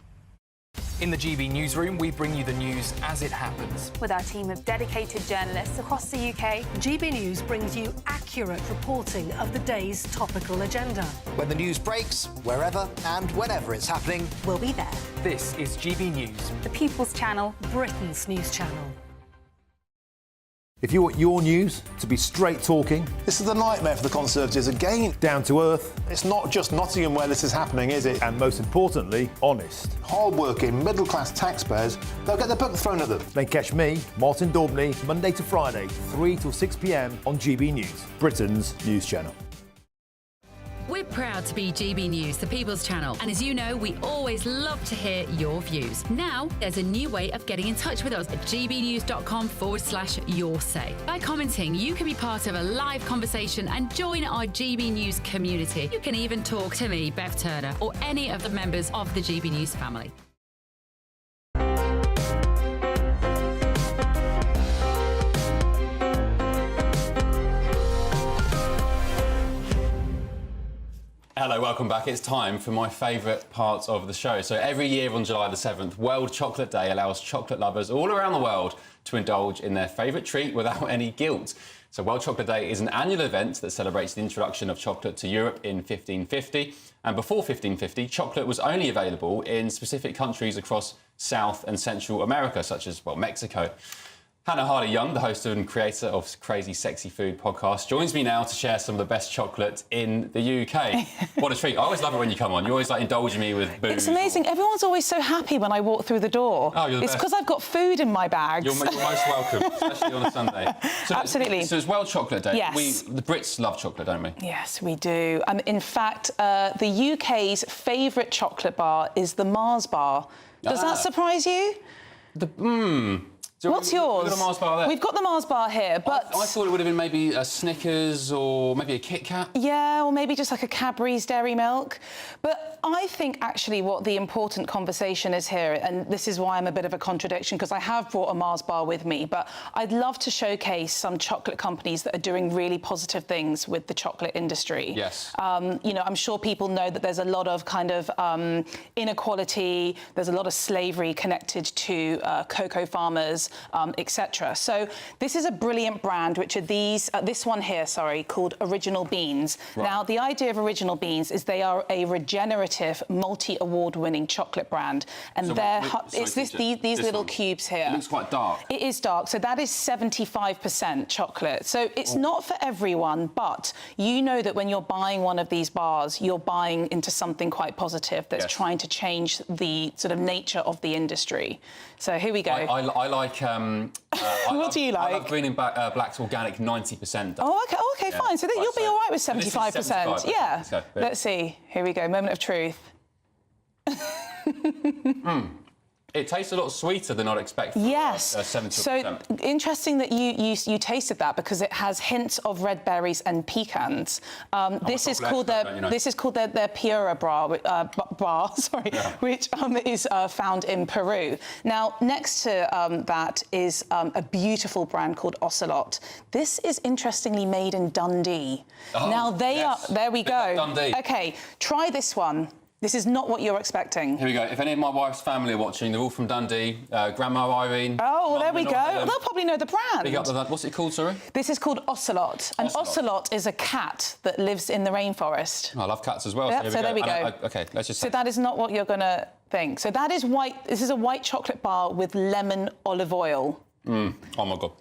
In the GB newsroom, we bring you the news as it happens. With our team of dedicated journalists across the UK, GB News brings you accurate reporting of the day's topical agenda. When the news breaks, wherever and whenever it's happening, we'll be there. This is GB News. The People's Channel, Britain's news channel. If you want your news to be straight talking, this is a nightmare for the Conservatives again. Down to earth. It's not just Nottingham where this is happening, is it? And most importantly, honest. Hard-working, middle-class taxpayers, they'll get their book thrown at them. Then catch me, Martin Daubney, Monday to Friday, 3 till 6 p.m. on GB News, Britain's news channel. We're proud to be GB News, the People's Channel, and as you know, we always love to hear your views. Now, there's a new way of getting in touch with us at gbnews.com/yoursay. By commenting, you can be part of a live conversation and join our GB News community. You can even talk to me, Bev Turner, or any of the members of the GB News family. Hello, welcome back. It's time for my favourite part of the show. So every year on July the 7th, World Chocolate Day allows chocolate lovers all around the world to indulge in their favourite treat without any guilt. So World Chocolate Day is an annual event that celebrates the introduction of chocolate to Europe in 1550. And before 1550, chocolate was only available in specific countries across South and Central America, such as, well, Mexico. Hannah Hardy-Young, the host and creator of Crazy Sexy Food podcast, joins me now to share some of the best chocolate in the UK. What a treat. I always love it when you come on. You always indulging me with booze. It's amazing. Everyone's always so happy when I walk through the door. Oh, you're the It's best. because I've got food in my bags. You're most welcome, especially on a Sunday. So, absolutely. So it's World Chocolate Day. Yes. The Brits love chocolate, don't we? Yes, we do. In fact, the UK's favourite chocolate bar is the Mars bar. Does that surprise you? What's yours? We've got a Mars bar there. We've got the Mars bar here, but... I thought it would have been maybe a Snickers or maybe a Kit Kat. Yeah, or maybe just like a Cadbury's Dairy Milk. But I think actually what the important conversation is here, and this is why I'm a bit of a contradiction, because I have brought a Mars bar with me, but I'd love to showcase some chocolate companies that are doing really positive things with the chocolate industry. Yes. You know, I'm sure people know that there's a lot of kind of inequality, there's a lot of slavery connected to cocoa farmers, etc. So this is a brilliant brand, which are these, this one here, sorry, called Original Beans. Right. Now, the idea of Original Beans is they are a regenerative, multi-award-winning chocolate brand, and So these little cubes here. It looks quite dark. It is dark, so that is 75% chocolate. So it's not for everyone, but you know that when you're buying one of these bars, you're buying into something quite positive that's trying to change the sort of nature of the industry. So here we go. I like... what do you like? I love Green and Black's organic 90%. Oh, okay, Yeah. fine. So you'll be all right with 75%. This is 75%. Yeah. Let's go. Let's see. Here we go. Moment of truth. It tastes a lot sweeter than I'd expect. Yes. 70%. So interesting that you tasted that, because it has hints of red berries and pecans. This is called their Pura bar, sorry, which is found in Peru. Now, next to that is a beautiful brand called Ocelot. This is interestingly made in Dundee. Oh, now there we go. Dundee. Okay, try this one. This is not what you're expecting. Here we go. If any of my wife's family are watching, they're all from Dundee. Grandma Irene. Oh, well, there we go. They'll probably know the brand. Big up to that. What's it called, sorry? This is called Ocelot. And Ocelot is a cat that lives in the rainforest. I love cats as well. Yep, so there we go. OK, let's just... So that is not what you're going to thing. So that is white. This is a white chocolate bar with lemon olive oil. Oh my God.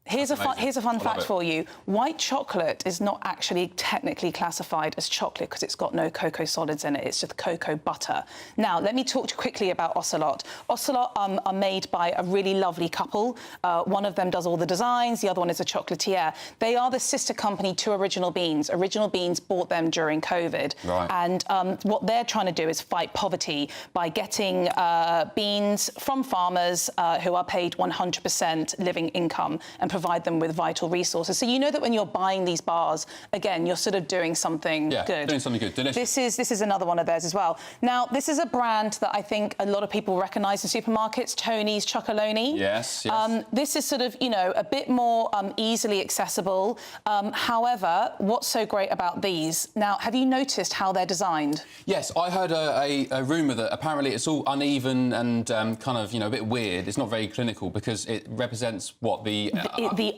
Here's a fun fact it. for you. White chocolate is not actually technically classified as chocolate because it's got no cocoa solids in it. It's just cocoa butter. Now, let me talk quickly about Ocelot. Ocelot are made by a really lovely couple. One of them does all the designs. The other one is a chocolatier. They are the sister company to Original Beans. Original Beans bought them during COVID. Right. And what they're trying to do is fight poverty by getting beans from farmers who are paid 100% living income and provide them with vital resources. So you know that when you're buying these bars, again, you're sort of doing something good. Doing something good. Delicious. This is another one of theirs as well. Now, this is a brand that I think a lot of people recognise in supermarkets, Tony's Chocolonely. Yes. This is sort of, you know, a bit more easily accessible. However, what's so great about these? Now, have you noticed how they're designed? Yes, I heard a rumour that apparently it's all uneven and kind of, you know, a bit weird. It's not very clinical because it represents what the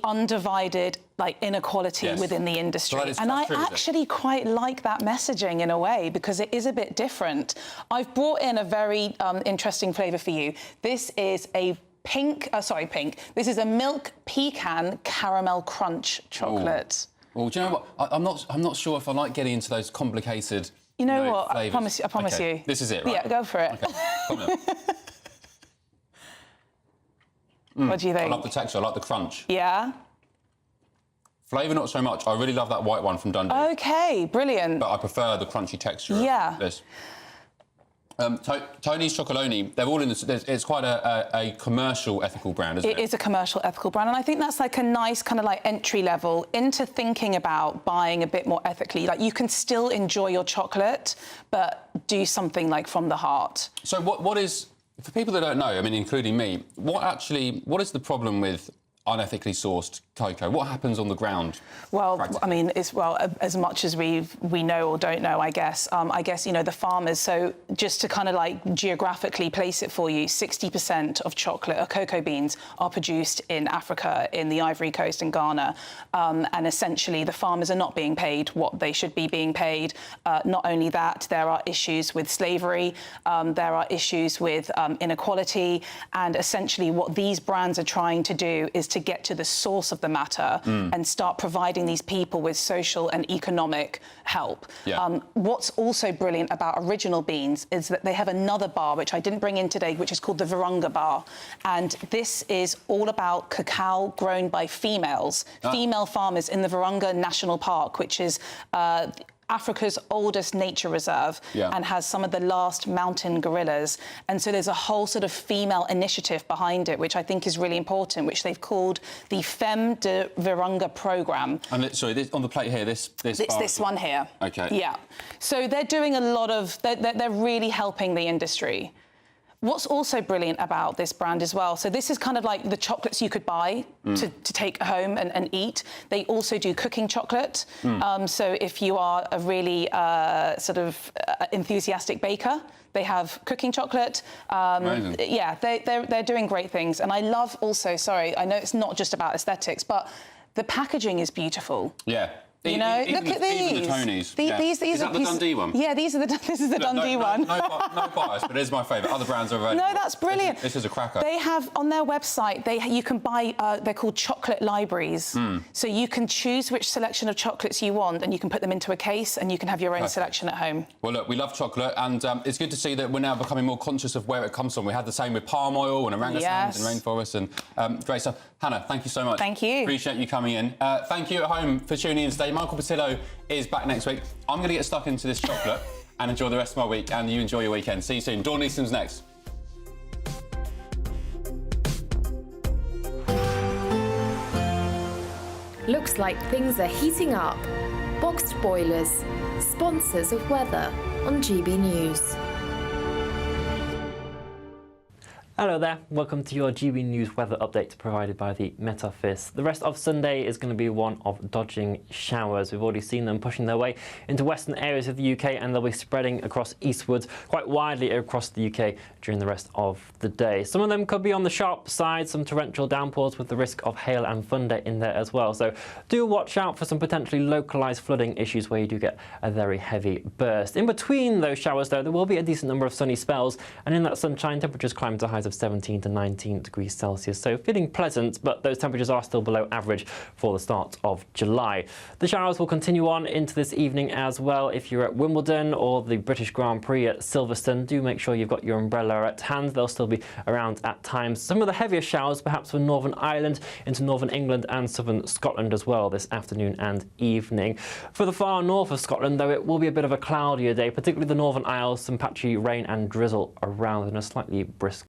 undivided inequality within the industry. So and I actually quite like that messaging in a way because it is a bit different. I've brought in a very interesting flavour for you. This is a This is a milk pecan caramel crunch chocolate. Well, do you know what? I'm not sure if I like getting into those complicated. You know what? Flavours. I promise Okay. you. This is it, right? Yeah, go for it. Okay. Come on. What do you think? I love the texture. I like the crunch. Yeah. Flavour, not so much. I really love that white one from Dundee. Okay, brilliant. But I prefer the crunchy texture of this. Tony's Chocolonely, they're all in this. It's quite a commercial, ethical brand, isn't it? It is a commercial, ethical brand, and I think that's like a nice kind of like entry level into thinking about buying a bit more ethically. Like you can still enjoy your chocolate, but do something like from the heart. So what is, for people that don't know, I mean, including me, what is the problem with unethically sourced cocoa? What happens on the ground? Well, I mean, as much as we know or don't know, I guess. You know, the farmers. So just to kind of like geographically place it for you, 60% of chocolate or cocoa beans are produced in Africa, in the Ivory Coast and Ghana, and essentially the farmers are not being paid what they should be being paid. Not only that, there are issues with slavery, there are issues with inequality, and essentially what these brands are trying to do is to get to the source of the matter and start providing these people with social and economic help. Yeah. What's also brilliant about Original Beans is that they have another bar, which I didn't bring in today, which is called the Virunga Bar. And this is all about cacao grown by females, female farmers in the Virunga National Park, which is Africa's oldest nature reserve and has some of the last mountain gorillas. And so there's a whole sort of female initiative behind it, which I think is really important, which they've called the Femme de Virunga programme. And sorry, this, on the plate here, this one here. Okay. Yeah. So they're doing a lot of, they're really helping the industry. What's also brilliant about this brand as well, so this is kind of like the chocolates you could buy to take home and eat. They also do cooking chocolate. So if you are a really sort of enthusiastic baker, they have cooking chocolate. Yeah, they're doing great things. And I love also, sorry, I know it's not just about aesthetics, but the packaging is beautiful. Yeah. You know, look at these. Even the Tonys. These is that the Dundee one? Yeah, this is the Dundee one. No bias, but it is my favourite. Other brands are available. No, that's brilliant. This is a cracker. They have on their website. You can buy. They're called chocolate libraries. So you can choose which selection of chocolates you want, and you can put them into a case, and you can have your own selection at home. Well, look, we love chocolate, and it's good to see that we're now becoming more conscious of where it comes from. We had the same with palm oil and orangutans and rainforests, and great stuff. Hannah, thank you so much. Thank you. Appreciate you coming in. Thank you at home for tuning in today. Michael Portillo is back next week. I'm going to get stuck into this chocolate and enjoy the rest of my week, and you enjoy your weekend. See you soon. Dawn Easton's next. Looks like things are heating up. Boxed boilers, sponsors of weather on GB News. Hello there, welcome to your GB News weather update provided by the Met Office. The rest of Sunday is going to be one of dodging showers. We've already seen them pushing their way into western areas of the UK, and they'll be spreading across eastwards quite widely across the UK during the rest of the day. Some of them could be on the sharp side, some torrential downpours with the risk of hail and thunder in there as well. So do watch out for some potentially localised flooding issues where you do get a very heavy burst. In between those showers though, there will be a decent number of sunny spells, and in that sunshine temperatures climb to highs of 17 to 19 degrees Celsius, so feeling pleasant, but those temperatures are still below average for the start of July. The showers will continue on into this evening as well. If you're at Wimbledon or the British Grand Prix at Silverstone, do make sure you've got your umbrella at hand. They'll still be around at times. Some of the heavier showers perhaps for Northern Ireland into Northern England and Southern Scotland as well this afternoon and evening. For the far north of Scotland though, it will be a bit of a cloudier day, particularly the Northern Isles, some patchy rain and drizzle around and a slightly brisk